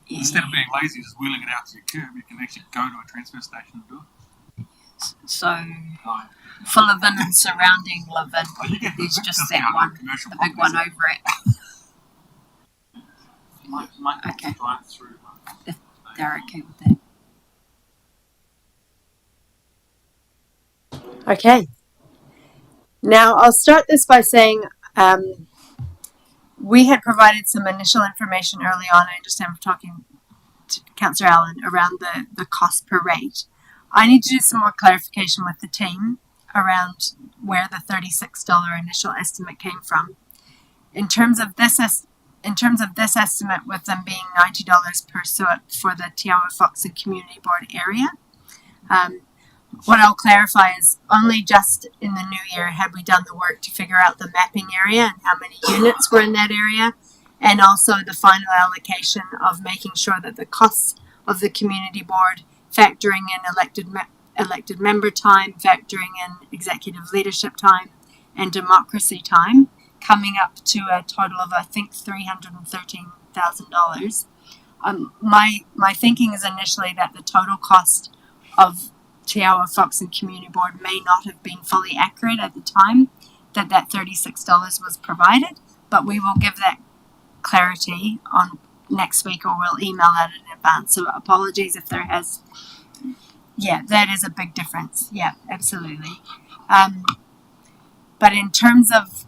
Yeah. Instead of being lazy, just wheeling it out to your curb, you can actually go to a transfer station and do it. So for Levin and surrounding Levin, there's just that one, the big one over it. Okay. If they're okay with that. Okay. Now I'll start this by saying we had provided some initial information early on. I understand from talking to Councillor Allen around the cost per rate. I need to do some more clarification with the team around where the $36 initial estimate came from. In terms of this estimate, with them being $90 per SUIP for the Te Awa Whakson Community Board area, what I'll clarify is only just in the new year had we done the work to figure out the mapping area and how many units were in that area, and also the final allocation of making sure that the costs of the community board, factoring in elected member time, factoring in executive leadership time and democracy time, coming up to a total of I think $313,000. My thinking is initially that the total cost of Te Awa Whakson Community Board may not have been fully accurate at the time that $36 was provided, but we will give that clarity on next week, or we'll email that in advance. So apologies if there has. Yeah, that is a big difference. Yeah, absolutely. But in terms of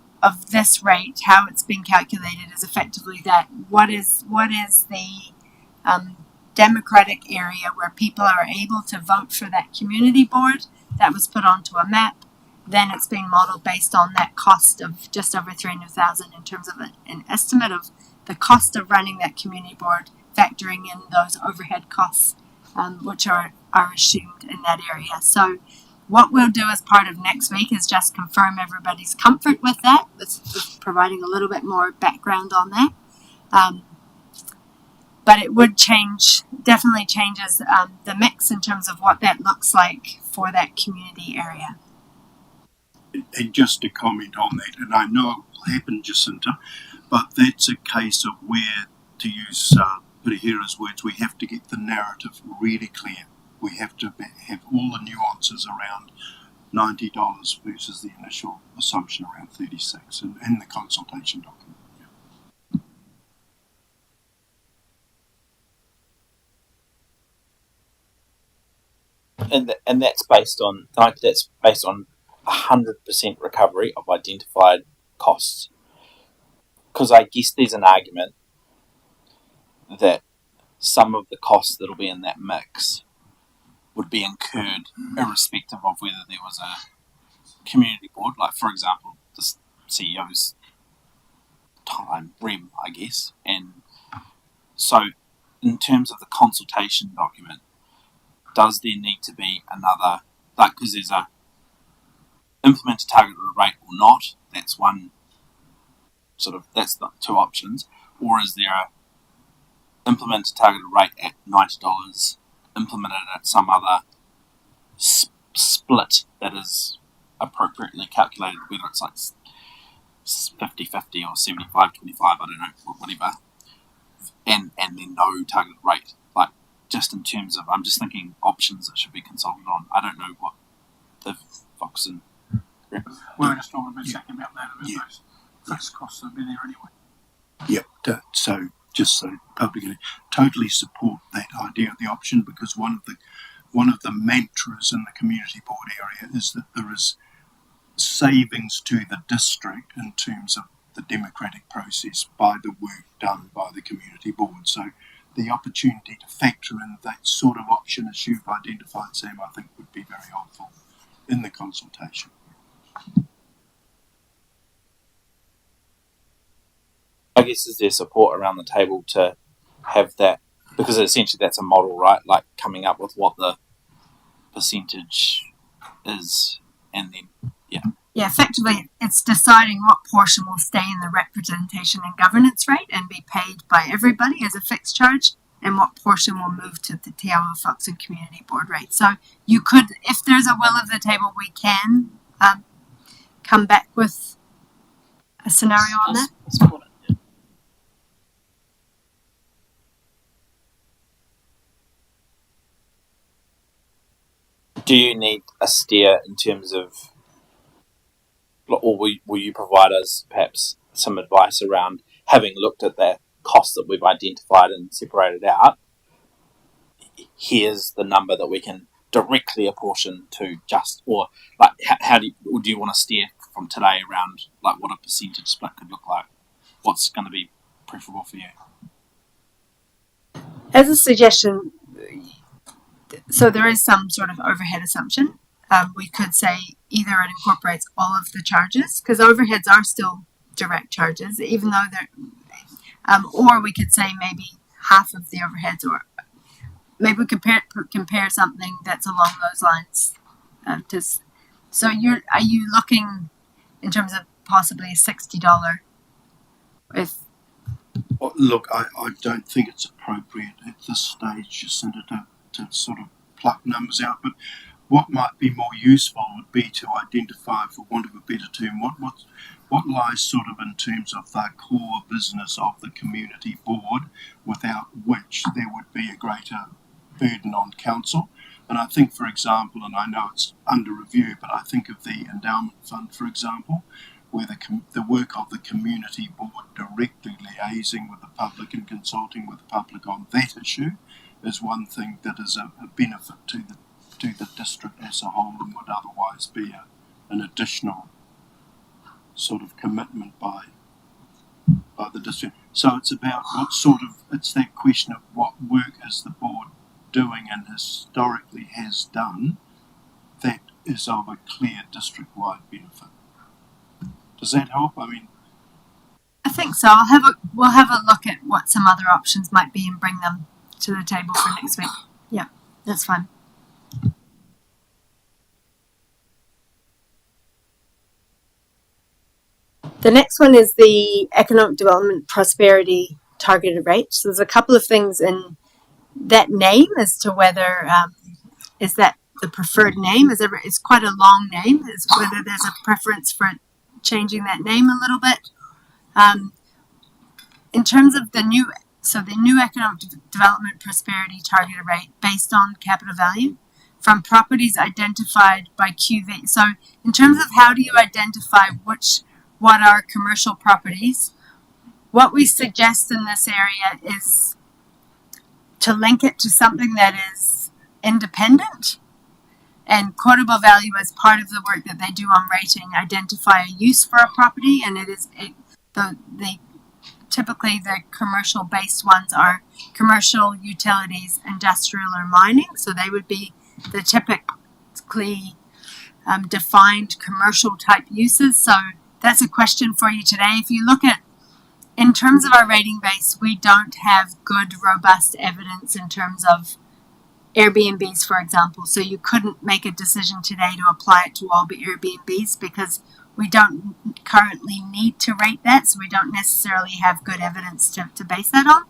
this rate, how it's been calculated is effectively that what is the democratic area where people are able to vote for that community board that was put onto a map. Then it's being modeled based on that cost of just over $300,000 in terms of an estimate of the cost of running that community board, factoring in those overhead costs, which are assumed in that area. So what we'll do as part of next week is just confirm everybody's comfort with that, with providing a little bit more background on that. but it would definitely changes the mix in terms of what that looks like for that community area. And just to comment on that, and I know it will happen, Jacinta, but that's a case of where, to use Perihira's words, we have to get the narrative really clear. We have to have all the nuances around $90 versus the initial assumption around 36 in the consultation document. And that's based on 100% recovery of identified costs. Because I guess there's an argument that some of the costs that'll be in that mix would be incurred irrespective of whether there was a community board, like for example the CEO's time, REM, I guess. And so in terms of the consultation document, does there need to be another, like, because there's a implement a targeted rate or not, that's one sort of, that's the two options, or is there a implement a targeted rate at $90, implement it at some other split that is appropriately calculated, whether it's like 50-50 or 75-25, I don't know, whatever, and then no targeted rate, like, just in terms of, I'm just thinking options that should be consulted on. I don't know what the Fox and We were just talking about those fixed costs have been there anyway. Yep. So just so publicly, totally support that idea of the option, because one of the mantras in the community board area is that there is savings to the district in terms of the democratic process by the work done by the community board. So the opportunity to factor in that sort of option as you've identified, Sam, I think would be very helpful in the consultation. I guess is there support around the table to have that, because essentially that's a model, right? Like coming up with what the percentage is, and then Yeah, effectively, it's deciding what portion will stay in the representation and governance rate and be paid by everybody as a fixed charge, and what portion will move to the Te Awa Fox and Community Board rate. So you could, if there's a will of the table, we can come back with a scenario on that. support it. Do you need a steer in terms of, or will you provide us perhaps some advice around, having looked at the costs that we've identified and separated out, here's the number that we can directly apportion to just, or like how do you want to steer from today around like what a percentage split could look like? What's going to be preferable for you? As a suggestion, so there is some sort of overhead assumption. We could say either it incorporates all of the charges, because overheads are still direct charges, even though they're, or we could say maybe half of the overheads, or maybe we compare something that's along those lines. So are you looking in terms of possibly a $60? Well, look, I don't think it's appropriate at this stage, Jacinta, to sort of pluck numbers out, but what might be more useful would be to identify, for want of a better term, what lies sort of in terms of the core business of the community board, without which there would be a greater burden on council. And I think, for example, and I know it's under review, but I think of the endowment fund, for example, where the work of the community board directly liaising with the public and consulting with the public on that issue is one thing that is a benefit to the district as a whole, and would otherwise be an additional sort of commitment by the district. So it's about it's that question of what work is the board doing and historically has done that is of a clear district-wide benefit. Does that help? I mean, I think so. We'll have a look at what some other options might be and bring them to the table for next week. Yeah, that's fine. The next one is the Economic Development Prosperity targeted rate. So there's a couple of things in that name as to whether is that the preferred name. It's quite a long name. Is whether there's a preference for changing that name a little bit. In terms of the new economic development prosperity targeted rate based on capital value from properties identified by QV. So in terms of how do you identify what are commercial properties, what we suggest in this area is to link it to something that is independent and quotable value as part of the work that they do on rating, identify a use for a property, and typically the commercial based ones are commercial, utilities, industrial, or mining. So they would be the typically defined commercial type uses. So that's a question for you today. If you look at, in terms of our rating base, we don't have good, robust evidence in terms of Airbnbs, for example. So you couldn't make a decision today to apply it to all the Airbnbs because we don't currently need to rate that. So we don't necessarily have good evidence to base that on.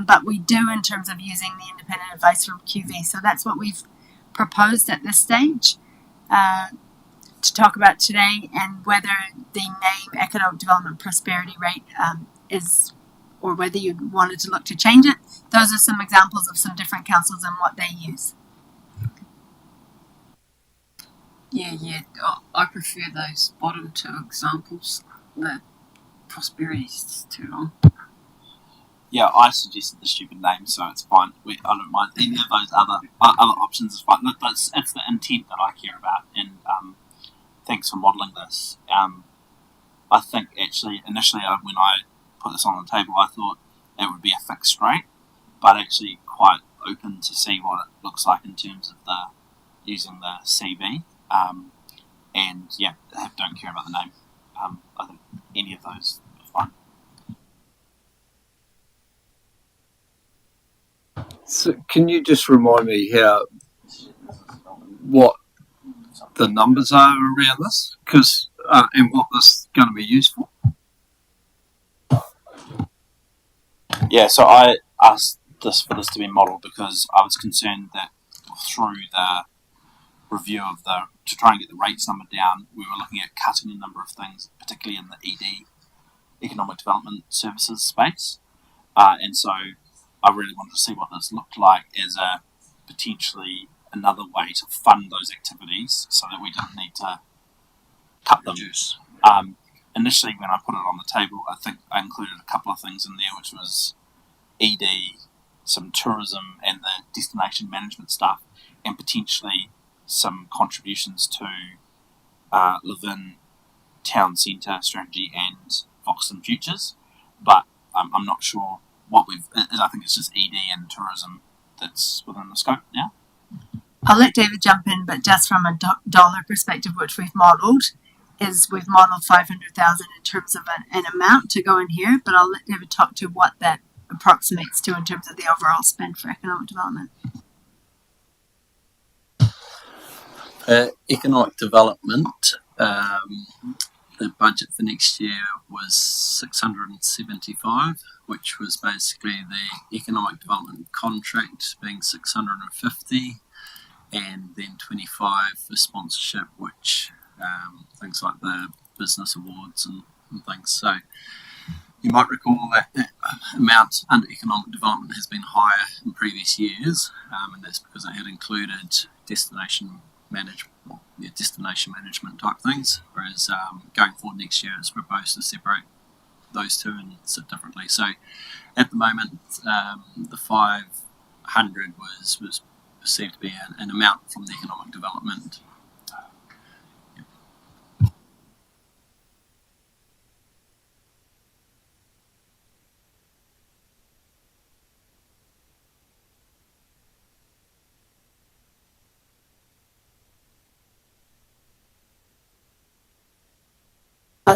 But we do in terms of using the independent advice from QV. So that's what we've proposed at this stage to talk about today, and whether the name Economic Development Prosperity Rate is, or whether you wanted to look to change it. Those are some examples of some different councils and what they use. Yeah. I prefer those bottom two examples. The prosperity's too long. Yeah, I suggested the stupid name, so it's fine. I don't mind any of those other options. Is fine. Look, it's the intent that I care about, and thanks for modelling this. I think actually initially when I put this on the table, I thought it would be a fixed rate, but actually quite open to see what it looks like in terms of using the CV. And yeah, I don't care about the name. I think any of those are fine. So can you just remind me what the numbers are around this, and what this is going to be used for? Yeah, so I asked for this to be modelled because I was concerned that through the review of to try and get the rates number down, we were looking at cutting a number of things, particularly in the ED, Economic Development Services space. And so I really wanted to see what this looked like as a potentially another way to fund those activities so that we didn't need to cut them. Initially, when I put it on the table, I think I included a couple of things in there, which was ED, some tourism and the destination management stuff, and potentially some contributions to Levin Town Centre strategy and Foxton Futures. But I'm not sure I think it's just ED and tourism that's within the scope now. I'll let David jump in, but just from a dollar perspective, which we've modelled, is we've modelled 500,000 in terms of an amount to go in here, but I'll let David talk to what that approximates to in terms of the overall spend for economic development. Economic development, the budget for next year was 675, which was basically the economic development contract being 650, and then 25 for sponsorship, which things like the business awards and things. So you might recall that amount under economic development has been higher in previous years, and that's because it had included destination management type things, whereas going forward next year it's proposed to separate those two and sit differently. So at the moment the 500 was perceived to be an amount from the economic development.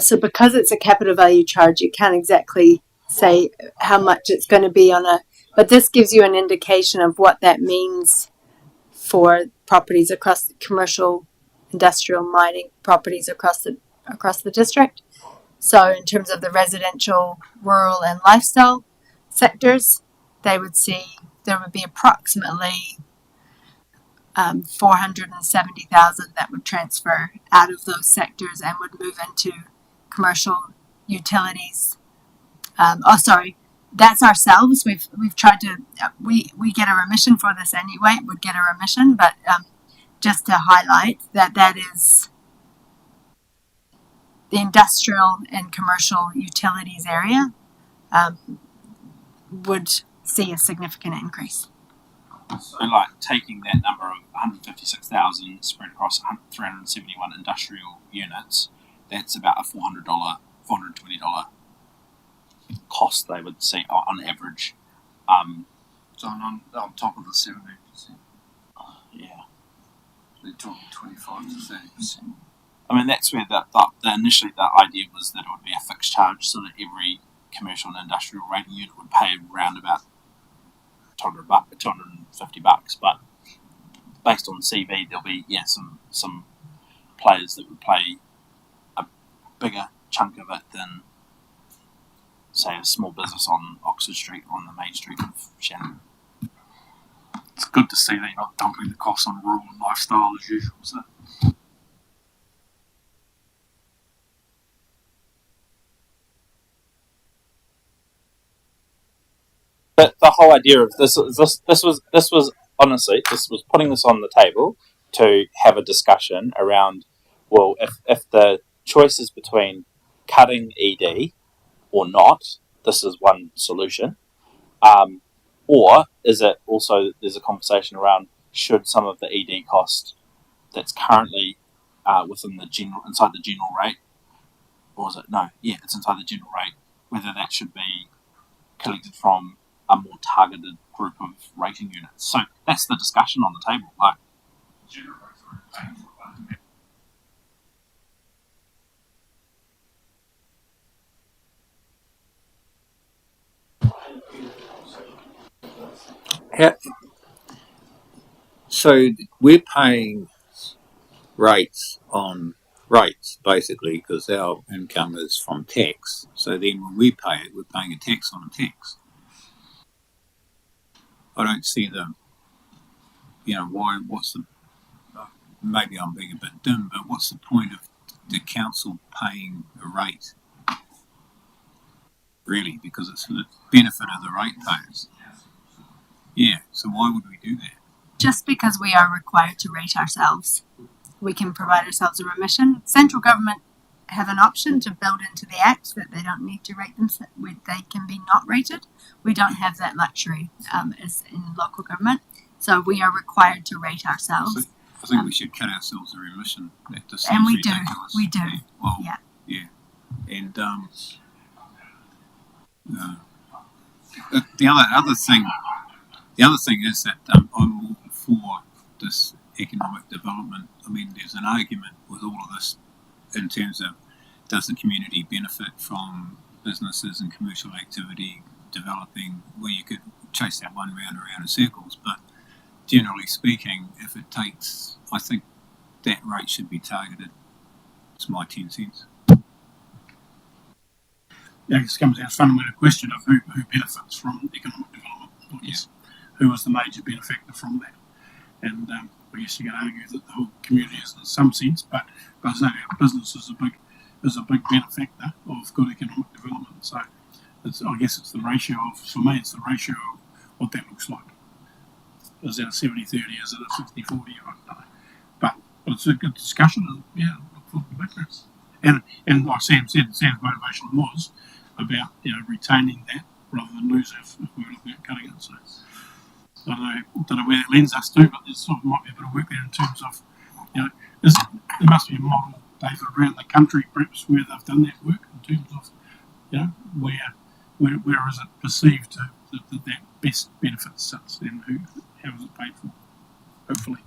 So because it's a capital value charge, you can't exactly say how much it's going to be but this gives you an indication of what that means for properties across the commercial, industrial, mining properties across the district. So in terms of the residential, rural and lifestyle sectors, they would see there would be approximately 470,000 that would transfer out of those sectors and would move into commercial utilities. That's ourselves. We've tried to we get a remission for this anyway. Would get a remission, but just to highlight that is the industrial and commercial utilities area would see a significant increase. So, like taking that number of 156,000 spread across 371 industrial units, that's about a $420 cost they would see on average. So on top of the 17%, Yeah, they're talking 25 to 30%. I mean that's where the initially the idea was that it would be a fixed charge, so that every commercial and industrial rating unit would pay around about $250, but based on CV, there'll be some players that would pay a bigger chunk of it than, say, a small business on Oxford Street on the main street of Shannon. It's good to see that you're not dumping the costs on rural and lifestyle as usual. So. But the whole idea of this was honestly, this was putting this on the table to have a discussion around, well, if the choice is between cutting ED or not, this is one solution. Or is it also, there's a conversation around, should some of the ED cost that's currently within the inside the general rate, or is it, no, yeah, it's inside the general rate, whether that should be collected from a more targeted group of rating units. So that's the discussion on the table. Like, So we're paying rates on rates, basically, because our income is from tax. So then when we pay it, we're paying a tax on a tax. I don't see maybe I'm being a bit dim, but what's the point of the council paying a rate? Really, because it's for the benefit of the ratepayers. Yeah, so why would we do that? Just because we are required to rate ourselves, we can provide ourselves a remission. Central government have an option to build into the Act that they don't need to rate them, they can be not rated. We don't have that luxury as in local government, so we are required to rate ourselves. I think we should cut ourselves a remission. That just And we seems ridiculous. do. We do. Yeah. Well, Yeah. Yeah. And the other thing is that I'm all for this economic development. I mean, there's an argument with all of this in terms of, does the community benefit from businesses and commercial activity developing, where you could chase that one round and round in circles. But generally speaking, if it takes, I think that rate should be targeted. It's my 10 cents. Yeah, it comes down to a fundamental question of who benefits from economic development. Yes. Who is the major benefactor from that? And I guess you can argue that the whole community is in some sense, but I say our business is a big benefactor of good economic development. So I guess it's the ratio of, for me, it's the ratio of what that looks like. Is it a 70-30? Is it a 60-40? I don't know. But it's a good discussion, and yeah, look forward to backgrounds. And like Sam's motivation was about retaining that rather than lose it if we were looking at cutting it. So I don't know where that lends us to, but there sort of might be a bit of work there in terms of there must be a model, David, around the country perhaps where they've done that work in terms of where is it perceived that best benefits sits and how is it paid for? Hopefully.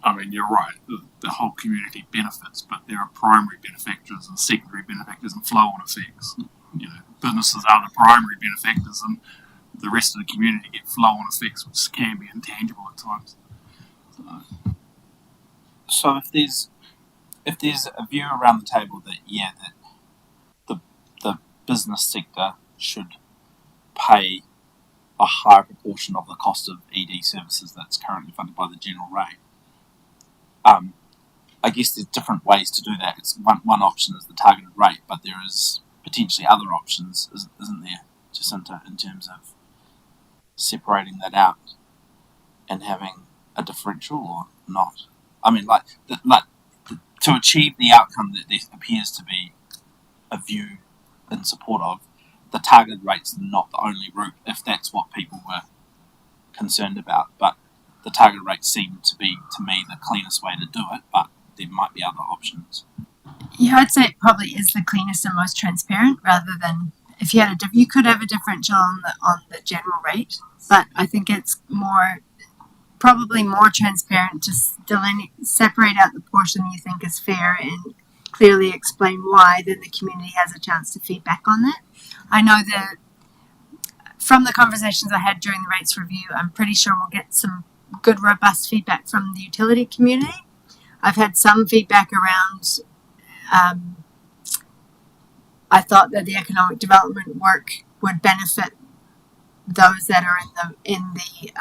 I mean, you're right. The whole community benefits, but there are primary benefactors and secondary benefactors and flow-on effects. Businesses are the primary benefactors, and the rest of the community get flow-on effects, which can be intangible at times. So if there's a view around the table that the business sector should pay a higher proportion of the cost of ED services that's currently funded by the general rate. I guess there's different ways to do that. It's one option is the targeted rate, but there is potentially other options, isn't there, Jacinta, in terms of separating that out and having a differential or not? I mean, to achieve the outcome that there appears to be a view in support of, the targeted rate's not the only route, if that's what people were concerned about. But the targeted rate seemed to be, to me, the cleanest way to do it, but there might be other options. Yeah, I'd say it probably is the cleanest and most transparent, rather than if you had you could have a differential on the general rate, but I think it's probably more transparent to separate out the portion you think is fair and clearly explain why, then the community has a chance to feedback on that. I know that from the conversations I had during the rates review, I'm pretty sure we'll get some good, robust feedback from the utility community. I've had some feedback around, I thought that the economic development work would benefit those that are in the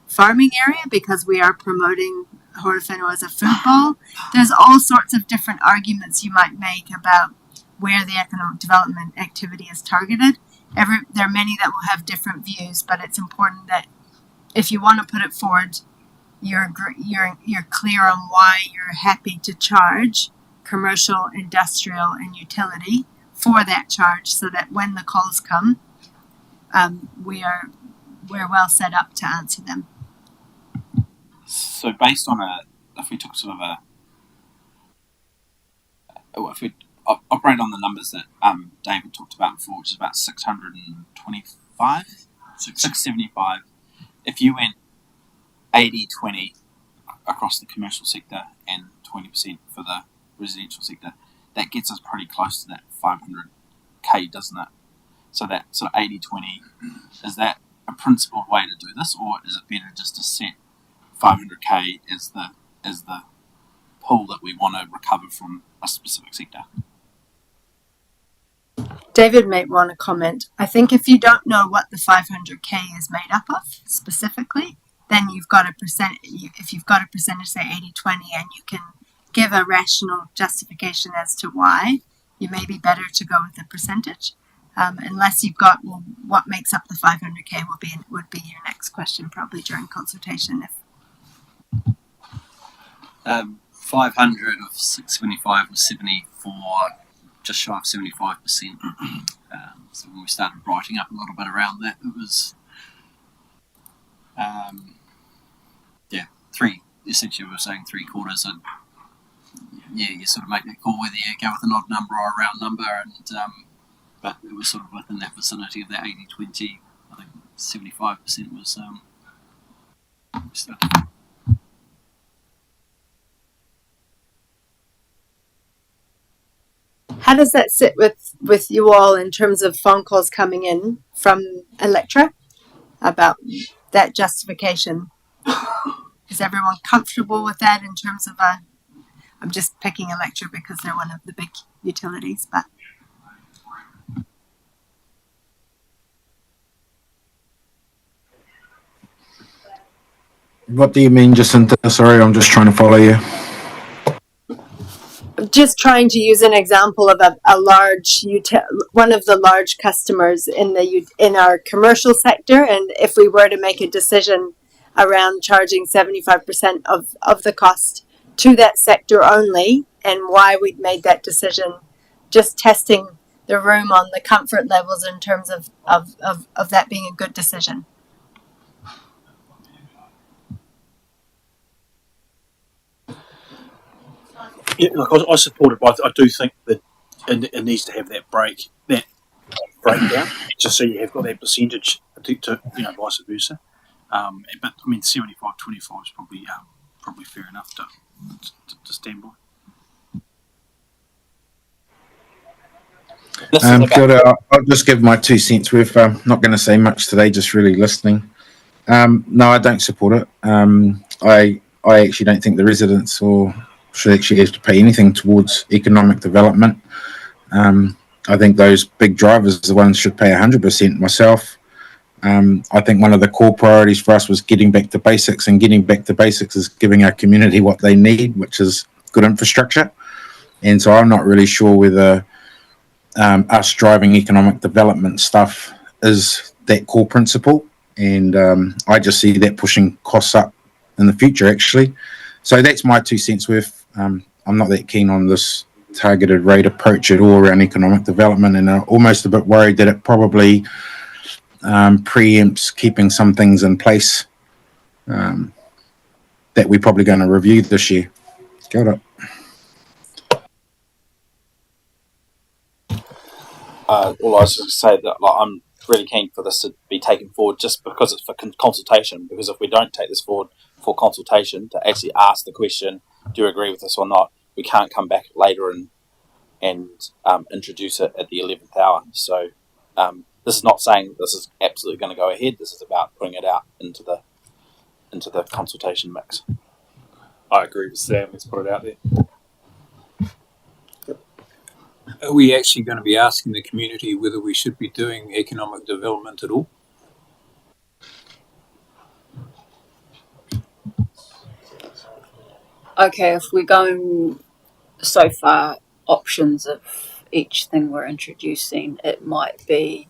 farming area, because we are promoting Horowhenua as a food bowl. There's all sorts of different arguments you might make about where the economic development activity is targeted. There are many that will have different views, but it's important that if you want to put it forward, you're clear on why you're happy to charge commercial, industrial, and utility for that charge, so that when the calls come, we're well set up to answer them. So based on if we took sort of if we operate on the numbers that David talked about before, which is about 675, if you went 80-20 across the commercial sector and 20% for the residential sector, that gets us pretty close to that 500k, doesn't it? So that sort of 80-20, is that a principled way to do this, or is it better just to set 500k as the pool that we want to recover from a specific sector? David may want to comment. I think if you don't know what the 500k is made up of specifically, then you've got a percent. If you've got a percentage, say 80-20, and you can give a rational justification as to why, you may be better to go with the percentage. Unless you've got, well, what makes up the 500k would be your next question, probably during consultation. 500 of 675 was 74, just shy of 75%. So when we started writing up a little bit around that, it was, essentially we were saying 3/4, and you sort of make that call whether you go with an odd number or a round number, and but it was sort of within that vicinity of that 80-20. I think 75% was How does that sit with you all in terms of phone calls coming in from Electra about that justification? Is everyone comfortable with that in terms of I'm just picking Electra because they're one of the big utilities, but What do you mean, Jacinta? Sorry, I'm just trying to follow you. just trying to use an example of a large one of the large customers in our commercial sector, and if we were to make a decision around charging 75% of the cost to that sector only, and why we'd made that decision, just testing the room on the comfort levels in terms of that being a good decision. Yeah, look, I support it, but I do think that it needs to have that breakdown, just so you have got that percentage to vice versa. But I mean, 75-25 is probably fair enough to stand by. Kia ora. I'll just give my 2 cents worth. I'm not going to say much today, just really listening. No, I don't support it. I actually don't think the residents should actually have to pay anything towards economic development. I think those big drivers are the ones should pay 100%. Myself, I think one of the core priorities for us was getting back to basics, and getting back to basics is giving our community what they need, which is good infrastructure. And so I'm not really sure whether us driving economic development stuff is that core principle. And I just see that pushing costs up in the future, actually. So that's my 2 cents worth. I'm not that keen on this targeted rate approach at all around economic development, and I'm almost a bit worried that it probably preempts keeping some things in place that we're probably going to review this year. Got it. Well, I was just going to say that I'm really keen for this to be taken forward just because it's for consultation. Because if we don't take this forward for consultation to actually ask the question, do you agree with this or not, we can't come back later and introduce it at the 11th hour. So this is not saying this is absolutely going to go ahead. This is about putting it out into the consultation mix. I agree with Sam. Let's put it out there. Are we actually going to be asking the community whether we should be doing economic development at all? Okay, if we're going so far options of each thing we're introducing, it might be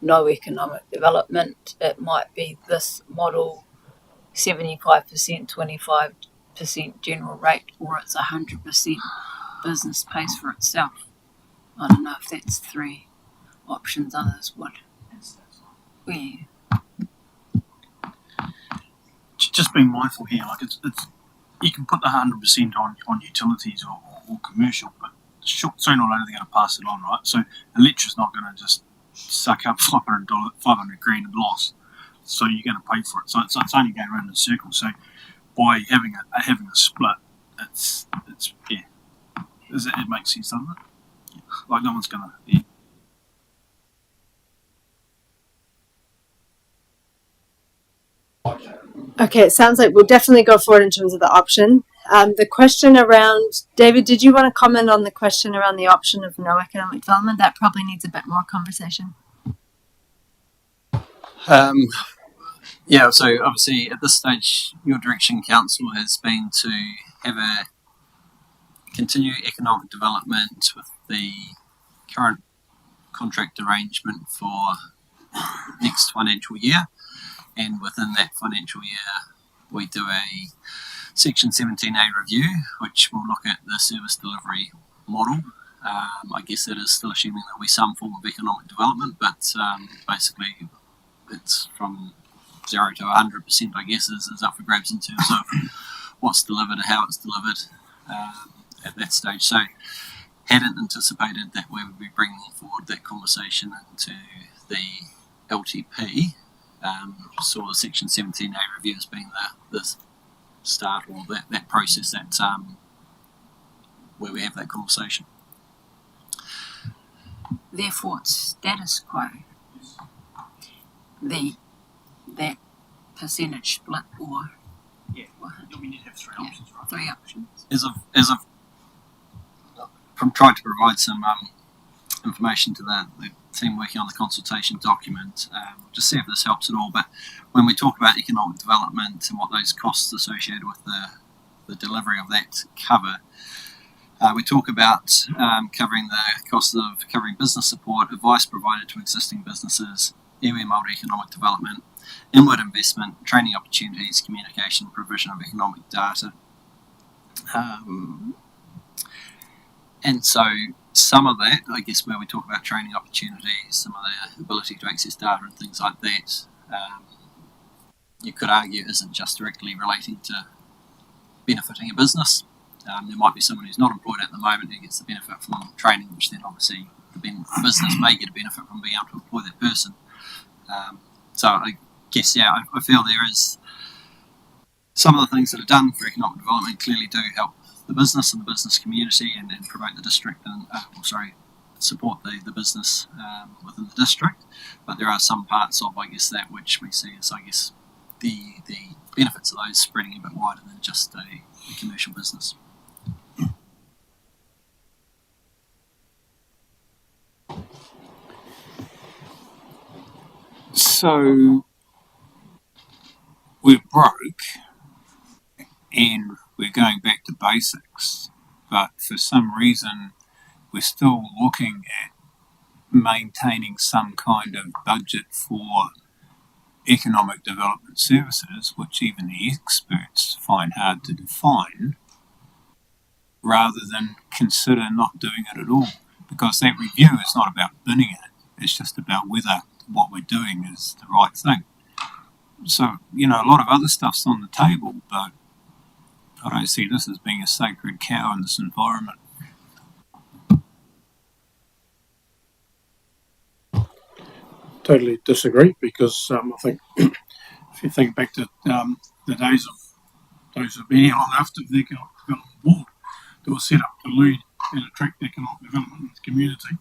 no economic development, it might be this model 75%, 25% general rate, or it's 100% business pays for itself. I don't know if that's 3 options others would. Yeah. Just being mindful here, like it's you can put the 100% on utilities or commercial, but sooner or later they're going to pass it on, right? So Electra's not going to just suck up $500 grand in loss, so you're going to pay for it. So it's only going around in a circle. So by having a split, it makes sense, doesn't it? Like no one's going to. Yeah. Okay, it sounds like we'll definitely go forward in terms of the option. The question around, David, did you want to comment on the question around the option of no economic development? That probably needs a bit more conversation. Yeah, so obviously at this stage, your direction, council, has been to have a continue economic development with the current contract arrangement for next financial year, and within that financial year we do a Section 17A review, which will look at the service delivery model. I guess that is still assuming there will be some form of economic development, but basically it's from 0 to 100%, I guess, is up for grabs in terms of what's delivered and how it's delivered at that stage. So hadn't anticipated that we would be bringing forward that conversation into the LTP. Saw the Section 17A review as being the start, or that process that where we have that conversation. Therefore, it's status quo. That percentage split, or You have 3 options, right? 3 options. As of from trying to provide some information to the team working on the consultation document, just see if this helps at all. But when we talk about economic development and what those costs associated with the delivery of that cover, we talk about covering the cost of covering business support, advice provided to existing businesses, iwi Māori economic development, inward investment, training opportunities, communication, provision of economic data. And so some of that, I guess, where we talk about training opportunities, some of the ability to access data and things like that, you could argue isn't just directly relating to benefiting a business. There might be someone who's not employed at the moment who gets the benefit from training, which then obviously the business may get a benefit from being able to employ that person. So I guess, yeah, I feel there is some of the things that are done for economic development clearly do help the business and the business community and promote the district and support the business within the district. But there are some parts of, I guess, that which we see as, I guess, the benefits of those spreading a bit wider than just a commercial business. So we're broke and we're going back to basics, but for some reason we're still looking at maintaining some kind of budget for economic development services, which even the experts find hard to define, rather than consider not doing it at all. Because that review is not about binning it, it's just about whether what we're doing is the right thing. So, a lot of other stuff's on the table, but I don't see this as being a sacred cow in this environment. Totally disagree, because I think if you think back to the days of those who've been here long enough, to the Economic Development Board that was set up to lead and attract economic development in the community,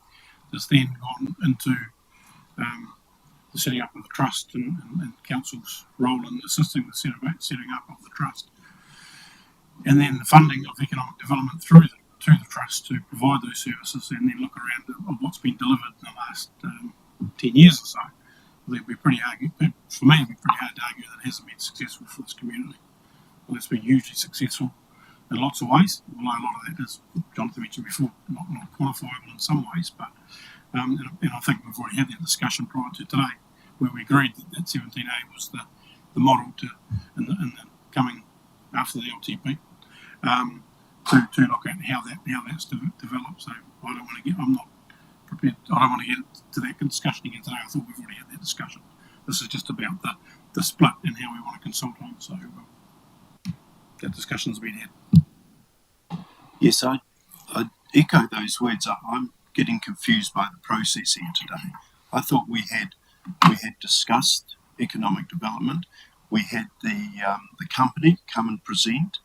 has then gone into the setting up of the trust and council's role in assisting the setting up of the trust, and then the funding of economic development through to the trust to provide those services, and then look around at what's been delivered in the last 10 years or so. It'd be pretty hard, for me, it'd be pretty hard to argue that it hasn't been successful for this community. Well, it's been hugely successful in lots of ways, although a lot of that is, Jonathan mentioned before, not quantifiable in some ways, but and I think we've already had that discussion prior to today, where we agreed that 17A was the model in the coming after the LTP, to look at how that's developed. So I'm not prepared. I don't want to get to that discussion again today. I thought we've already had that discussion. This is just about the split and how we want to consult on. So that discussion's been had. Yes, I echo those words. I'm getting confused by the process here today. I thought we had discussed economic development. We had the company come and present,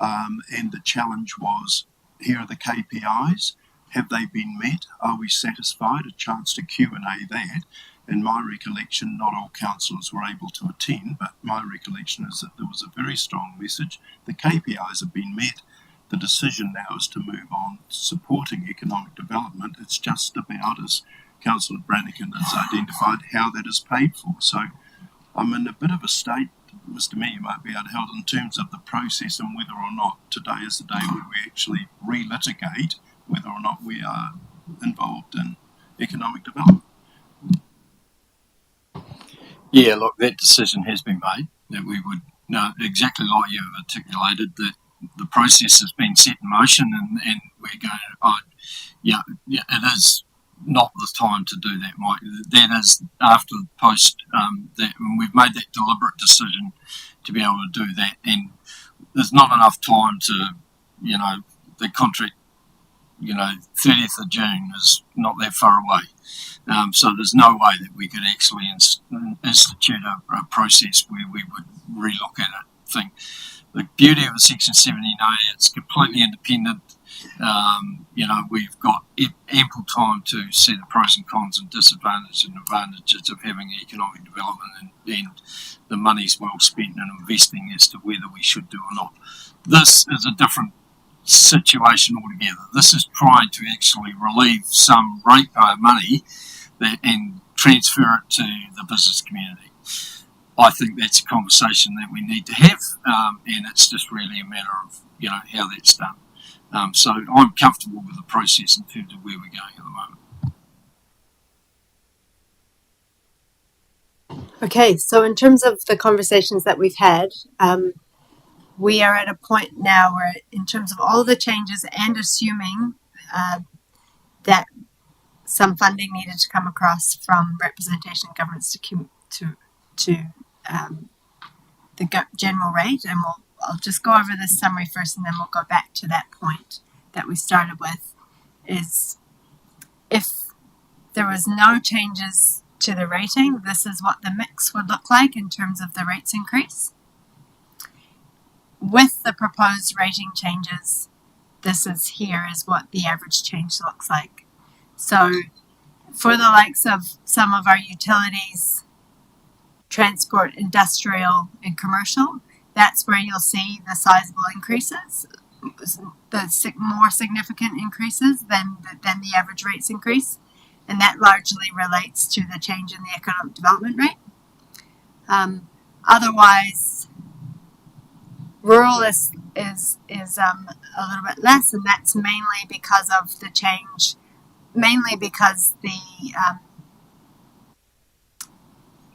and the challenge was, here are the KPIs. Have they been met? Are we satisfied? A chance to Q&A that. In my recollection, not all councillors were able to attend, but my recollection is that there was a very strong message. The KPIs have been met. The decision now is to move on supporting economic development. It's just about, as Councillor Brannigan has identified, how that is paid for. So I'm in a bit of a state, Mr. Mayor, you might be able to help in terms of the process and whether or not today is the day where we actually relitigate whether or not we are involved in economic development. Yeah, look, that decision has been made, that we would, exactly like you've articulated, that the process has been set in motion, and we're going, it is not the time to do that, Mike. That is after the post, that we've made that deliberate decision to be able to do that, and there's not enough time to, the contract, 30th of June is not that far away. So there's no way that we could actually institute a process where we would relook at it. Thing. The beauty of a Section 17A, it's completely independent. We've got ample time to see the pros and cons and disadvantages and advantages of having economic development, and the money's well spent in investing as to whether we should do or not. This is a different situation altogether. This is trying to actually relieve some ratepayer money and transfer it to the business community. I think that's a conversation that we need to have, and it's just really a matter of how that's done. So I'm comfortable with the process in terms of where we're going at the moment. Okay, so in terms of the conversations that we've had, we are at a point now where, in terms of all the changes and assuming that some funding needed to come across from representation of governments to the general rate, and I'll just go over this summary first, and then we'll go back to that point that we started with, is if there was no changes to the rating, this is what the mix would look like in terms of the rates increase. With the proposed rating changes, this is what the average change looks like. So for the likes of some of our utilities, transport, industrial, and commercial, that's where you'll see the sizable increases, the more significant increases than the average rates increase. And that largely relates to the change in the economic development rate. Otherwise, rural is a little bit less, and that's mainly because of the change. Mainly because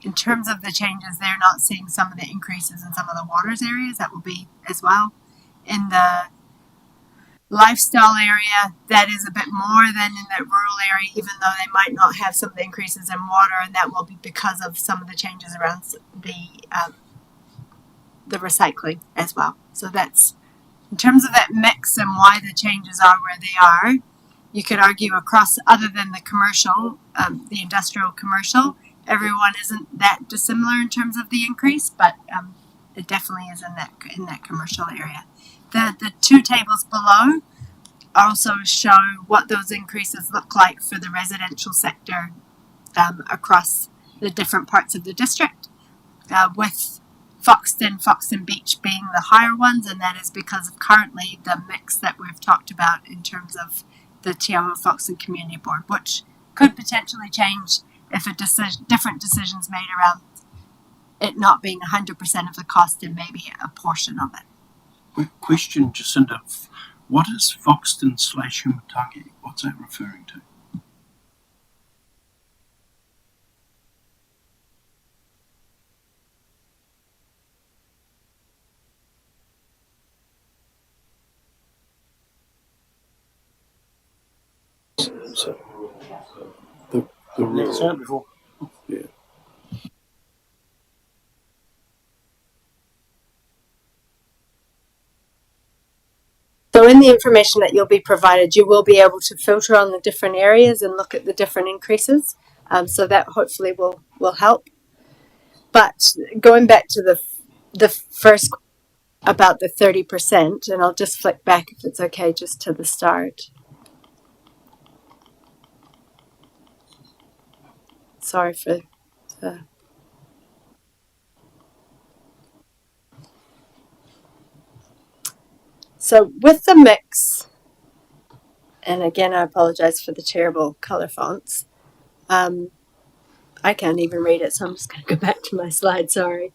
in terms of the changes, they're not seeing some of the increases in some of the waters areas. That will be as well. In the lifestyle area, that is a bit more than in the rural area, even though they might not have some of the increases in water, and that will be because of some of the changes around the recycling as well. So that's in terms of that mix and why the changes are where they are. You could argue across, other than the commercial, the industrial commercial, everyone isn't that dissimilar in terms of the increase, but it definitely is in that commercial area. The two tables below also show what those increases look like for the residential sector across the different parts of the district, with Foxton Beach being the higher ones, and that is because of currently the mix that we've talked about in terms of the Te Awa Foxton Community Board, which could potentially change if different decisions made around it not being 100% of the cost and maybe a portion of it. Quick question, Jacinda. What is Foxton/Humataki? What's that referring to? So The rural. Before. Yeah. So in the information that you'll be provided, you will be able to filter on the different areas and look at the different increases. So that hopefully will help. But going back to the first about the 30%, and I'll just flick back if it's okay, just to the start. Sorry for the... So with the mix, and again, I apologize for the terrible color fonts. I can't even read it, so I'm just going to go back to my slide, sorry.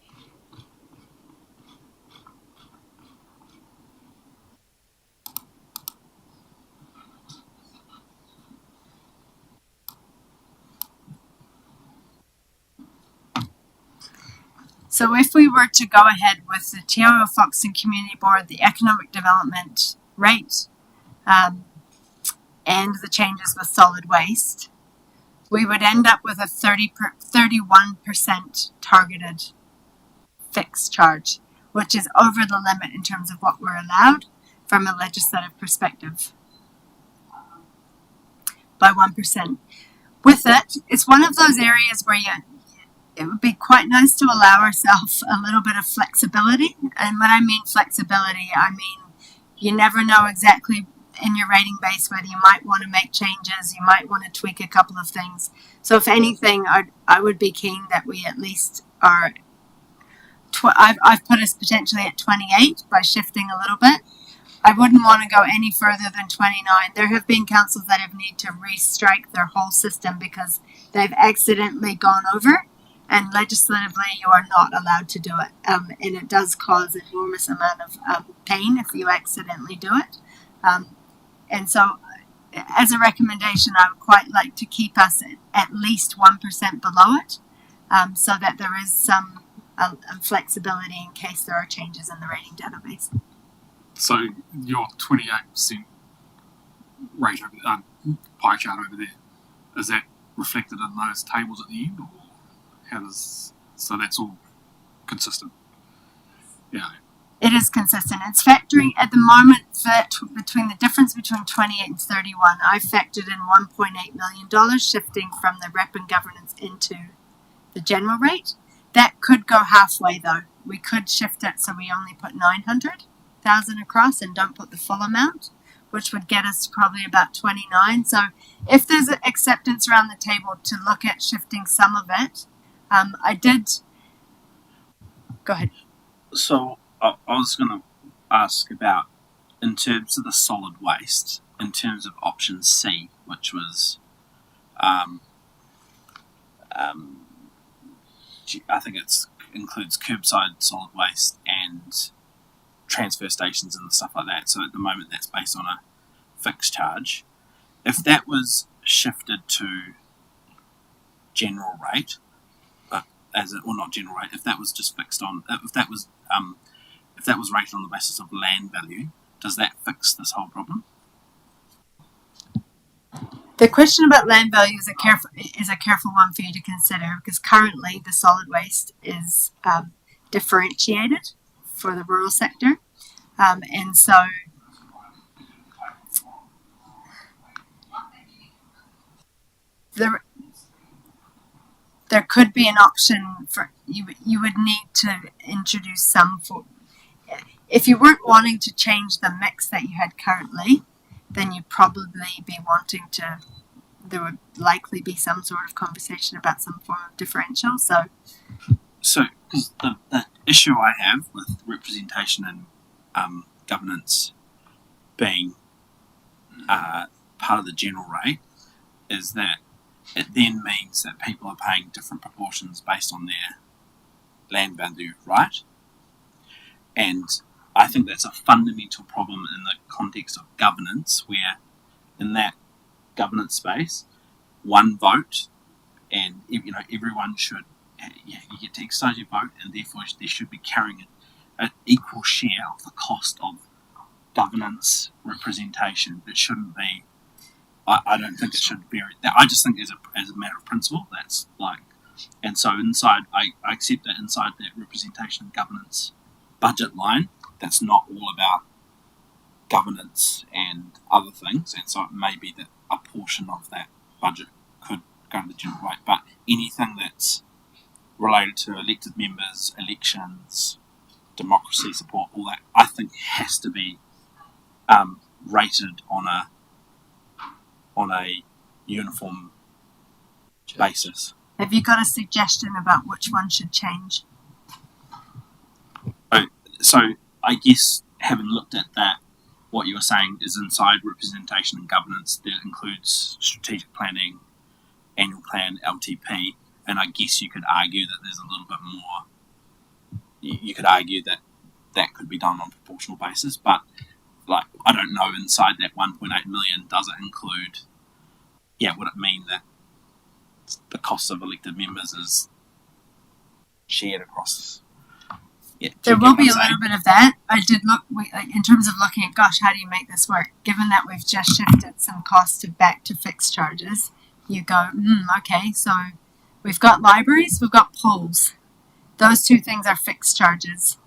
So if we were to go ahead with the Te Awa Foxton Community Board, the economic development rate, and the changes with solid waste, we would end up with a 31% targeted fixed charge, which is over the limit in terms of what we're allowed from a legislative perspective by 1%. With it, it's one of those areas where it would be quite nice to allow ourselves a little bit of flexibility. And when I mean flexibility, I mean you never know exactly in your rating base whether you might want to make changes, you might want to tweak a couple of things. So if anything, I would be keen that we at least are, I've put us potentially at 28 by shifting a little bit. I wouldn't want to go any further than 29. There have been councils that have needed to restrike their whole system because they've accidentally gone over. And legislatively, you are not allowed to do it. And it does cause an enormous amount of pain if you accidentally do it. And so, as a recommendation, I would quite like to keep us at least 1% below it, so that there is some flexibility in case there are changes in the rating database. So your 28% rate over pie chart over there, is that reflected in those tables at the end, or so that's all consistent? Yeah. It is consistent. It's factoring at the moment that between the difference between 28 and 31, I factored in $1.8 million shifting from the rep and governance into the general rate. That could go halfway though. We could shift it so we only put 900,000 across and don't put the full amount, which would get us to probably about 29. So if there's an acceptance around the table to look at shifting some of it, I did. Go ahead. So I was going to ask about, in terms of the solid waste, in terms of option C, which was, I think it's includes curbside solid waste and transfer stations and stuff like that. So at the moment, that's based on a fixed charge. If that was shifted to general rate, not general rate, if that was just fixed on, if that was rated on the basis of land value, does that fix this whole problem? The question about land value is a careful one for you to consider, because currently the solid waste is differentiated for the rural sector, and so there could be an option for you. You would need to introduce some for, if you weren't wanting to change the mix that you had currently, then you'd probably be wanting to, there would likely be some sort of conversation about some form of differential. So because the issue I have with representation and governance being part of the general rate is that it then means that people are paying different proportions based on their land value, right? And I think that's a fundamental problem in the context of governance, where in that governance space, one vote, and everyone should, you get to exercise your vote, and therefore there should be carrying an equal share of the cost of governance representation. It shouldn't be. I don't think it should vary. I just think as a matter of principle, that's like, and so inside, I accept that inside that representation and governance budget line, that's not all about governance and other things, and so it may be that a portion of that budget could go to the general rate, but anything that's related to elected members, elections, democracy support, all that, I think has to be rated on a uniform basis. have you got a suggestion about which one should change? So I guess having looked at that, what you were saying is inside representation and governance, that includes strategic planning, annual plan, LTP, and I guess you could argue that there's a little bit more. You could argue that that could be done on a proportional basis, but like, I don't know, inside that 1.8 million, does it include, would it mean that the cost of elected members is shared across? There will be a little bit of that. I did look, in terms of looking at, gosh, how do you make this work? Given that we've just shifted some costs back to fixed charges, you go, okay, so we've got libraries, we've got polls. Those two things are fixed charges.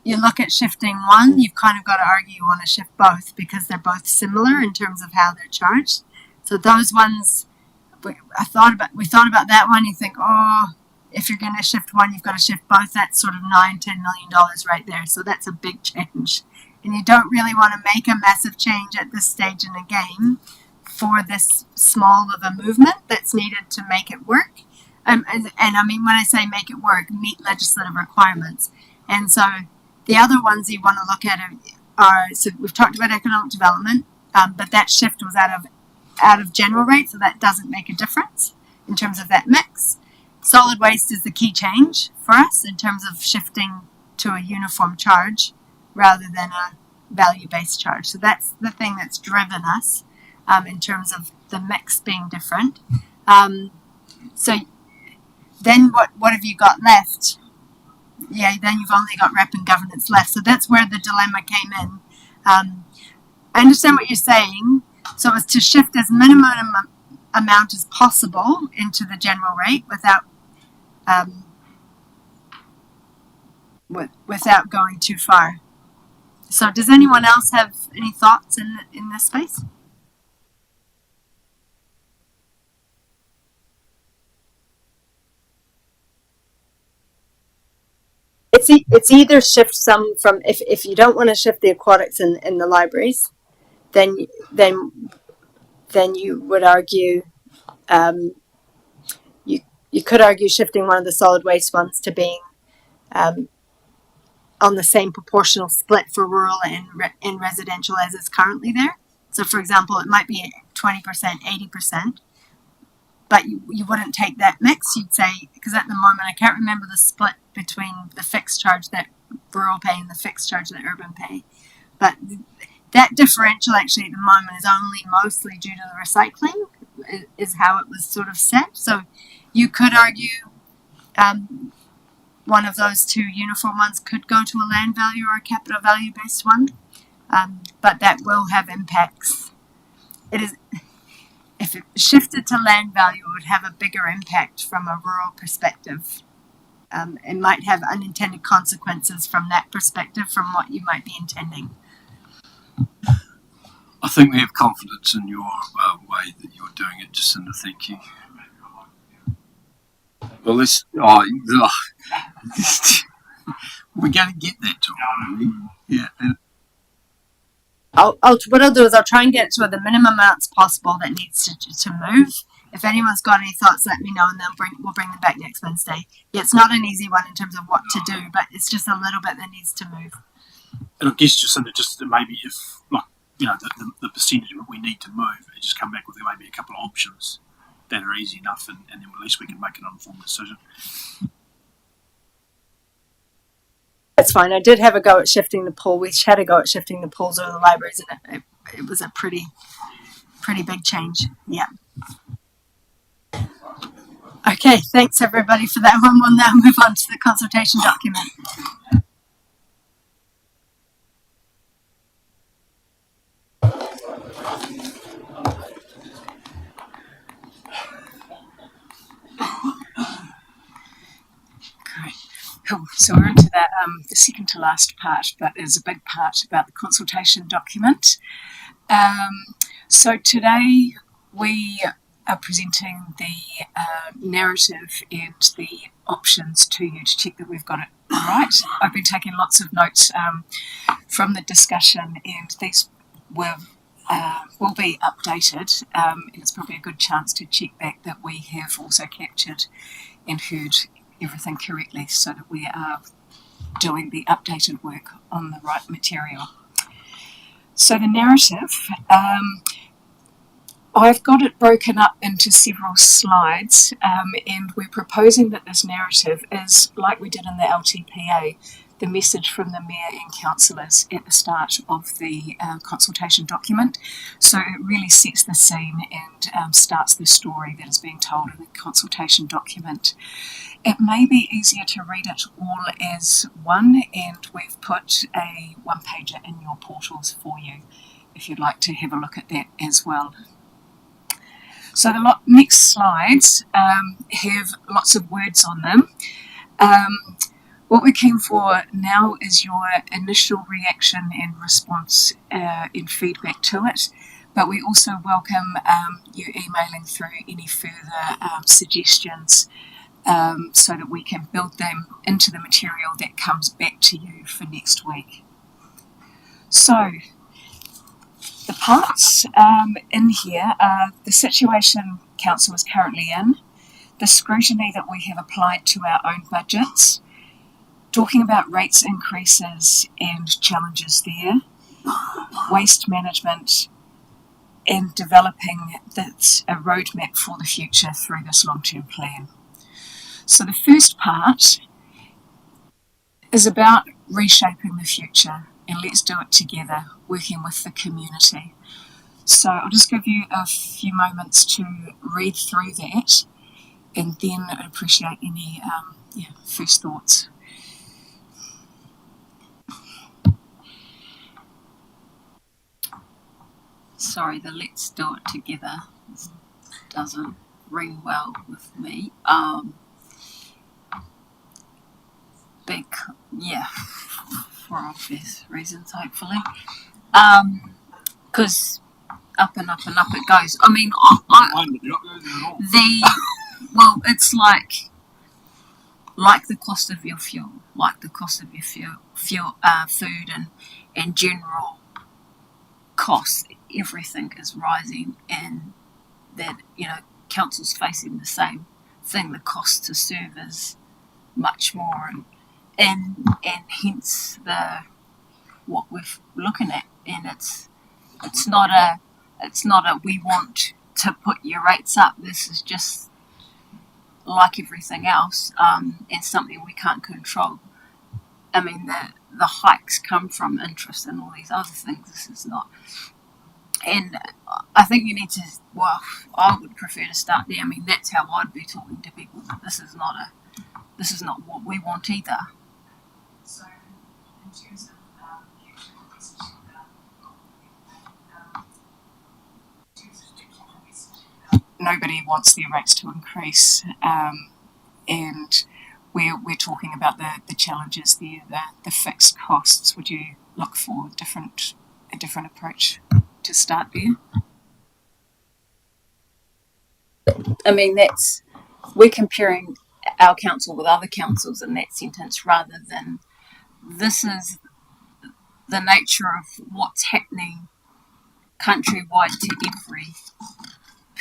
You look at shifting one, you've kind of got to argue you want to shift both because they're both similar in terms of how they're charged. So those ones, we thought about that one. You think, if you're going to shift one, you've got to shift both. That's sort of $9-10 million right there. So that's a big change. And you don't really want to make a massive change at this stage in the game for this small of a movement that's needed to make it work. And I mean, when I say make it work, meet legislative requirements. And so the other ones you want to look at are, so we've talked about economic development, but that shift was out of general rate, so that doesn't make a difference in terms of that mix. Solid waste is the key change for us in terms of shifting to a uniform charge rather than a value-based charge. So that's the thing that's driven us in terms of the mix being different. So then what have you got left? Then you've only got rep and governance left. So that's where the dilemma came in. I understand what you're saying. So it's to shift as minimum amount as possible into the general rate without going too far. So does anyone else have any thoughts in this space? It's either shift some from, if you don't want to shift the aquatics in the libraries, then you would argue you could argue shifting one of the solid waste ones to being on the same proportional split for rural and residential as is currently there. So for example, it might be 20%, 80%, but you wouldn't take that mix. You'd say, because at the moment I can't remember the split between the fixed charge that rural pay and the fixed charge that urban pay, but that differential actually at the moment is only mostly due to the recycling, is how it was sort of set. So you could argue one of those two uniform ones could go to a land value or a capital value based one, but that will have impacts. It is, if it shifted to land value, it would have a bigger impact from a rural perspective. It might have unintended consequences from that perspective, from what you might be intending. I think we have confidence in your way that you're doing it, Jacinda. Thank you. Well, let's. We're going to get that to yeah. What I'll do is I'll try and get to the minimum amounts possible that needs to move. If anyone's got any thoughts, let me know, and we'll bring them back next Wednesday. Yeah, it's not an easy one in terms of what to do, but it's just a little bit that needs to move. And I guess just maybe if, like, you know, the percentage that we need to move, it just come back with maybe a couple of options that are easy enough, and then at least we can make an informed decision. That's fine. I did have a go at shifting the pool. We had a go at shifting the pools over the libraries, and it was a pretty big change. Yeah. Okay, thanks everybody for that one. We'll now move on to the consultation document. Cool. So we're into that, the second to last part, but there's a big part about the consultation document. So today we are presenting the narrative and the options to you to check that we've got it right. I've been taking lots of notes from the discussion, and these will be updated, and it's probably a good chance to check back that we have also captured and heard everything correctly, so that we are doing the updated work on the right material. So the narrative, I've got it broken up into several slides, and we're proposing that this narrative is, like we did in the LTPA, the message from the Mayor and councillors at the start of the consultation document. So it really sets the scene and starts the story that is being told in the consultation document. It may be easier to read it all as one, and we've put a one-pager in your portals for you if you'd like to have a look at that as well. So the next slides have lots of words on them. What we're keen for now is your initial reaction and response and feedback to it, but we also welcome you emailing through any further suggestions so that we can build them into the material that comes back to you for next week. So, the parts in here are the situation Council is currently in, the scrutiny that we have applied to our own budgets, talking about rates increases and challenges there, waste management, and developing a roadmap for the future through this long-term plan. So the first part is about reshaping the future, and let's do it together, working with the community. So I'll just give you a few moments to read through that, and then I'd appreciate any first thoughts. Sorry, the let's do it together doesn't ring well with me. For obvious reasons, hopefully. Because up and up and up it goes. I mean, it's like the cost of your fuel, like the cost of your food and general costs. Everything is rising, and that, council's facing the same thing. The cost to serve is much more, and hence what we're looking at. And it's not a we want to put your rates up. This is just like everything else, and something we can't control. I mean, the hikes come from interest and all these other things. This is not. And I think you need to, well, I would prefer to start there. I mean, that's how I'd be talking to people. This is not what we want either. So, in terms of nobody wants their rates to increase, and we're talking about the challenges there, the fixed costs. Would you look for a different approach to start there? I mean, we're comparing our council with other councils in that sentence, rather than this is the nature of what's happening countrywide to every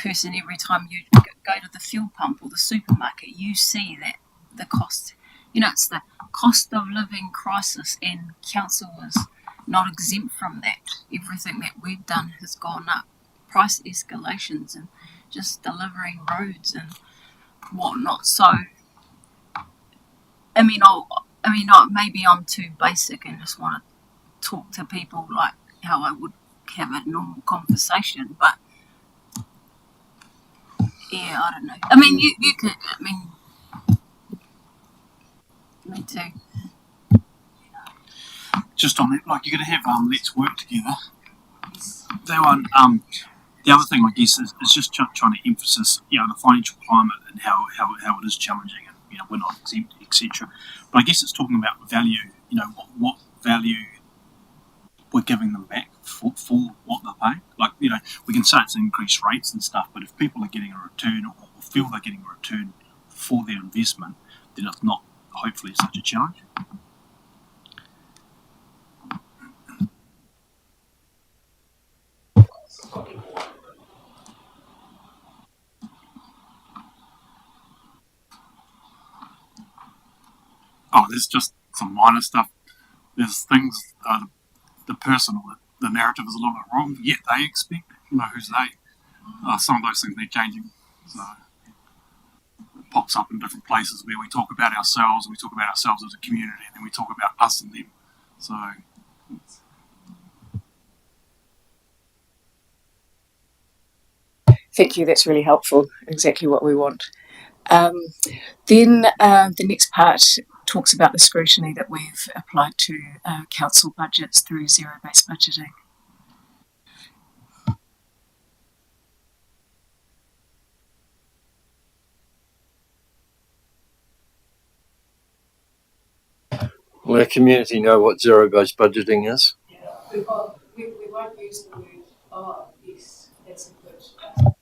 person. Every time you go to the fuel pump or the supermarket, you see that the cost, it's the cost of living crisis, and council is not exempt from that. Everything that we've done has gone up, price escalations and just delivering roads and whatnot. So, maybe I'm too basic and just want to talk to people like how I would have a normal conversation, but yeah, I don't know. I mean, you could. I mean, me too. Just on that, like, you're going to have let's work together. That one. The other thing, I guess, is just trying to emphasise, the financial climate and how it is challenging, and we're not exempt, etc. But I guess it's talking about value. What value we're giving them back for what they're paying. Like, we can say it's increased rates and stuff, but if people are getting a return or feel they're getting a return for their investment, then it's not hopefully such a challenge. Oh, there's just some minor stuff. There's things, the person or the narrative is a little bit wrong, yet they expect, who's they? Some of those things they're changing. So it pops up in different places where we talk about ourselves, and we talk about ourselves as a community, and then we talk about us and them. So Thank you, that's really helpful, exactly what we want. Then the next part talks about the scrutiny that we've applied to council budgets through zero-based budgeting. Will our community know what zero-based budgeting is? We won't use the word, oh, yes, that's a good.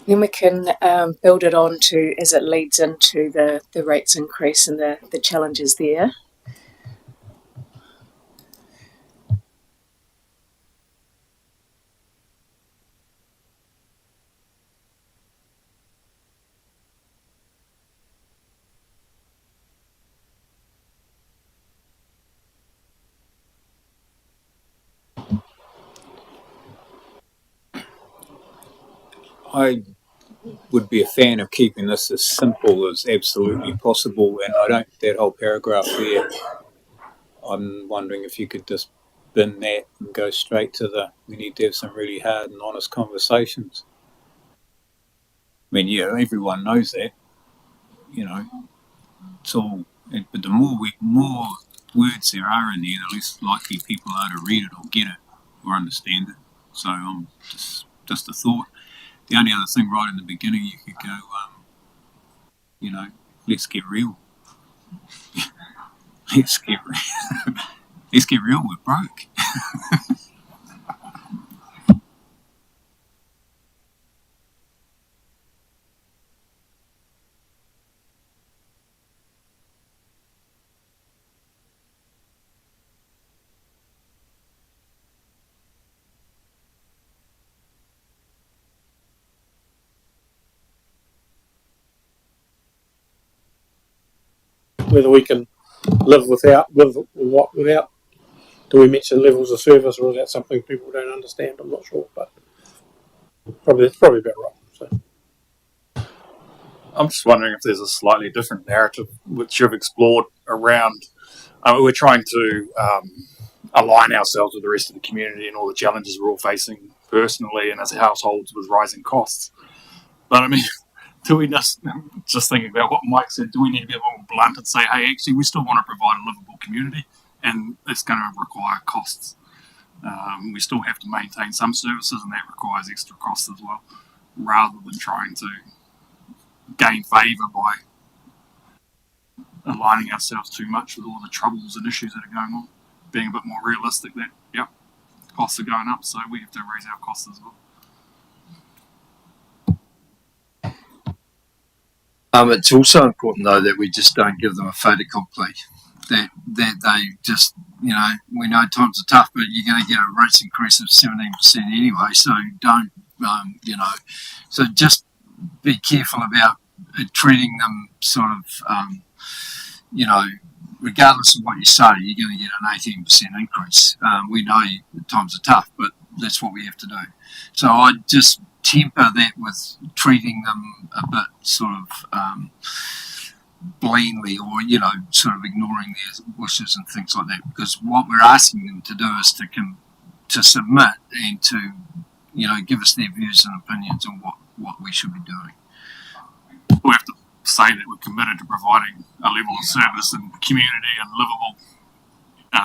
Then we can build it on to as it leads into the rates increase and the challenges there. I would be a fan of keeping this as simple as absolutely possible, and I don't, that whole paragraph there, I'm wondering if you could just bin that and go straight to we need to have some really hard and honest conversations. I mean, everyone knows that, it's all, but the more words there are in there, the less likely people are to read it or get it or understand it. So just a thought. The only other thing right in the beginning, you could go, let's get real. Let's get real. Let's get real, we're broke. whether we can live without, with or what without. Do we mention levels of service, or is that something people don't understand? I'm not sure, but that's probably about right. So. I'm just wondering if there's a slightly different narrative which you've explored around. We're trying to align ourselves with the rest of the community and all the challenges we're all facing personally and as households with rising costs. But I mean, do we just thinking about what Mike said, do we need to be a little blunt and say, hey, actually, we still want to provide a livable community and it's going to require costs. We still have to maintain some services and that requires extra costs as well, rather than trying to gain favour by aligning ourselves too much with all the troubles and issues that are going on. Being a bit more realistic that, yep, costs are going up, so we have to raise our costs as well. It's also important though that we just don't give them a fait accompli. That they just, we know times are tough, but you're going to get a rates increase of 17% anyway. So don't, so just be careful about treating them sort of, regardless of what you say, you're going to get an 18% increase. We know times are tough, but that's what we have to do. So I just temper that with treating them a bit sort of blindly, or sort of ignoring their wishes and things like that, because what we're asking them to do is to submit and to give us their views and opinions on what we should be doing. We have to say that we're committed to providing a level of service and community and livable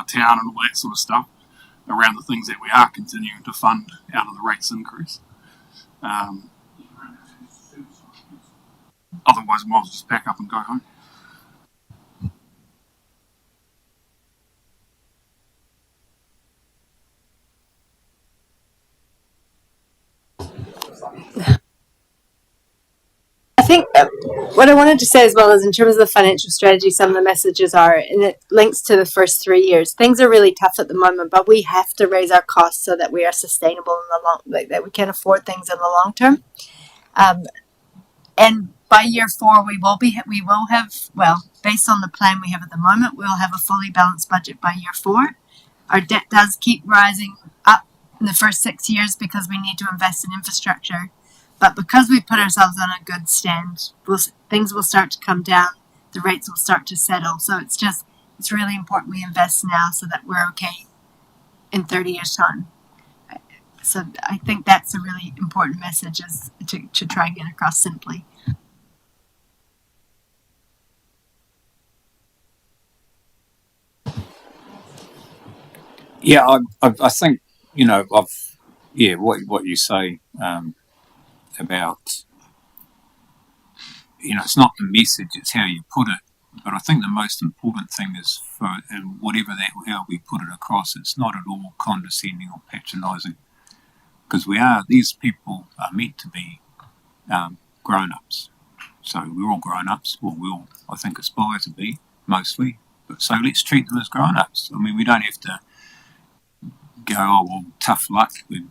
town and all that sort of stuff around the things that we are continuing to fund out of the rates increase. Otherwise, we might just pack up and go home. I think what I wanted to say as well is in terms of the financial strategy, some of the messages are, and it links to the first 3 years. Things are really tough at the moment, but we have to raise our costs so that we are sustainable in the long, that we can afford things in the long term. And by year 4, we will have, well, based on the plan we have at the moment, we'll have a fully balanced budget by year 4. Our debt does keep rising up in the first 6 years because we need to invest in infrastructure. But because we put ourselves on a good stand, things will start to come down, the rates will start to settle. So it's really important we invest now so that we're okay in 30 years' time. So I think that's a really important message, is to try and get across simply. Yeah, I think what you say about it's not the message, it's how you put it. But I think the most important thing is whatever how we put it across, it's not at all condescending or patronising, because these people are meant to be grown-ups. So we're all grown-ups, or we'll, I think, aspire to be, mostly. But so let's treat them as grown-ups. I mean, we don't have to go, oh, well, tough luck, we're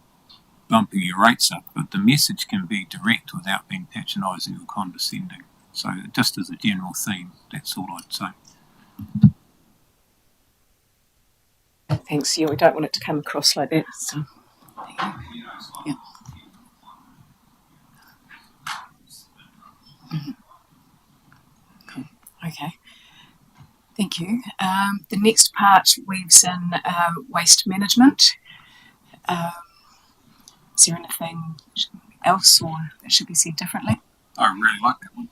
bumping your rates up. But the message can be direct without being patronising or condescending. So just as a general theme, that's all I'd say. Thanks. Yeah, we don't want it to come across like that. So, yeah. Cool. Okay. Thank you. The next part weaves in waste management. Is there anything else or that should be said differently? I really like that one.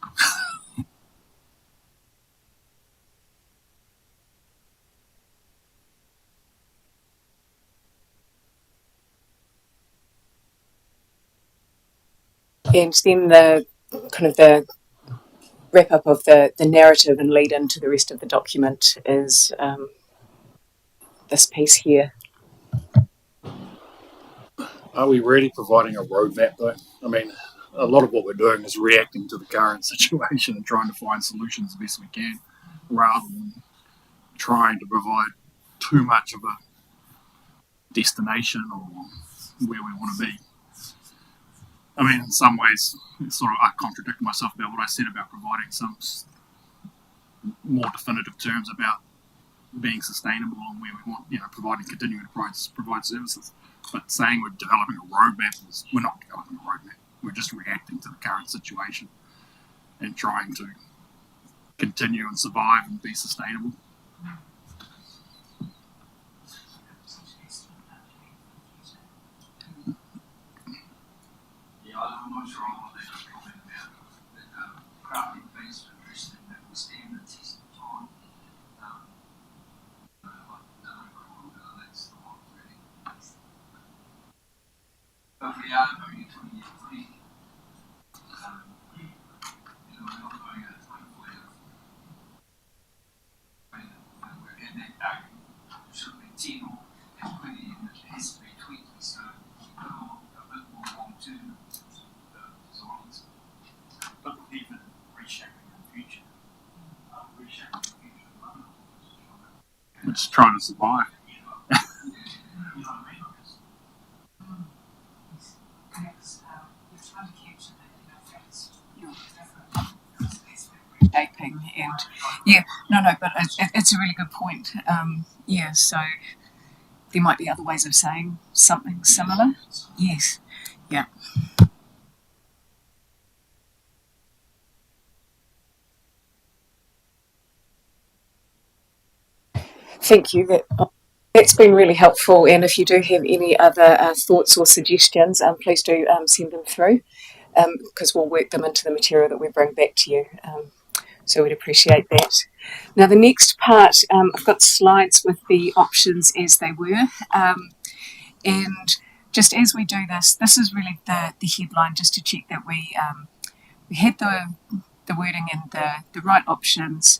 And then the kind of the wrap up of the narrative and lead into the rest of the document is this piece here. Are we really providing a roadmap though? I mean, a lot of what we're doing is reacting to the current situation and trying to find solutions the best we can, rather than trying to provide too much of a destination or where we want to be. I mean, in some ways, it's sort of, I contradict myself about what I said about providing some more definitive terms about being sustainable and where we want, providing continuing to provide services. But saying we're developing a roadmap we're not developing a roadmap. We're just reacting to the current situation and trying to continue and survive and be sustainable. Yeah, I'm not sure I want to comment about crafting things to address them that will stand the test of time. But we are moving to a year 3. We're not doing it hopefully. We're in that argument. Should be 10 or 20, and it has to be 20. So a bit more long term designs. But even reshaping the future. Reshaping the future at the moment. We're just trying to survive. Shaping and but it's a really good point. So there might be other ways of saying something similar. Yes, yeah. Thank you. That's been really helpful. And if you do have any other thoughts or suggestions, please do send them through, because we'll work them into the material that we bring back to you. So we'd appreciate that. Now the next part, I've got slides with the options as they were. And just as we do this, this is really the headline, just to check that we had the wording and the right options.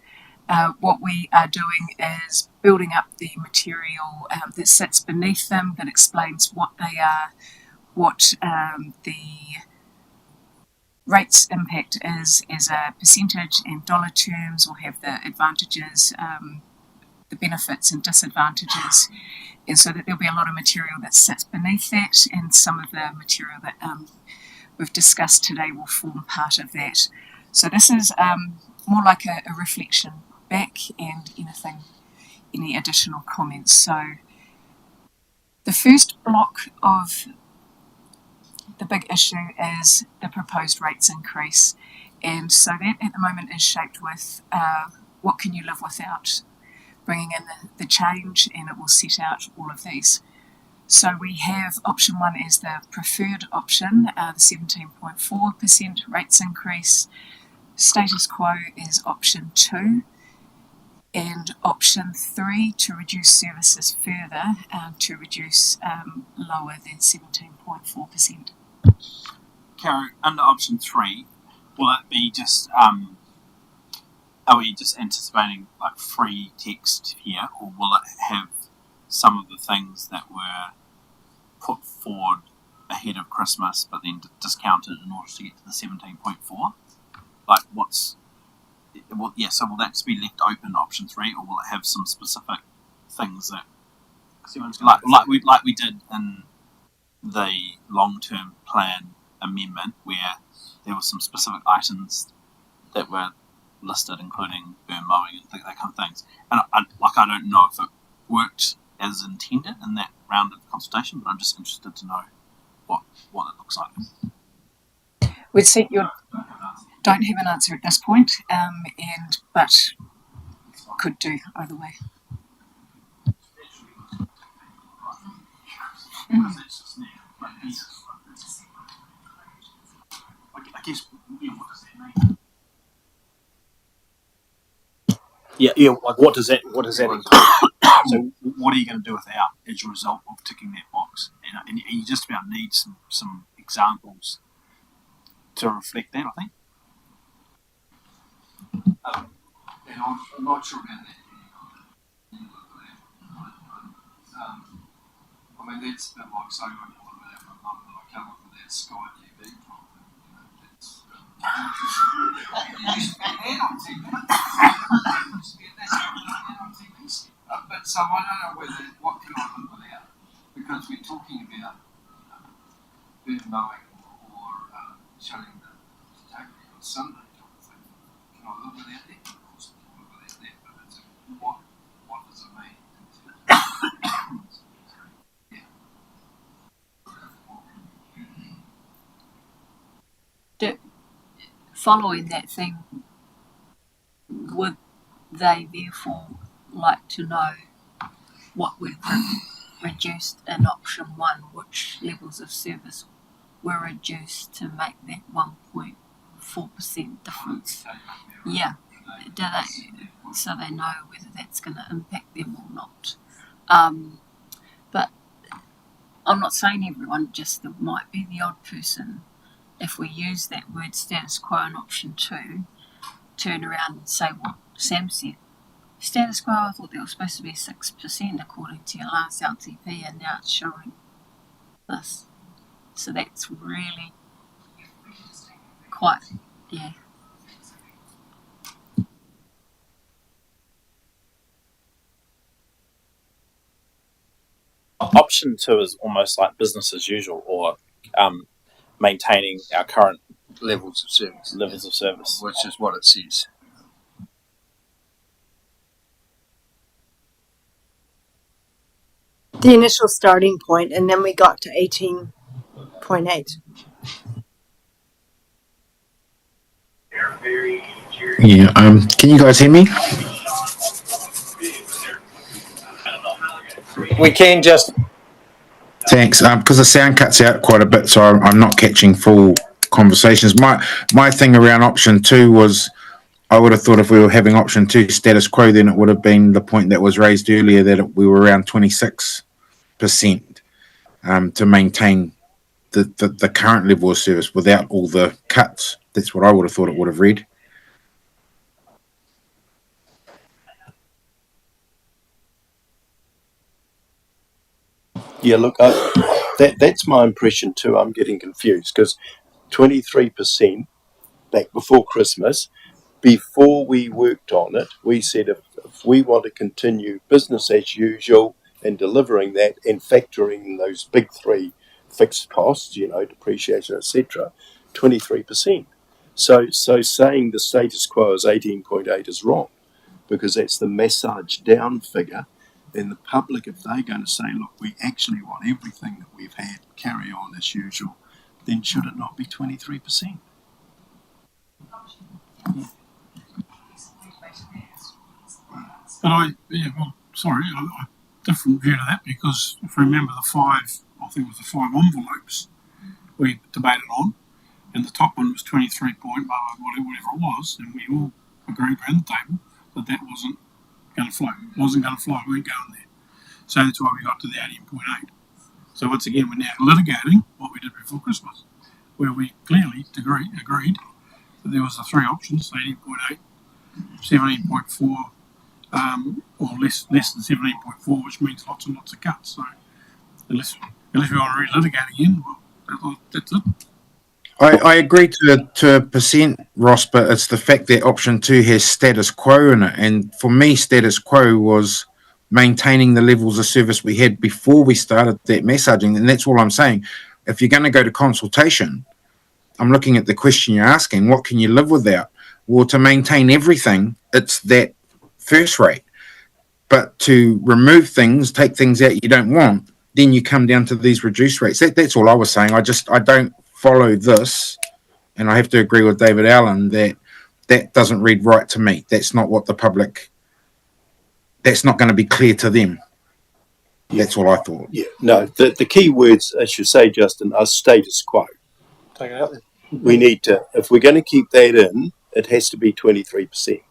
What we are doing is building up the material that sits beneath them, that explains what they are, what the rates impact is as a percentage and dollar terms. We'll have the advantages, the benefits and disadvantages, and so that there'll be a lot of material that sits beneath that, and some of the material that we've discussed today will form part of that. So this is more like a reflection back and any additional comments. So the first block of the big issue is the proposed rates increase, and so that at the moment is shaped with what can you live without, bringing in the change, and it will set out all of these. So we have option 1 as the preferred option, the 17.4% rates increase. Status quo is option 2, and option 3 to reduce services further, to reduce lower than 17.4%. Caro, under option 3, will it be just are we just anticipating like free text here, or will it have some of the things that were put forward ahead of Christmas but then discounted in order to get to the 17.4? Like so will that just be left open, option 3, or will it have some specific things that like we did in the long-term plan amendment, where there were some specific items that were listed, including burn mowing and that kind of things. And I don't know if it worked as intended in that round of consultation, but I'm just interested to know what it looks like. We'd see you don't have an answer at this point, but could do either way. I guess, what does that mean? Yeah. Like, what does that include? So, what are you going to do with that as a result of ticking that box? And you just about need some examples to reflect that, I think. And I'm not sure about that. I mean, that's a bit like saying I can live without my mum, and I can't live without Sky TV. But so I don't know what can I live without, because we're talking about burn mowing or shutting the takeaway on Sunday type of thing. Can I live without that? Of course I can live following that thing, would they therefore like to know what we've reduced in option 1, which levels of service were reduced to make that 1.4% difference? Yeah, do they, so they know whether that's going to impact them or not. But I'm not saying everyone, just there might be the odd person. If we use that word status quo in option 2, turn around and say what Sam said. Status quo, I thought there was supposed to be 6% according to your last LTP, and now it's showing this. So that's really quite, yeah. Option 2 is almost like business as usual, or maintaining our current Levels of service. levels of service. Which is what it says. The initial starting point, and then we got to 18.8. Yeah. Can you guys hear me? We can just. Thanks. Because the sound cuts out quite a bit, so I'm not catching full conversations. My thing around option 2 was, I would have thought if we were having option 2 status quo, then it would have been the point that was raised earlier, that we were around 26% to maintain the current level of service without all the cuts. That's what I would have thought it would have read. Yeah, look, that's my impression too. I'm getting confused because 23% back before Christmas, before we worked on it, we said if we want to continue business as usual and delivering that and factoring in those big 3 fixed costs, depreciation, etc., 23%. So saying the status quo is 18.8 is wrong, because that's the massage down figure. Then the public, if they're going to say, look, we actually want everything that we've had carry on as usual, then should it not be 23%? But I different view to that, because if you remember I think it was the 5 envelopes we debated on, and the top one was 23 point, whatever it was, and we all agreed around the table that wasn't going to flow. It wasn't going to flow, we weren't going there. So that's why we got to the 18.8. So once again, we're now litigating what we did before Christmas, where we clearly agreed that there was the 3 options, 18.8, 17.4, or less than 17.4, which means lots and lots of cuts. So unless we want to relitigate again, well, that's it. I agree to a percent, Ross, but it's the fact that option 2 has status quo in it. And for me, status quo was maintaining the levels of service we had before we started that messaging. And that's all I'm saying. If you're going to go to consultation, I'm looking at the question you're asking, what can you live without? Well, to maintain everything, it's that first rate. But to remove things, take things out you don't want, then you come down to these reduced rates. That's all I was saying. I don't follow this, and I have to agree with David Allen that doesn't read right to me. That's not what the public, that's not going to be clear to them. That's what I thought. Yeah, no, the key words, as you say, Justin, are status quo. Take it out there. We need to, if we're going to keep that in, it has to be 23%.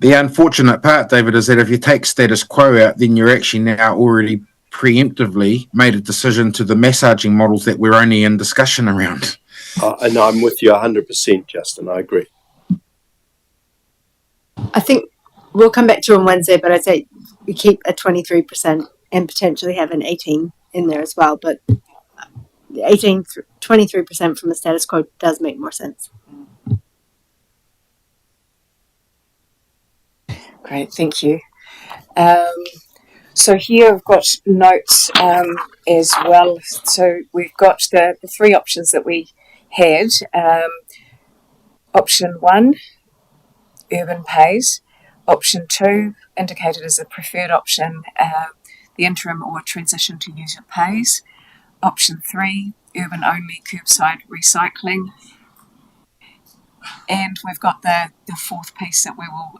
The unfortunate part, David, is that if you take status quo out, then you're actually now already preemptively made a decision to the massaging models that we're only in discussion around. And I'm with you 100%, Justin. I agree. I think we'll come back to on Wednesday, but I'd say we keep a 23% and potentially have an 18 in there as well. But 23% from the status quo does make more sense. Great, thank you. So here I've got notes as well. So we've got the 3 options that we had. Option 1, Urban Pays. Option 2, indicated as a preferred option, the interim or transition to user pays. Option 3, urban only curbside recycling. And we've got the fourth piece that we will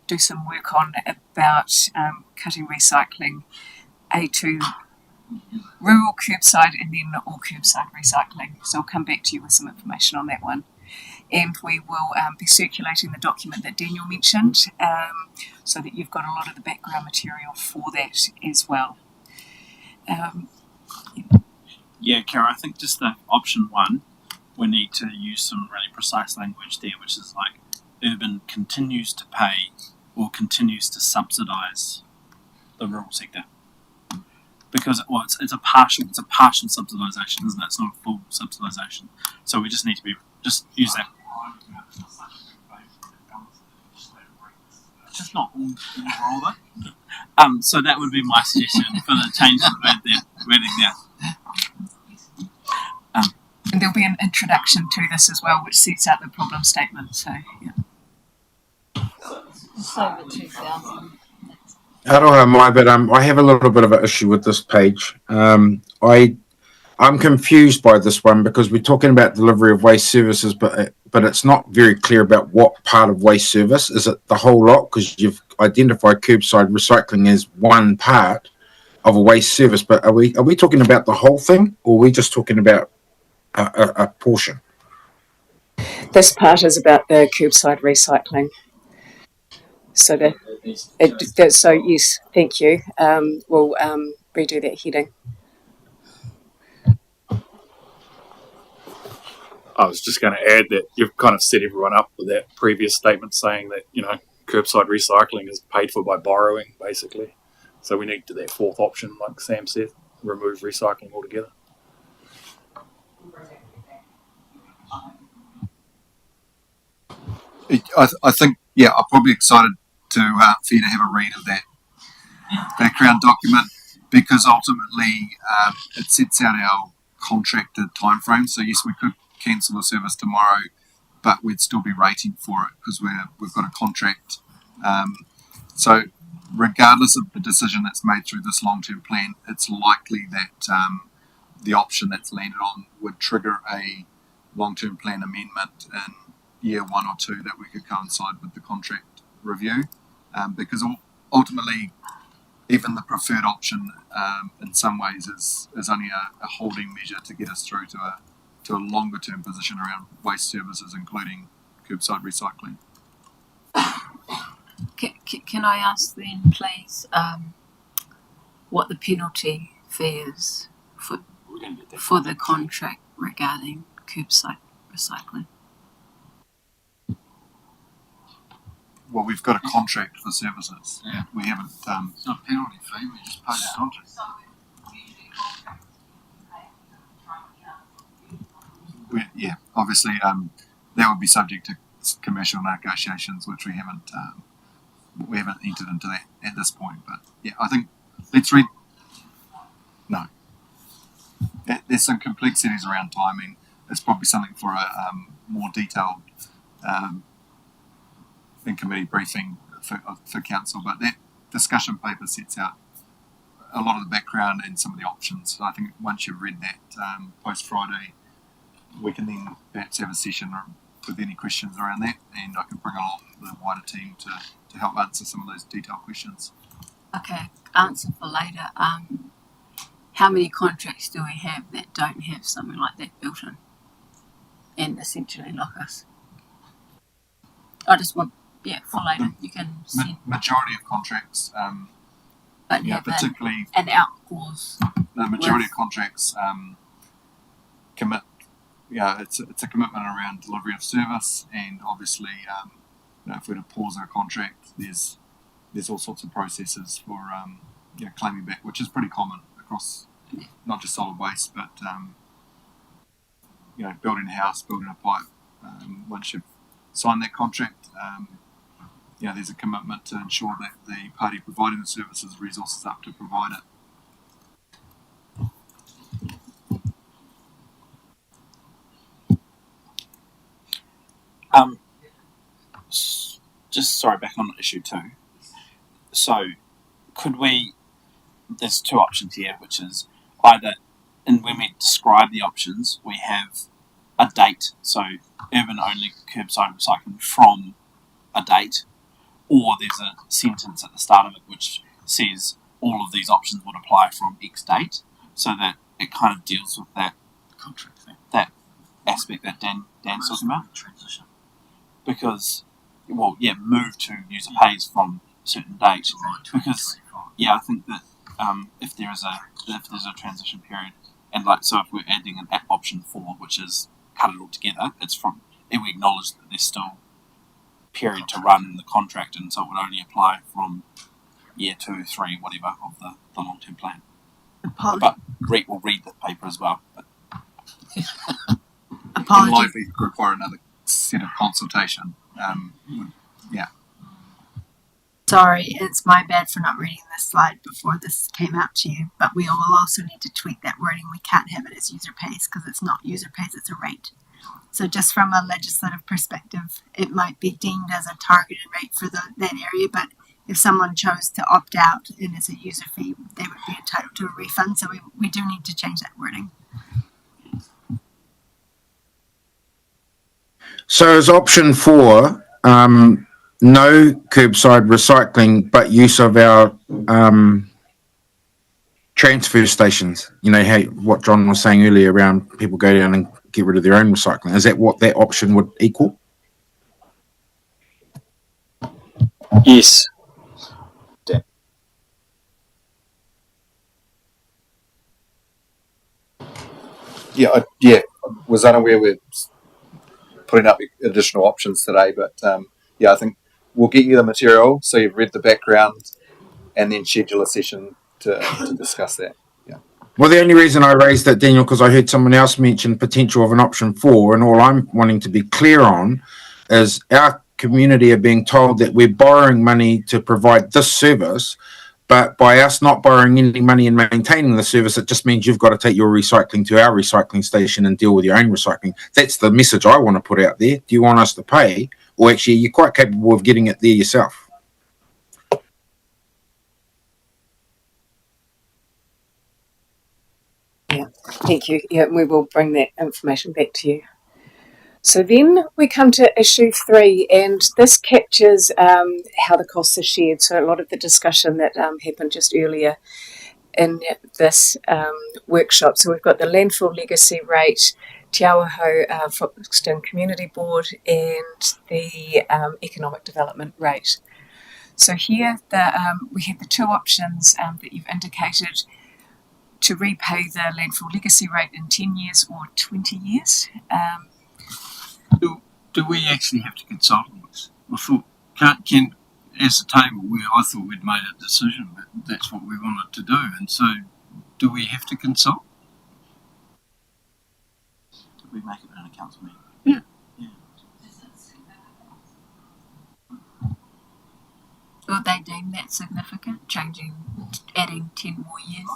do some work on about cutting recycling to rural curbside and then all curbside recycling. So I'll come back to you with some information on that one. And we will be circulating the document that Daniel mentioned so that you've got a lot of the background material for that as well. Yeah, Kara, I think just the option one, we need to use some really precise language there, which is like urban continues to pay or continues to subsidise the rural sector. Because it's a partial subsidisation, isn't it? It's not a full subsidisation. So we just need to use that. Just not all though. So that would be my suggestion for the change of the wording there. And there'll be an introduction to this as well, which sets out the problem statement. So, yeah. It's over 2,000. I don't know why, but I have a little bit of an issue with this page. I'm confused by this one because we're talking about delivery of waste services, but it's not very clear about what part of waste service. Is it the whole lot? Because you've identified curbside recycling as one part of a waste service, but are we talking about the whole thing, or are we just talking about a portion? This part is about the curbside recycling. So so yes, thank you. We'll redo that heading. I was just going to add that you've kind of set everyone up with that previous statement saying that, curbside recycling is paid for by borrowing, basically. So we need to that fourth option, like Sam said, remove recycling altogether. I think, I'm probably excited for you to have a read of that background document because ultimately it sets out our contracted timeframe. So yes, we could cancel the service tomorrow, but we'd still be rating for it because we've got a contract. So regardless of the decision that's made through this long-term plan, it's likely that the option that's landed on would trigger a long-term plan amendment in year 1 or 2 that we could coincide with the contract review, because ultimately even the preferred option in some ways is only a holding measure to get us through to a longer term position around waste services, including curbside recycling. Can I ask then, please, what the penalty fee is for the contract regarding curbside recycling? Well, we've got a contract for services. Yeah. We haven't. It's not a penalty fee. We just pay the contract. Obviously, that would be subject to commercial negotiations, which we haven't entered into that at this point. But I think let's read. No, there's some complexities around timing. It's probably something for a more detailed in committee briefing for council. But that discussion paper sets out a lot of the background and some of the options. So I think once you've read that post Friday, we can then perhaps have a session with any questions around that, and I can bring along the wider team to help answer some of those detailed questions. Okay, answer for later. How many contracts do we have that don't have something like that built in and essentially lock us? I just want, for later, you can send. Majority of contracts, but have particularly an out clause. The majority of contracts commit. It's a commitment around delivery of service, and obviously, if we're to pause our contract, there's all sorts of processes for claiming back, which is pretty common across not just solid waste, but building a house, building a pipe. Once you've signed that contract, there's a commitment to ensure that the party providing the services resources up to provide it. Just back on issue 2. So, could we? There's 2 options here, which is either and when we describe the options, we have a date. So urban only curbside recycling from a date, or there's a sentence at the start of it which says all of these options would apply from X date, so that it kind of deals with that Contract thing. that aspect that Dan's talking about. Transition. Because, move to user pays from a certain date. Because, I think that if there's a transition period, and so if we're adding an option 4, which is cut it all together, and we acknowledge that there's still period to run in the contract, and so it would only apply from year 2, 3, whatever of the long-term plan. But we'll read the paper as well. But And likely require another set of consultation. Sorry, it's my bad for not reading this slide before this came out to you, but we will also need to tweak that wording. We can't have it as user pays because it's not user pays, it's a rate. So just from a legislative perspective, it might be deemed as a targeted rate for that area, but if someone chose to opt out and it's a user fee, they would be entitled to a refund. So we do need to change that wording. So as option 4, no curbside recycling, but use of our transfer stations. You know, what John was saying earlier around people go down and get rid of their own recycling. Is that what that option would equal? Yes. I was unaware we're putting up additional options today, but I think we'll get you the material so you've read the background and then schedule a session to discuss that. Well, the only reason I raised that, Daniel, because I heard someone else mention potential of an option 4, and all I'm wanting to be clear on is our community are being told that we're borrowing money to provide this service, but by us not borrowing any money and maintaining the service, it just means you've got to take your recycling to our recycling station and deal with your own recycling. That's the message I want to put out there. Do you want us to pay, or actually you're quite capable of getting it there yourself? Thank you. Yeah, we will bring that information back to you. So then we come to issue 3, and this captures how the costs are shared. So a lot of the discussion that happened just earlier in this workshop. So we've got the landfill legacy rate, Te Awaho Folkestone Community Board, and the economic development rate. So here we have the 2 options that you've indicated to repay the landfill legacy rate in 10 years or 20 years. Do we actually have to consult on this? I thought, as a table, I thought we'd made a decision that that's what we wanted to do, and so do we have to consult? Did we make it in a council meeting? Yeah. Will they deem that significant, adding 10 more years?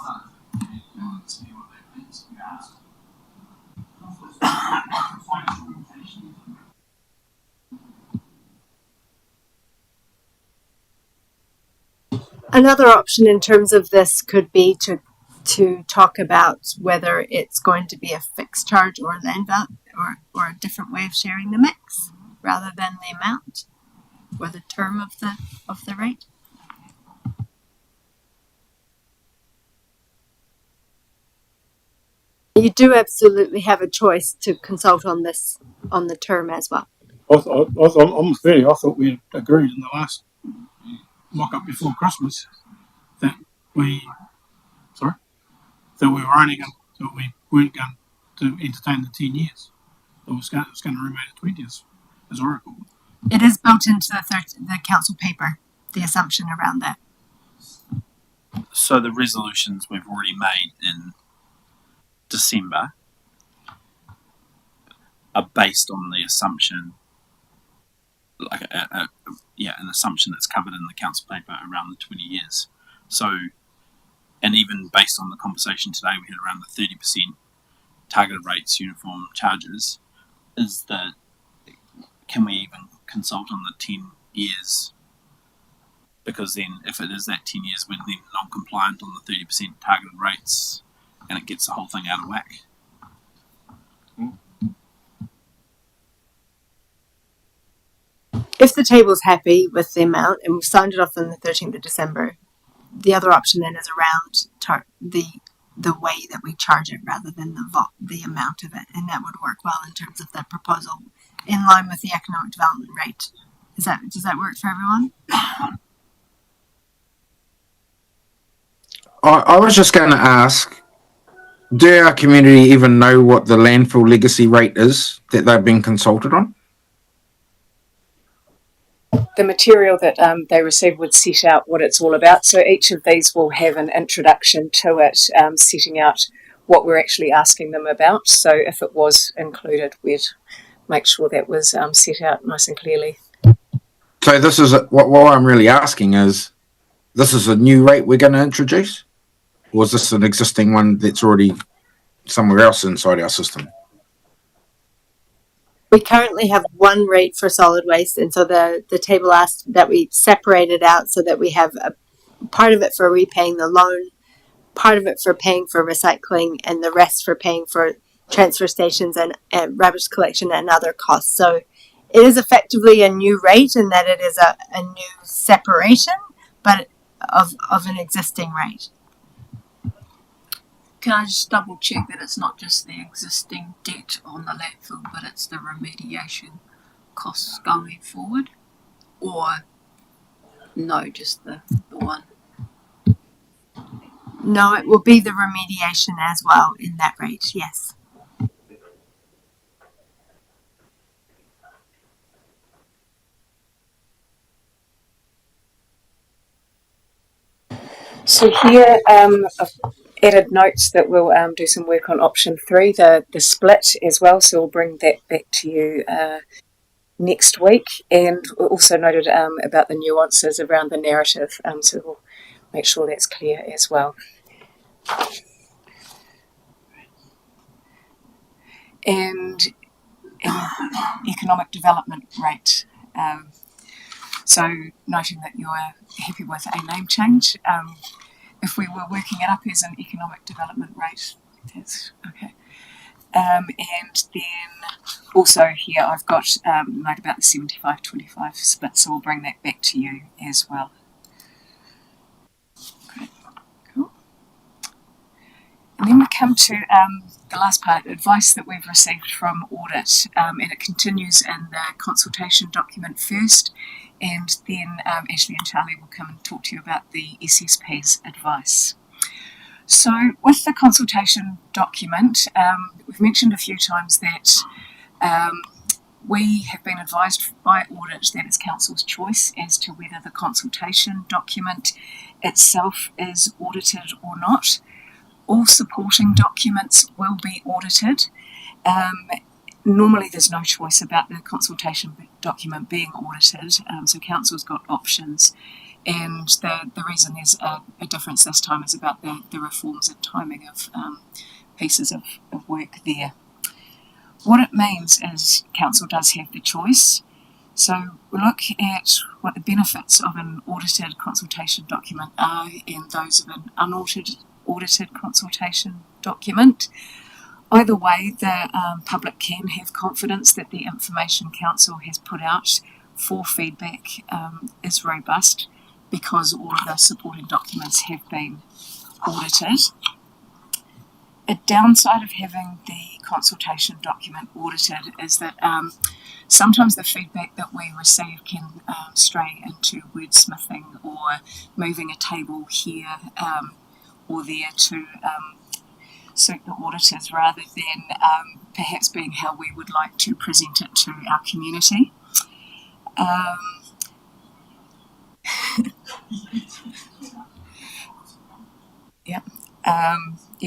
Another option in terms of this could be to talk about whether it's going to be a fixed charge or a land value or a different way of sharing the mix rather than the amount or the term of the rate. You do absolutely have a choice to consult on this on the term as well. I thought we agreed in the last mock-up before Christmas that we weren't going to entertain the 10 years. It was going to remain at 20 as I recall. It is built into the council paper, the assumption around that. So the resolutions we've already made in December are based on the assumption, like an assumption that's covered in the council paper around the 20 years. So, and even based on the conversation today we had around the 30% targeted rates, uniform charges, is that can we even consult on the 10 years? Because then if it is that 10 years, we're then non-compliant on the 30% targeted rates and it gets the whole thing out of whack. If the table's happy with the amount and we've signed it off on the 13th of December, the other option then is around the way that we charge it rather than the amount of it, and that would work well in terms of the proposal in line with the economic development rate. Does that work for everyone? I was just going to ask, do our community even know what the landfill legacy rate is that they've been consulted on? The material that they receive would set out what it's all about. So each of these will have an introduction to it, setting out what we're actually asking them about. So if it was included, we'd make sure that was set out nice and clearly. So this is what I'm really asking is, this is a new rate we're going to introduce? Or is this an existing one that's already somewhere else inside our system? We currently have one rate for solid waste, and so the table asked that we separate it out so that we have a part of it for repaying the loan, part of it for paying for recycling, and the rest for paying for transfer stations and rubbish collection and other costs. So it is effectively a new rate in that it is a new separation, but of an existing rate. Can I just double check that it's not just the existing debt on the landfill, but it's the remediation costs going forward? Or no, just the one? No, it will be the remediation as well in that rate, yes. So here I've added notes that we'll do some work on option 3, the split as well. So we'll bring that back to you next week. And we also noted about the nuances around the narrative. So we'll make sure that's clear as well. And economic development rate. So noting that you're happy with a name change, if we were working it up as an economic development rate, that's okay. And then also here I've got a note about the 75-25 split, so we'll bring that back to you as well. Great, cool. And then we come to the last part, advice that we've received from audit, and it continues in the consultation document first, and then Ashley and Charlie will come and talk to you about the SSP's advice. So with the consultation document, we've mentioned a few times that we have been advised by audit that it's council's choice as to whether the consultation document itself is audited or not. All supporting documents will be audited. Normally there's no choice about the consultation document being audited, so council's got options, and the reason there's a difference this time is about the reforms and timing of pieces of work there. What it means is council does have the choice. So we look at what the benefits of an audited consultation document are and those of an unaudited consultation document. Either way, the public can have confidence that the information council has put out for feedback is robust because all of the supporting documents have been audited. A downside of having the consultation document audited is that sometimes the feedback that we receive can stray into wordsmithing or moving a table here or there to suit the auditors rather than perhaps being how we would like to present it to our community.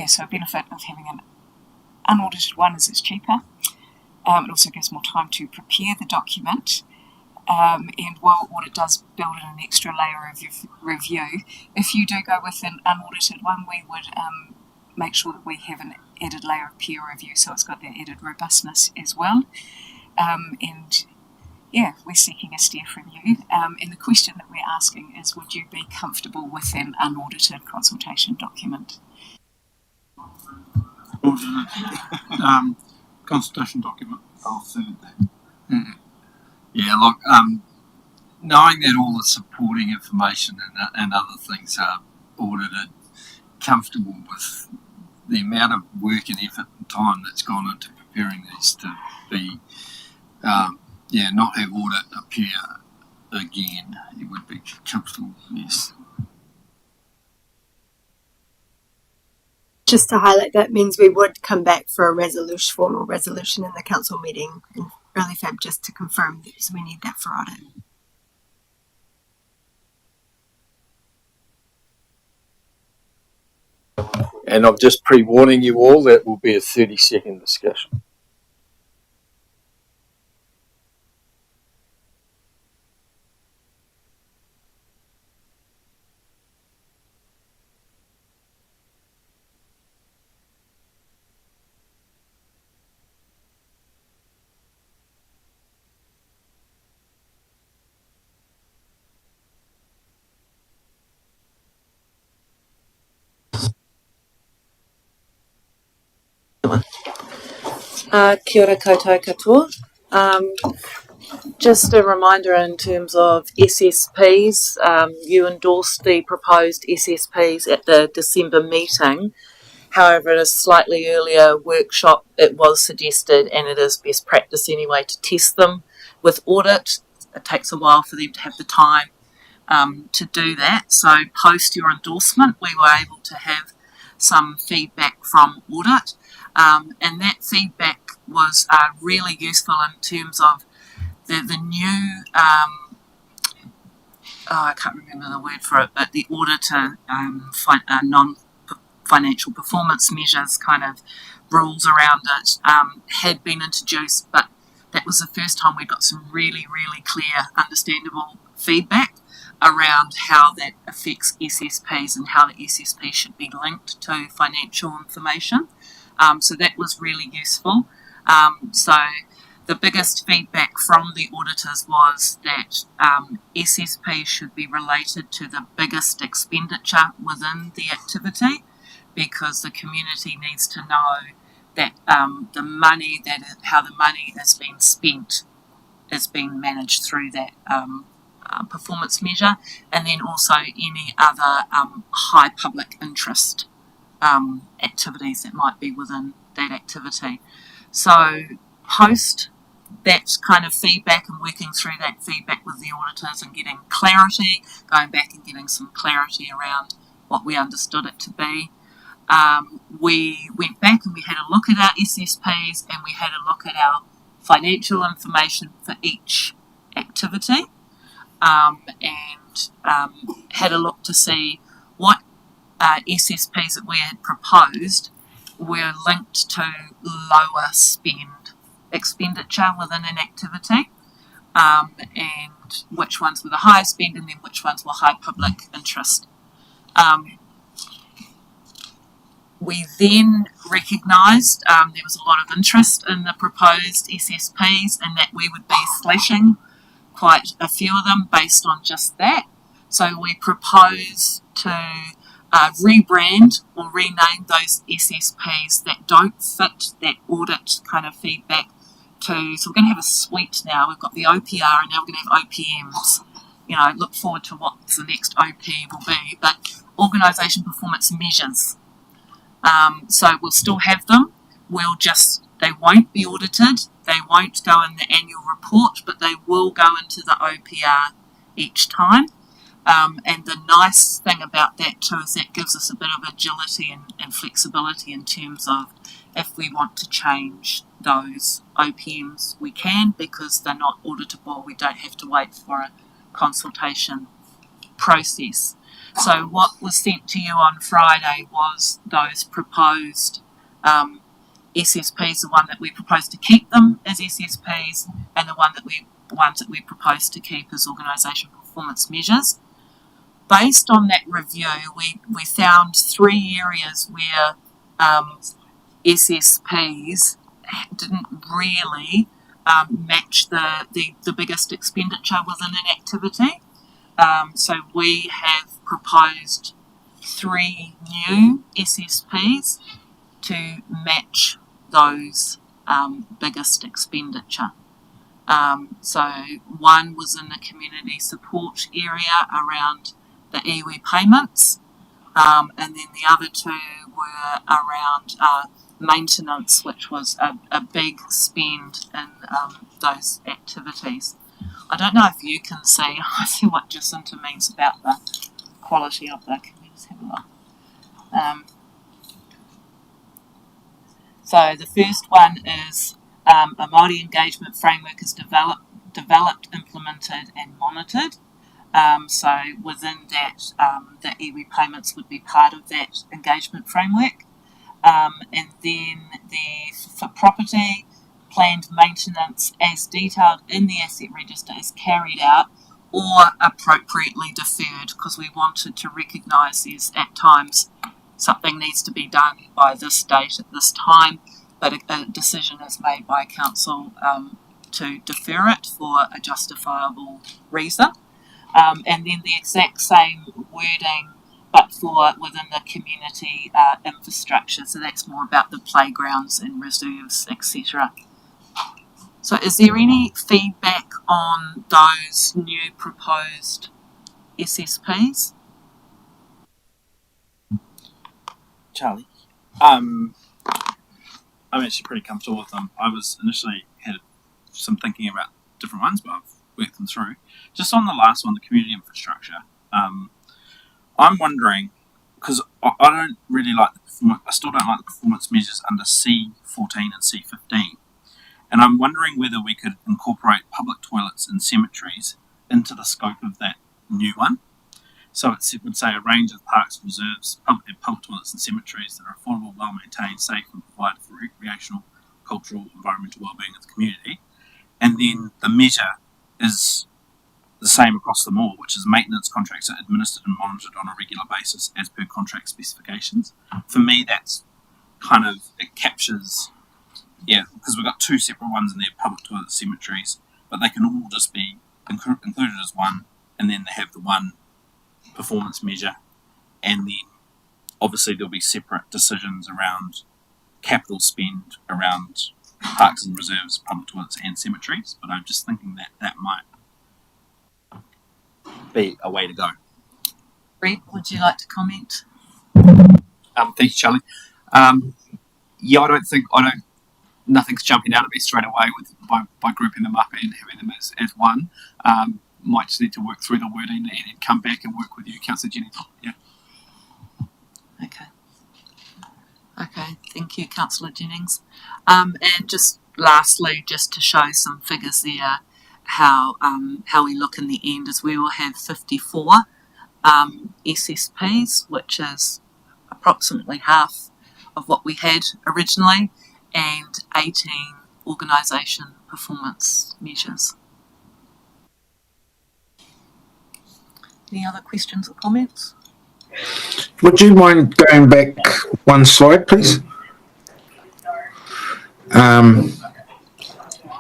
So a benefit of having an unaudited one is it's cheaper. It also gives more time to prepare the document. And while audit does build in an extra layer of review, if you do go with an unaudited one, we would make sure that we have an added layer of peer review, so it's got that added robustness as well. We're seeking a steer from you. And the question that we're asking is, would you be comfortable with an unaudited consultation document? Consultation document. I'll third that. Yeah, look, knowing that all the supporting information and other things are audited, comfortable with the amount of work and effort and time that's gone into preparing these to be, not have audit appear again, it would be comfortable, yes. Just to highlight, that means we would come back for a formal resolution in the council meeting in early Feb, just to confirm, because we need that for audit. And I'm just pre-warning you all that will be a 30-second discussion. Kia ora koutou katoa. Just a reminder in terms of SSPs, you endorsed the proposed SSPs at the December meeting. However, at a slightly earlier workshop, it was suggested, and it is best practice anyway, to test them with audit. It takes a while for them to have the time to do that. So post your endorsement, we were able to have some feedback from audit. And that feedback was really useful in terms of the new, I can't remember the word for it, but the auditor non-financial performance measures kind of rules around it had been introduced, but that was the first time we got some really, really clear, understandable feedback around how that affects SSPs and how the SSP should be linked to financial information. So that was really useful. So the biggest feedback from the auditors was that SSP should be related to the biggest expenditure within the activity, because the community needs to know that how the money is being spent is being managed through that performance measure, and then also any other high public interest activities that might be within that activity. So post that kind of feedback and working through that feedback with the auditors and getting clarity, going back and getting some clarity around what we understood it to be, we went back and we had a look at our SSPs and we had a look at our financial information for each activity, and had a look to see what SSPs that we had proposed were linked to lower expenditure within an activity, and which ones were the highest spend and then which ones were high public interest. We then recognised there was a lot of interest in the proposed SSPs and that we would be slashing quite a few of them based on just that. So we proposed to rebrand or rename those SSPs that don't fit that audit kind of feedback to, so we're going to have a suite now. We've got the OPR and now we're going to have OPMs. You know, look forward to what the next OP will be, but organisation performance measures. So we'll still have them. They won't be audited. They won't go in the annual report, but they will go into the OPR each time. And the nice thing about that too is that gives us a bit of agility and flexibility in terms of if we want to change those OPMs, we can, because they're not auditable. We don't have to wait for a consultation process. So what was sent to you on Friday was those proposed SSPs, the one that we proposed to keep them as SSPs, and the ones that we proposed to keep as organisation performance measures. Based on that review, we found 3 areas where SSPs didn't really match the biggest expenditure within an activity. So we have proposed 3 new SSPs to match those biggest expenditure. So one was in the community support area around the iwi payments, and then the other two were around maintenance, which was a big spend in those activities. I don't know if you can see, I see what Jacinta means about the quality of the community. Let's have a look. So the first one is a Māori engagement framework is developed, implemented and monitored. So within that, the iwi payments would be part of that engagement framework. And then for property, planned maintenance as detailed in the asset register is carried out or appropriately deferred, because we wanted to recognise there's at times something needs to be done by this date at this time, but a decision is made by council to defer it for a justifiable reason. And then the exact same wording, but for within the community infrastructure. So that's more about the playgrounds and reserves, etc. So is there any feedback on those new proposed SSPs? Charlie? I'm actually pretty comfortable with them. I was initially had some thinking about different ones, but I've worked them through. Just on the last one, the community infrastructure, I'm wondering, because I don't really like the performance, I still don't like the performance measures under C14 and C15. And I'm wondering whether we could incorporate public toilets and cemeteries into the scope of that new one. So it would say a range of parks, reserves, public toilets and cemeteries that are affordable, well maintained, safe and provide for recreational, cultural, environmental well-being of the community. And then the measure is the same across them all, which is maintenance contracts are administered and monitored on a regular basis as per contract specifications. For me, that's kind of, it captures, because we've got two separate ones in there, public toilets, cemeteries, but they can all just be included as one, and then they have the one performance measure, and then obviously there'll be separate decisions around capital spend around parks and reserves, public toilets and cemeteries, but I'm just thinking that that might be a way to go. Brett, would you like to comment? Thank you, Charlie. Nothing's jumping out at me straight away by grouping them up and having them as one. Might just need to work through the wording and come back and work with you, Councillor Jennings. Yeah. Okay, thank you, Councillor Jennings. And just lastly, just to show some figures there, how we look in the end is we will have 54 SSPs, which is approximately half of what we had originally, and 18 organisation performance measures. Any other questions or comments? Would you mind going back one slide, please? Oh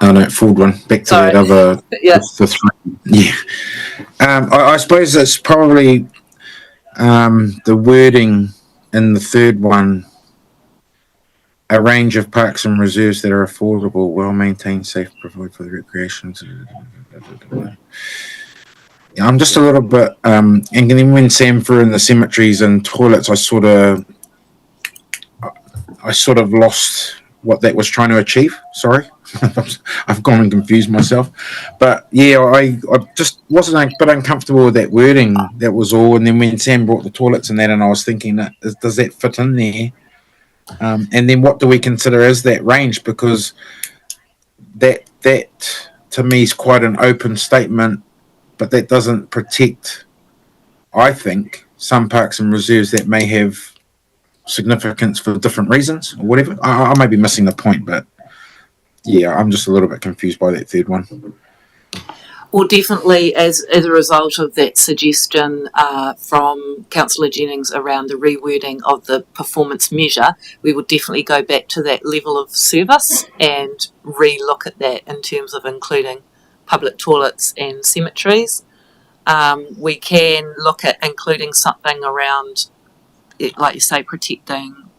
no, forward one. Back to that other. Yeah. The three. Yeah. I suppose it's probably the wording in the third one. A range of parks and reserves that are affordable, well maintained, safe, provide for the recreation. Yeah, I'm just a little bit, and then when Sam threw in the cemeteries and toilets, I sort of lost what that was trying to achieve. Sorry, I've gone and confused myself. But yeah, I just wasn't a bit uncomfortable with that wording. That was all. And then when Sam brought the toilets and that, and I was thinking, does that fit in there? And then what do we consider as that range? Because that to me is quite an open statement. But that doesn't protect, I think, some parks and reserves that may have significance for different reasons or whatever. I may be missing the point, but yeah, I'm just a little bit confused by that third one. Well, definitely as a result of that suggestion from Councillor Jennings around the rewording of the performance measure, we will definitely go back to that level of service and re-look at that in terms of including public toilets and cemeteries. We can look at including something around, like you say, protecting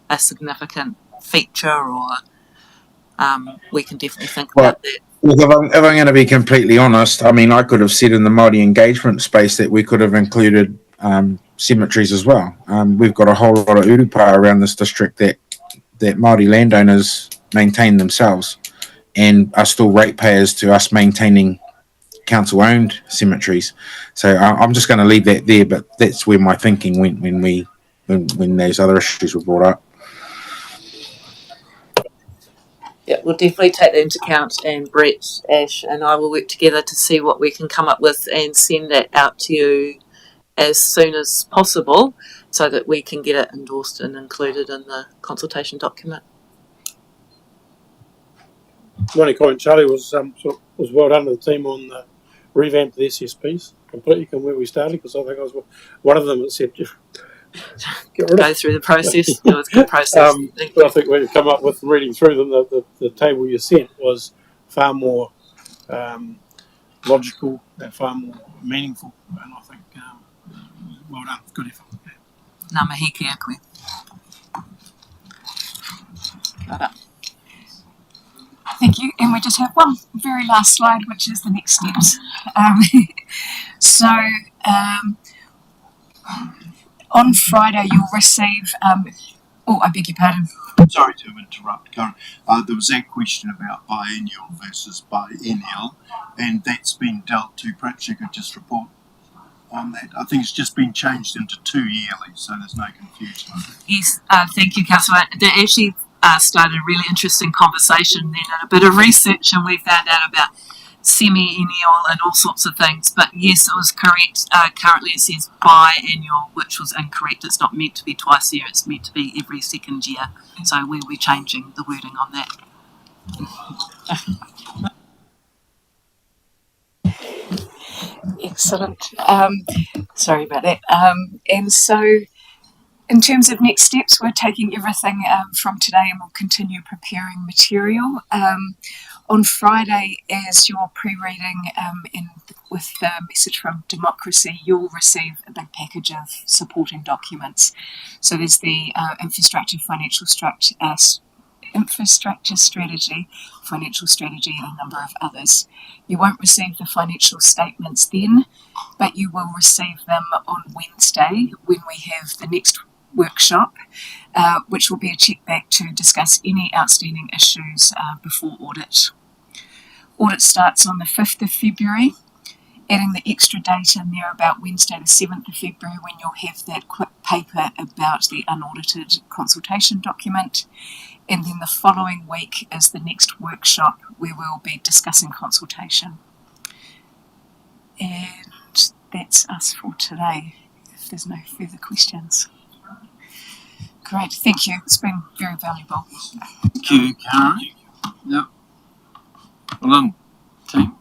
a significant feature, or we can definitely think Well, about that. Look, if I'm going to be completely honest, I mean, I could have said in the Māori engagement space that we could have included cemeteries as well. We've got a whole lot of urupa around this district that Māori landowners maintain themselves and are still ratepayers to us maintaining council-owned cemeteries. So I'm just going to leave that there, but that's where my thinking went when those other issues were brought up. Yeah, we'll definitely take that into account, and Brett, Ash, and I will work together to see what we can come up with and send that out to you as soon as possible so that we can get it endorsed and included in the consultation document. My only comment, Charlie, was well done to the team on the revamp of the SSPs, completely from where we started, because I think I was one of them that said, get rid of Go through the process. It was a good process. but I think when you come up with reading through them, the table you sent was far more logical and far more meaningful, and I think well done, good effort. Ngā mihi ki a koe. Right. Thank you. And we just have one very last slide, which is the next steps. On Friday, you'll receive. I beg your pardon. Sorry to interrupt, Karen. There was that question about biennial versus biennial, and that's been dealt to. Perhaps you could just report on that. I think it's just been changed into 2 yearly, so there's no confusion. Yes, thank you, Councillor. That actually started a really interesting conversation then, and a bit of research, and we found out about semi-annual and all sorts of things. But yes, it was correct. Currently it says biannual, which was incorrect. It's not meant to be twice a year, it's meant to be every second year. So we'll be changing the wording on that. Excellent. Sorry about that. And so, in terms of next steps, we're taking everything from today, and we'll continue preparing material. On Friday, as your pre-reading and with the message from Democracy, you'll receive a big package of supporting documents. So there's the infrastructure strategy, financial strategy, and a number of others. You won't receive the financial statements then, but you will receive them on Wednesday when we have the next workshop, which will be a check back to discuss any outstanding issues before audit. Audit starts on the 5th of February, adding the extra date in there about Wednesday the 7th of February when you'll have that quick paper about the unaudited consultation document. And then the following week is the next workshop where we'll be discussing consultation. And that's us for today, if there's no further questions. Great, thank you. It's been very valuable. Thank you, Karen. Yep. Well done, team.